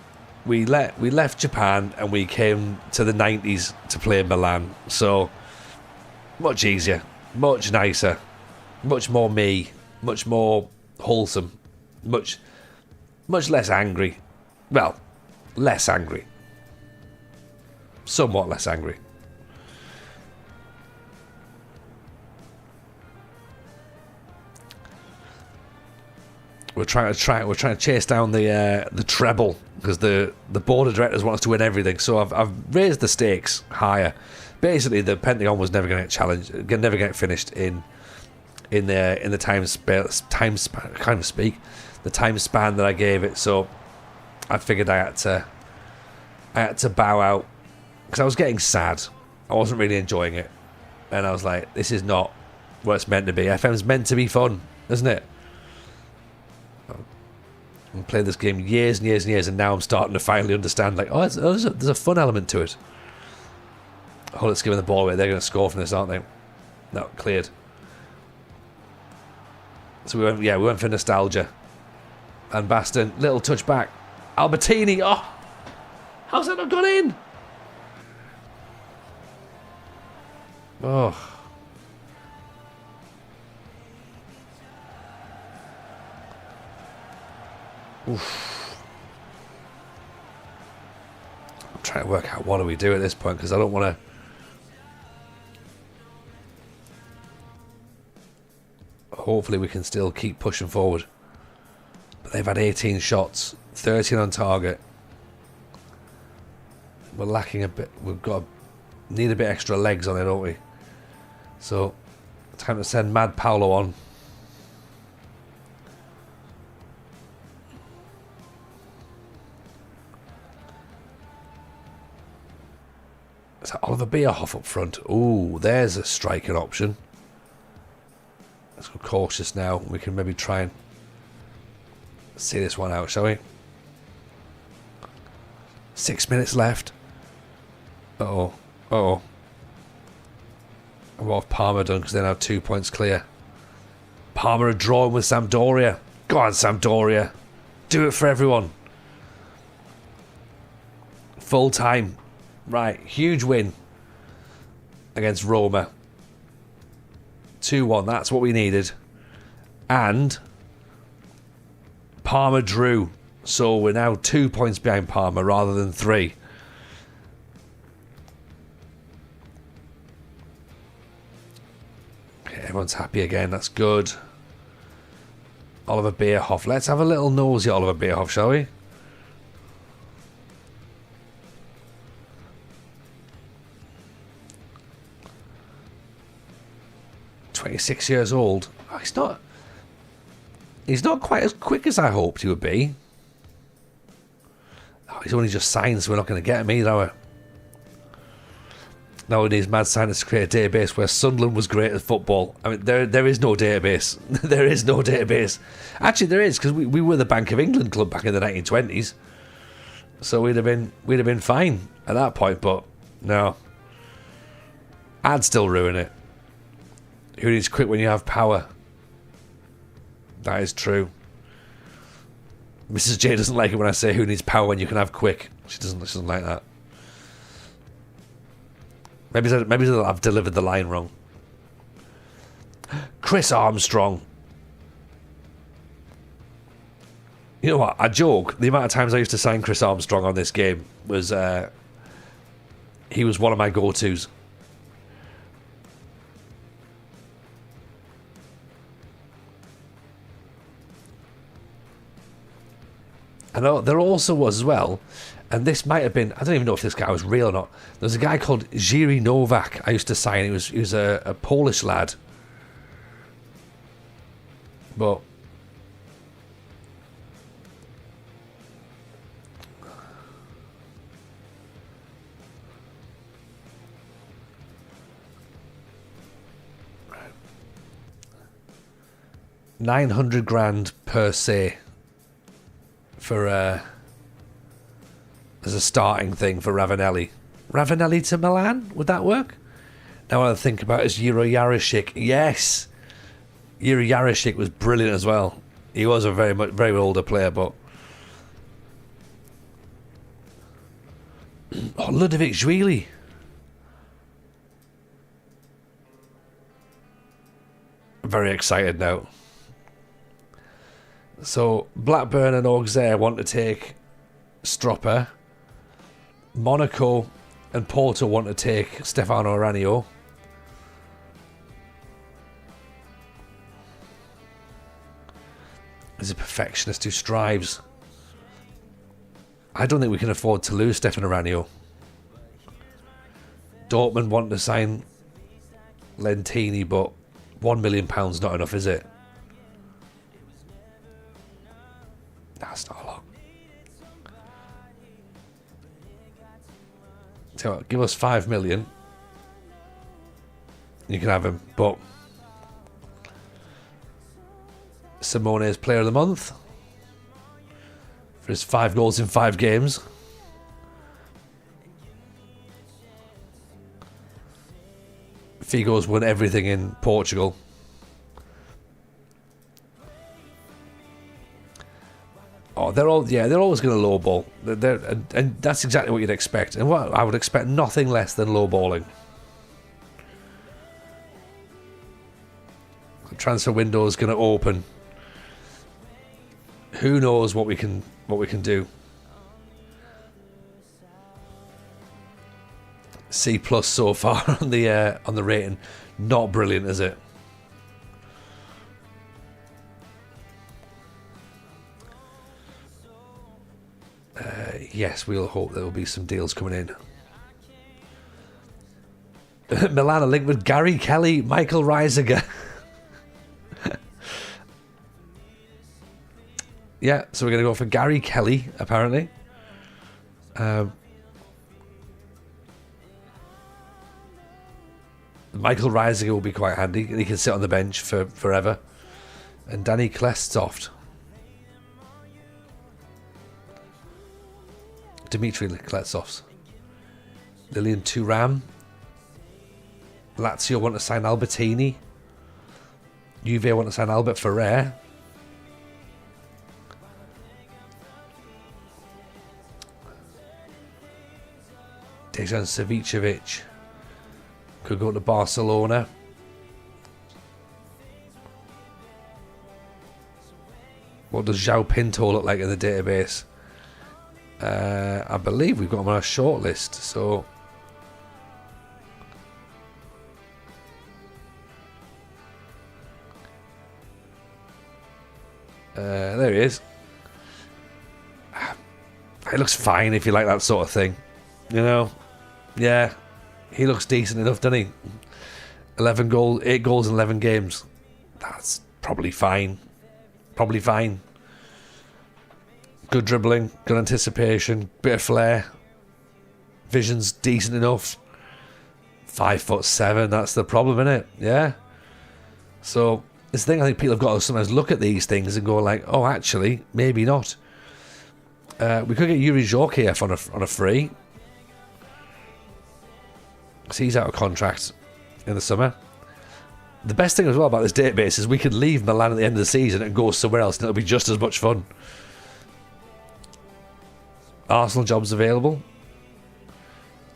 left Japan and we came to the 90s to play Milan. So much easier, much nicer, much more me, much more wholesome, much much less angry. Well, less angry. Somewhat less angry. We're trying to chase down the treble because the board of directors want us to win everything. So I've raised the stakes higher. Basically, the Pentagon was never going to get challenged, never get finished in the time span. I can't even speak. The time span that I gave it. So I figured I had to bow out because I was getting sad. I wasn't really enjoying it, and I was like, this is not what it's meant to be. FM's meant to be fun, isn't it? I've played this game years and years and years, and now I'm starting to finally understand, like, there's a fun element to it. Oh, let's give them the ball away. They're going to score from this, aren't they? No, cleared. So we went for nostalgia. And Baston, little touch back. Albertini, oh! How's that not gone in? Oh. Oof. I'm trying to work out what do we do at this point because I don't want to. Hopefully we can still keep pushing forward. But they've had 18 shots, 13 on target. We're lacking a bit. Need a bit extra legs on it, don't we? So time to send Mad Paolo on. Is that Oliver Bierhoff up front? Ooh, there's a striking option. Let's go cautious now. We can maybe try and see this one out, shall we? 6 minutes left. Uh-oh. Uh-oh. And what have Parma done? Because they're now 2 points clear. Parma are drawing with Sampdoria. Go on, Sampdoria. Do it for everyone. Full time. Right, huge win against Roma. 2-1, that's what we needed. And Parma drew. So we're now 2 points behind Parma rather than 3. Okay, everyone's happy again, that's good. Oliver Bierhoff. Let's have a little nosy at Oliver Bierhoff, shall we? .26 years old. Oh, he's not quite as quick as I hoped he would be. Oh, he's only just signed, so we're not going to get him either, are we? Nowadays, TheMadScientist create a database where Sunderland was great at football. I mean, there is no database. There is no database. Actually, there is, because we were the Bank of England club back in the 1920s. So we'd have been fine at that point, but no. I'd still ruin it. Who needs quick when you have power? That is true. Mrs. J doesn't like it when I say who needs power when you can have quick. She doesn't like that. Maybe I've delivered the line wrong. Chris Armstrong. You know what? I joke. The amount of times I used to sign Chris Armstrong on this game was he was one of my go-tos. And there also was as well, and this might have been, I don't even know if this guy was real or not. There was a guy called Jiří Novak I used to sign. He was a Polish lad. But $900,000 per se. For as a starting thing for Ravanelli. Ravanelli to Milan? Would that work? Now what I think about is Jiro Jarosik. Yes! Jiro Jarosik was brilliant as well. He was a very older player, but oh, Ludovic Zhuili. I'm very excited now. So Blackburn and Auxerre want to take Stropper. Monaco and Porto want to take Stefano Aranio. He's a perfectionist who strives. I don't think we can afford to lose Stefano Aranio. Dortmund want to sign Lentini, but £1 million not enough, is it? That's not a lot. So give us 5 million. You can have him, but Simone's player of the month for his 5 goals in 5 games. Figo's won everything in Portugal. Oh, they're always going to lowball. And that's exactly what you'd expect. And what I would expect nothing less than lowballing. The transfer window is going to open. Who knows what we can do? C+ so far on the rating. Not brilliant, is it? Yes, we'll hope there will be some deals coming in. Milan are linked with Gary Kelly, Michael Reisiger. Yeah, so we're going to go for Gary Kelly, apparently. Michael Reisiger will be quite handy. He can sit on the bench for forever. And Danny Klestoft. Dimitri Kletsovs. Lilian Thuram. Lazio want to sign Albertini. Juve want to sign Albert Ferrer. Dejan Savicevic could go to Barcelona. What does João Pinto look like in the database? I believe we've got him on our shortlist, so there he is. It looks fine if you like that sort of thing, you know. Yeah, he looks decent enough, doesn't he? 8 goals in 11 games. That's probably fine. Probably fine. Good dribbling, good anticipation, bit of flair. Vision's decent enough. 5'7", that's the problem, isn't it? Yeah. So this thing I think people have got to sometimes look at these things and go like, oh, actually, maybe not. We could get Yuri Zorkiev on a free. Because he's out of contract in the summer. The best thing as well about this database is we could leave Milan at the end of the season and go somewhere else and it'll be just as much fun. Arsenal jobs available.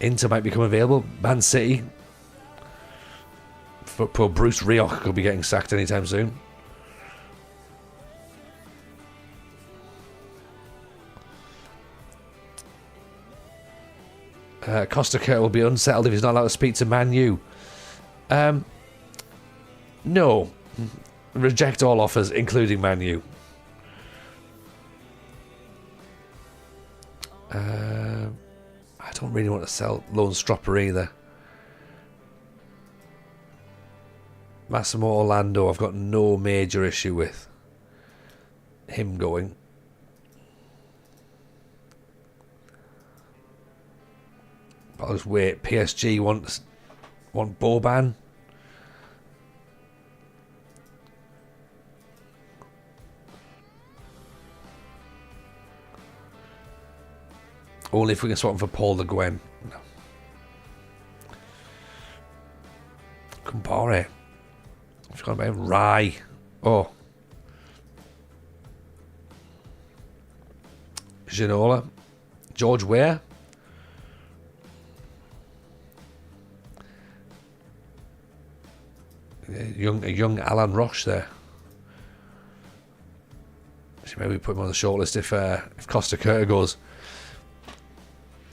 Inter might become available. Man City. Poor Bruce Rioch could be getting sacked anytime soon. Costa Curta will be unsettled if he's not allowed to speak to Man U. No. Reject all offers, including Man U. I don't really want to sell Lone Stropper either. Massimo Orlando, I've got no major issue with him going. But I'll just wait. PSG want Boban. Only if we can swap him for Paul Le Guen. No. Compare. I forgot about him. Rye. Oh. Ginola. George Weah. A young Alan Roche there. Actually, maybe put him on the shortlist if Costa Curta goes.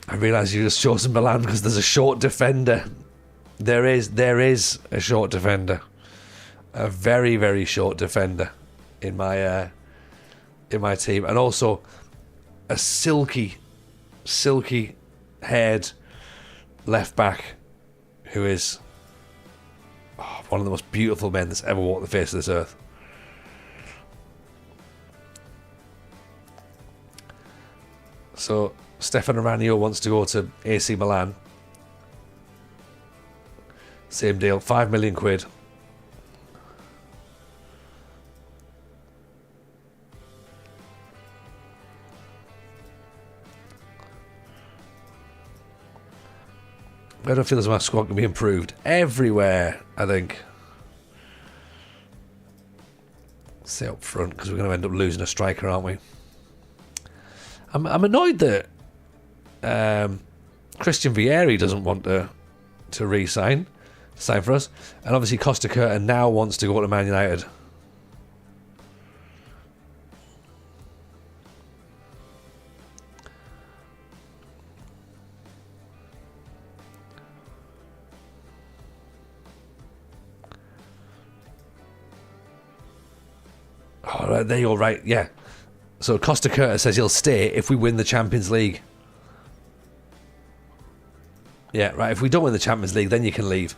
I realise you just chosen Milan because there's a short defender. There is a short defender, a very, very short defender in my team, and also a silky haired left back who is one of the most beautiful men that's ever walked the face of this earth. So Stefano Ranieri wants to go to AC Milan. Same deal, 5 million quid. I don't feel as my squad can be improved everywhere, I think. Stay up front because we're going to end up losing a striker, aren't we? I'm annoyed that Christian Vieri doesn't want to re-sign for us, and obviously Costa Curta now wants to go to Man United. Oh, right, there you're right, yeah. So Costa Curta says he'll stay if we win the Champions League. Yeah, right, if we don't win the Champions League, then you can leave.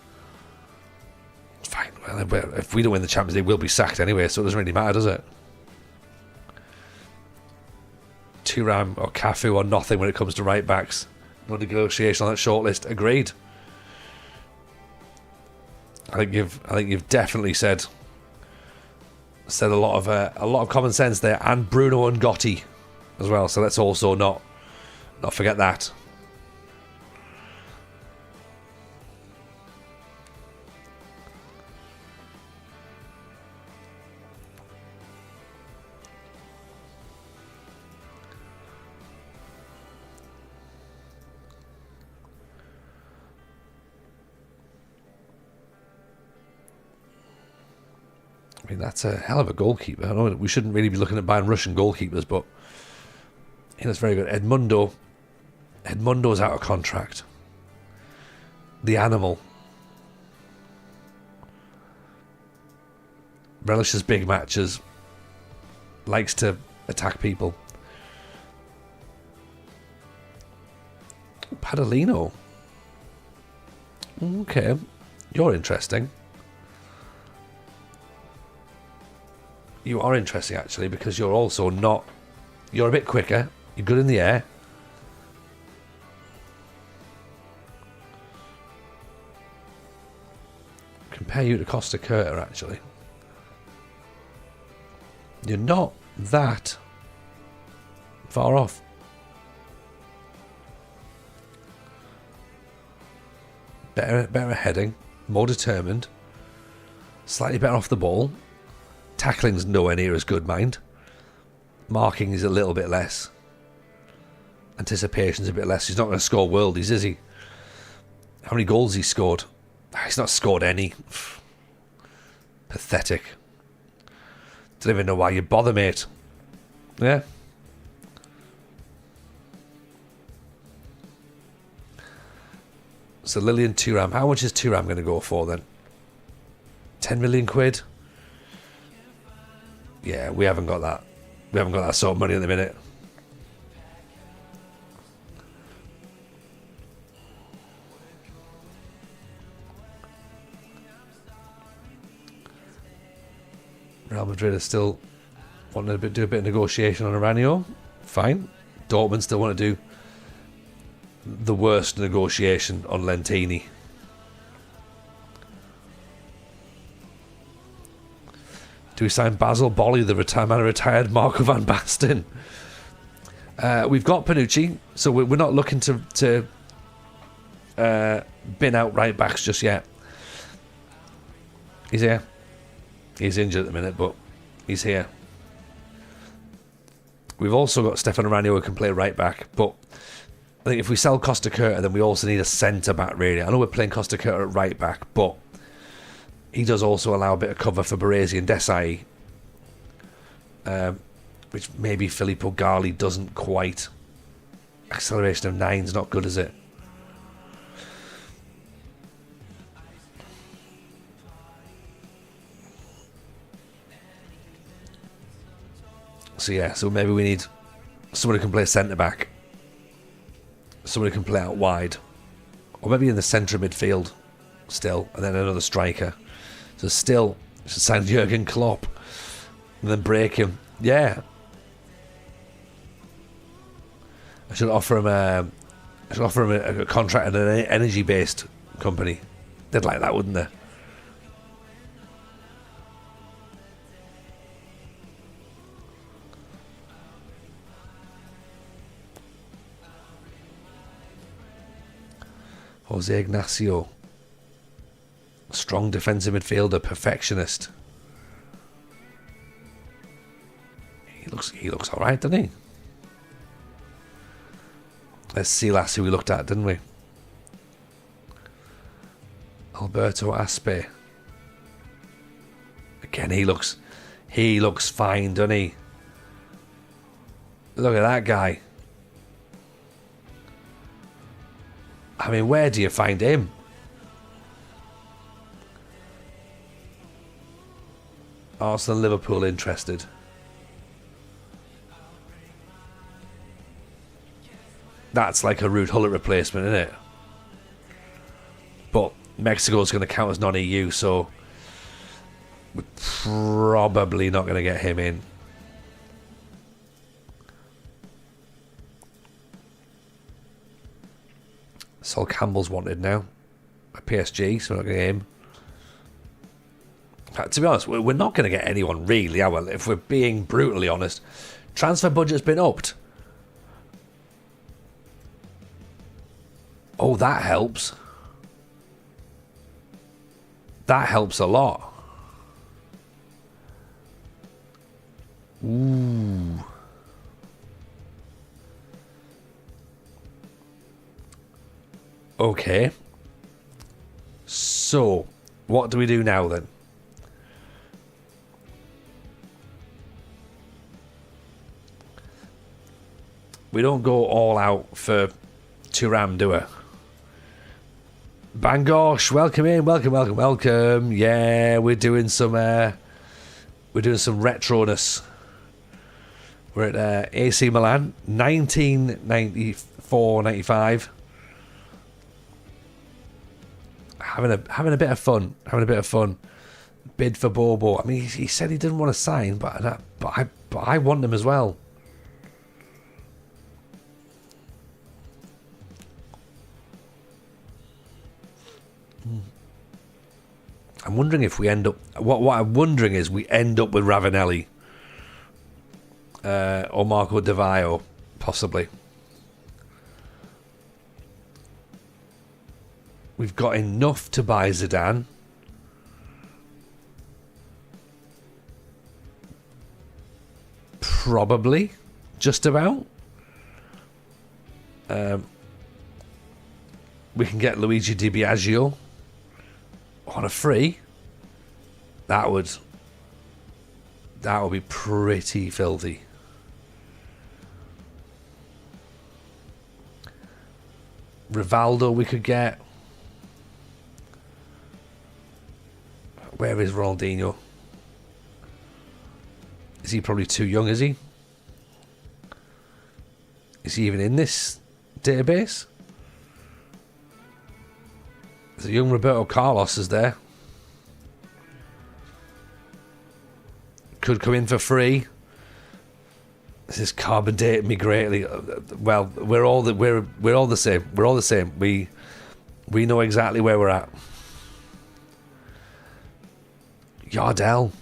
Fine, well, if we don't win the Champions League, we'll be sacked anyway, so it doesn't really matter, does it? Thuram or Cafu or nothing when it comes to right backs. No negotiation on that shortlist. Agreed. I think you've definitely said a lot of common sense there, and Bruno and Gotti as well. So let's also not forget that. I mean, that's a hell of a goalkeeper. I know we shouldn't really be looking at buying Russian goalkeepers, but that's very good. Edmundo's out of contract. The animal relishes big matches, likes to attack people. Padalino. Okay, you're interesting. You are interesting, actually, because you're also not... You're a bit quicker. You're good in the air. Compare you to Costa Curta, actually. You're not that far off. Better heading. More determined. Slightly better off the ball. Tackling's nowhere near as good, mind. Marking is a little bit less. Anticipation's a bit less. He's not going to score worldies, is he? How many goals he scored? He's not scored any. Pathetic. Don't even know why you bother, mate. Yeah. So Lilian Thuram. How much is Thuram going to go for then? 10 million quid? Yeah, we haven't got that. We haven't got that sort of money at the minute. Real Madrid are still wanting to do a bit of negotiation on Aranio. Fine. Dortmund still want to do the worst negotiation on Lentini. Do we sign Basil Bolly, the retired Marco van Basten? We've got Panucci, so we're not looking to bin out right backs just yet. He's here. He's injured at the minute, but he's here. We've also got Stefano Ranieri who can play right back, but I think if we sell Costa Curta, then we also need a centre back, really. I know we're playing Costa Curta at right back, but he does also allow a bit of cover for Baresi and Desai which maybe Filippo Galli doesn't quite. Acceleration of 9's not good, is it? So yeah, so maybe we need someone who can play centre-back. Someone who can play out wide. Or maybe in the centre of midfield still, and then another striker. So still, should sign Jurgen Klopp and then break him. Yeah. I should offer him a contract at an energy-based company. They'd like that, wouldn't they? Jose Ignacio. Strong defensive midfielder, perfectionist. He looks alright, doesn't he? Let's see last who we looked at, didn't we? Alberto Aspe. Again, he looks fine, doesn't he? Look at that guy. I mean, where do you find him? Arsenal, Liverpool interested. That's like a Ruud Gullit replacement, isn't it? But Mexico's going to count as non-EU, so we're probably not going to get him in. Sol Campbell's wanted now at PSG, so we're not going to get him. In fact, to be honest, we're not going to get anyone really, are we? If we're being brutally honest. Transfer budget's been upped. Oh, that helps. That helps a lot. Ooh. Okay. So, what do we do now then? We don't go all out for Thuram, do we? Bangor, welcome in, welcome. Yeah, we're doing some retroness. We're at AC Milan, 1994-95. Having a bit of fun. Bid for Bobo. I mean, he said he didn't want to sign, but I want him as well. I'm wondering if we end up. What I'm wondering is we end up with Ravanelli or Marco Di Vaio, possibly. We've got enough to buy Zidane. Probably, just about. We can get Luigi Di Biagio on a free. That would be pretty filthy. Rivaldo we could get. Where is Ronaldinho? Is he probably too young, is he? Is he even in this database? There's a young Roberto Carlos is there. Could come in for free. This is carbon dating me greatly. Well, we're all the same. We're all the same. We know exactly where we're at. Yardell.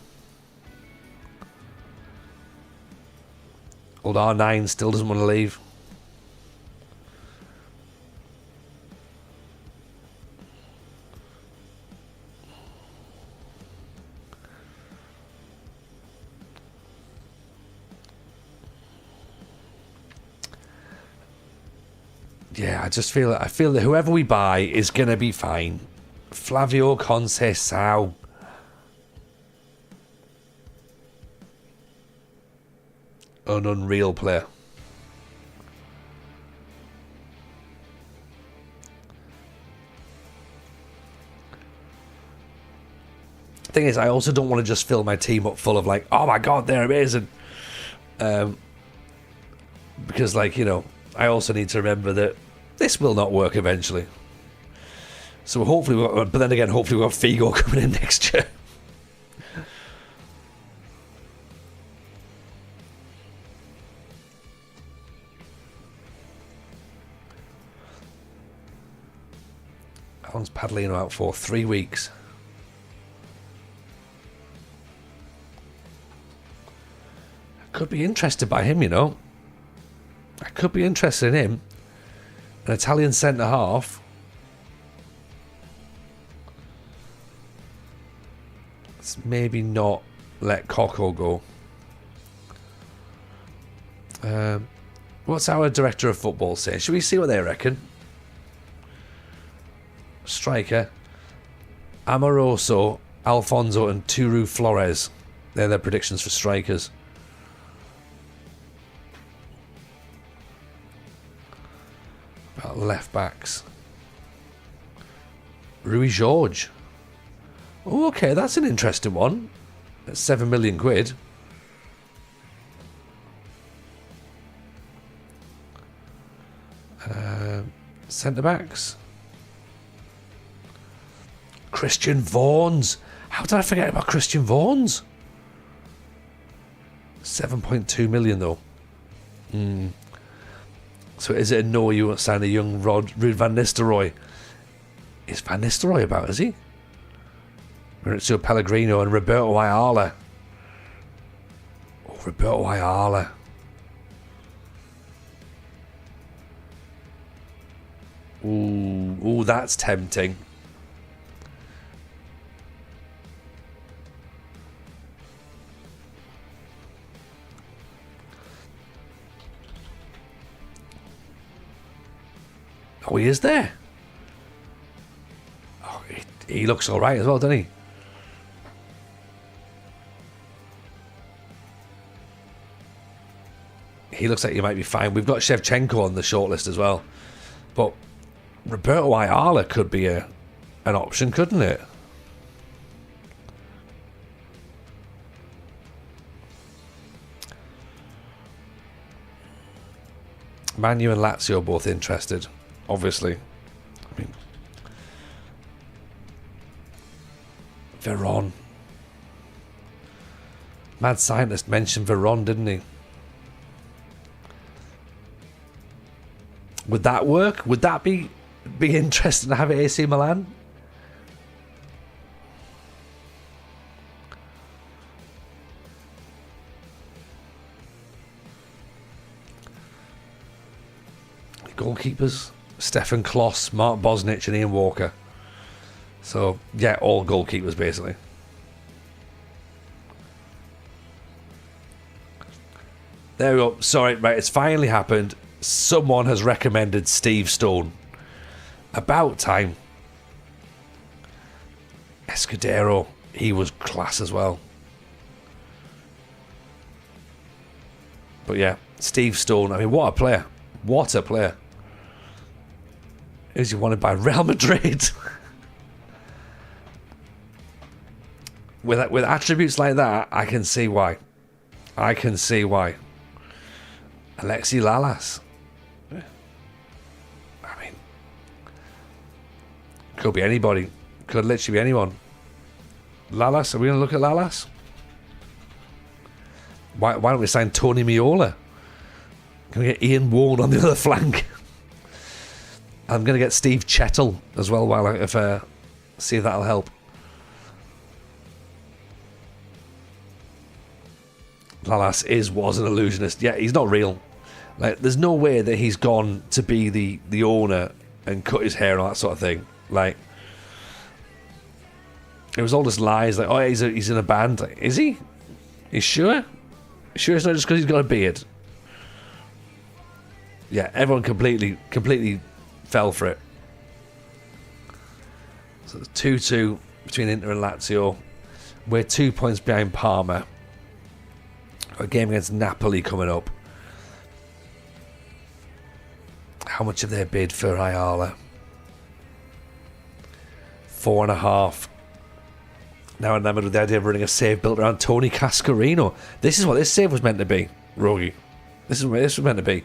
Old R9 still doesn't want to leave. Yeah, I feel that whoever we buy is gonna be fine. Flavio Conceição. an unreal player. Thing is, I also don't want to just fill my team up full of like, oh my god, they're amazing. Because, like, you know, I also need to remember that this will not work eventually. So hopefully, but then again, hopefully we've got Figo coming in next year. How long's Padlino out for? 3 weeks. I could be interested by him, you know. I could be interested in him. An Italian centre half. Let's maybe not let Coco go. What's our director of football say? Should we see what they reckon? Striker. Amoroso, Alfonso and Turu Flores. They're their predictions for strikers. About left backs. Rui George. Oh, okay, that's an interesting one. That's 7 million quid. Centre backs. Christian Vaughns. How did I forget about Christian Vaughns? 7.2 million though. So is it a no, you won't sign a young Ruud van Nistelrooy? Is Van Nistelrooy about, is he? Maurizio Pellegrino and Roberto Ayala. Oh, Roberto Ayala. Ooh, that's tempting. Oh, he is there. Oh, he looks all right as well, doesn't he? He looks like he might be fine. We've got Shevchenko on the shortlist as well. But Roberto Ayala could be an option, couldn't it? Man U and Lazio both interested, obviously. I mean, Veron. Mad Scientist mentioned Veron, didn't he? Would that work? Would that be interesting to have at AC Milan? Goalkeepers: Stefan Kloss, Mark Bosnich and Ian Walker. So, yeah, all goalkeepers basically. There we go. Sorry, right, it's finally happened. Someone has recommended Steve Stone. About time. Escudero, he was class as well. But yeah, Steve Stone, I mean, what a player. What a player. Is he wanted by Real Madrid? With attributes like that, I can see why. I can see why. Alexi Lalas. I mean, could be anybody. Could literally be anyone. Lalas, are we going to look at Lalas? Why don't we sign Tony Miola? Can we get Ian Warren on the other flank? I'm going to get Steve Chettle as well while see if that'll help. Lalas was an illusionist. Yeah, he's not real. Like, there's no way that he's gone to be the owner and cut his hair and all that sort of thing. Like, it was all just lies. Like, oh, he's in a band. Like, is he? You sure? Sure it's not just because he's got a beard? Yeah, everyone completely fell for it. So it's 2-2 between Inter and Lazio. We're 2 points behind Parma. A game against Napoli coming up. How much have they bid for Ayala? 4.5. Now enamored with the idea of running a save built around Tony Cascarino. This is what this save was meant to be, Rogi. This is what this was meant to be.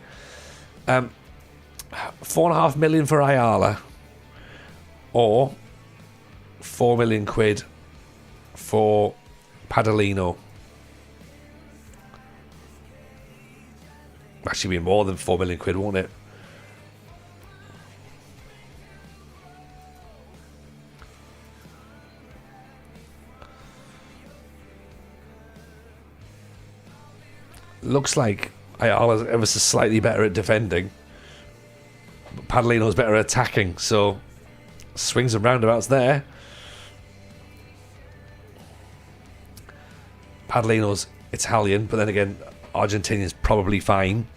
4.5 million for Ayala, or 4 million quid for Padalino. Actually, be more than 4 million quid, won't it? Looks like Ayala's ever so slightly better at defending. But Padalino's better at attacking, so swings and roundabouts there. Padalino's Italian, but then again, Argentinian's probably fine.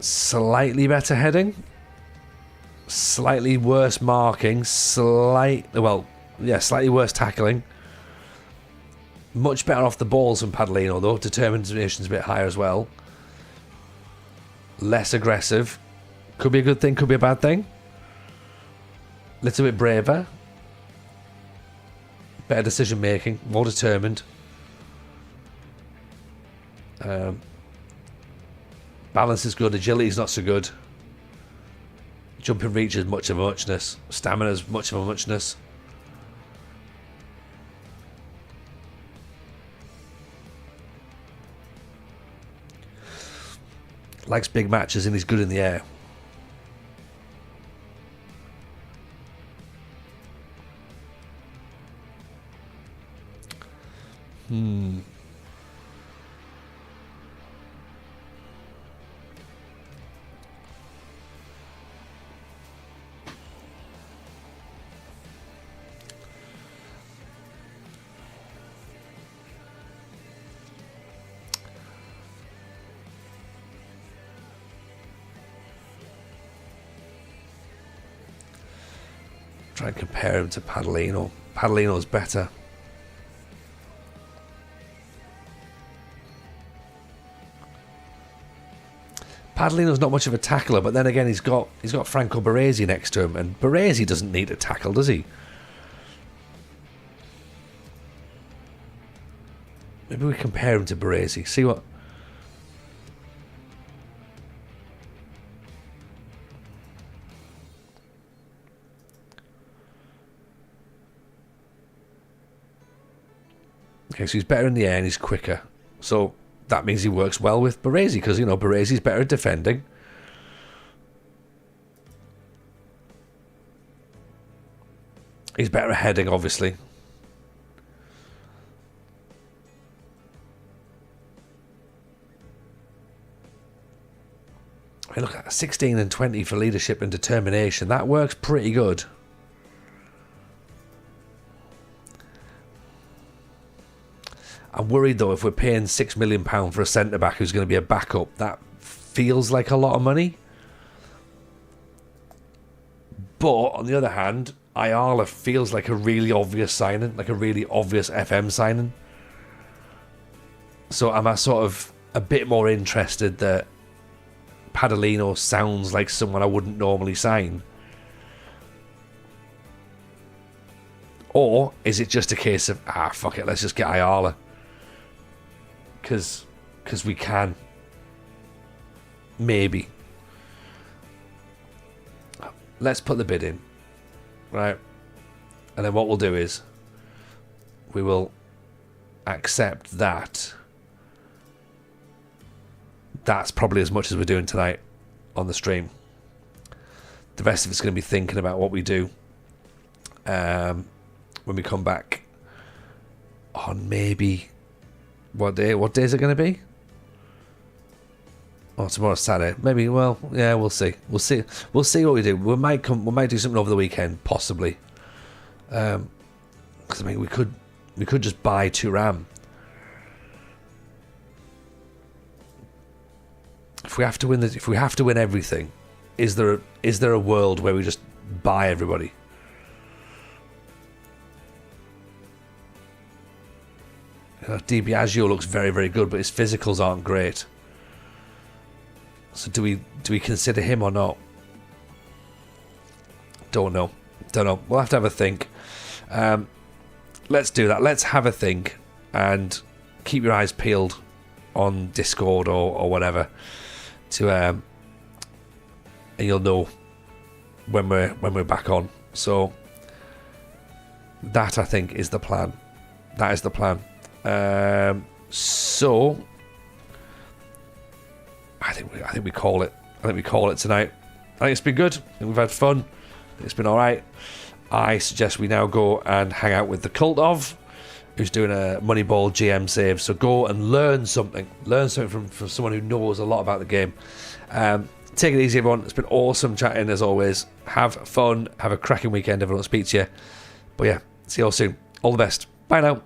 Slightly better heading. Slightly worse marking. Slightly worse tackling. Much better off the balls than Padalino, though. Determination's a bit higher as well. Less aggressive. Could be a good thing, could be a bad thing. Little bit braver. Better decision making. More determined. Balance is good. Agility is not so good. Jumping reach is much of a muchness. Stamina is much of a muchness. Likes big matches and he's good in the air. Try and compare him to Padalino. Padalino's better. Padalino's not much of a tackler, but then again he's got Franco Baresi next to him, and Baresi doesn't need to tackle, does he? Maybe we compare him to Baresi. See what. Okay, so he's better in the air and he's quicker. So that means he works well with Baresi, because, you know, Baresi's better at defending. He's better at heading, obviously. I mean, look at 16 and 20 for leadership and determination. That works pretty good. I'm worried, though, if we're paying £6 million for a centre-back who's going to be a backup, that feels like a lot of money. But, on the other hand, Ayala feels like a really obvious signing, like a really obvious FM signing. So I'm sort of a bit more interested that Padalino sounds like someone I wouldn't normally sign. Or is it just a case of, fuck it, let's just get Ayala? Because we can. Maybe. Let's put the bid in. Right? And then what we'll do is we will accept that. That's probably as much as we're doing tonight on the stream. The rest of it's going to be thinking about what we do when we come back on maybe... What day is it going to be? Oh, tomorrow's Saturday. Maybe. Well, yeah, we'll see. We'll see what we do. We might do something over the weekend, possibly. Because I mean, we could just buy Thuram. If we have to win everything, is there a world where we just buy everybody? DiBiagio looks very, very good, but his physicals aren't great. So do we consider him or not? Don't know. We'll have to have a think. Let's do that. Let's have a think and keep your eyes peeled on Discord or whatever to and you'll know when we're back on. So that, I think, is the plan. That is the plan. So I think we call it. I think we call it tonight. I think it's been good. I think we've had fun. It's been all right. I suggest we now go and hang out with the Cult of, who's doing a Moneyball GM save. So go and learn something. Learn something from someone who knows a lot about the game. Take it easy, everyone. It's been awesome chatting as always. Have fun. Have a cracking weekend if I don't speak to you. But yeah, see you all soon. All the best. Bye now.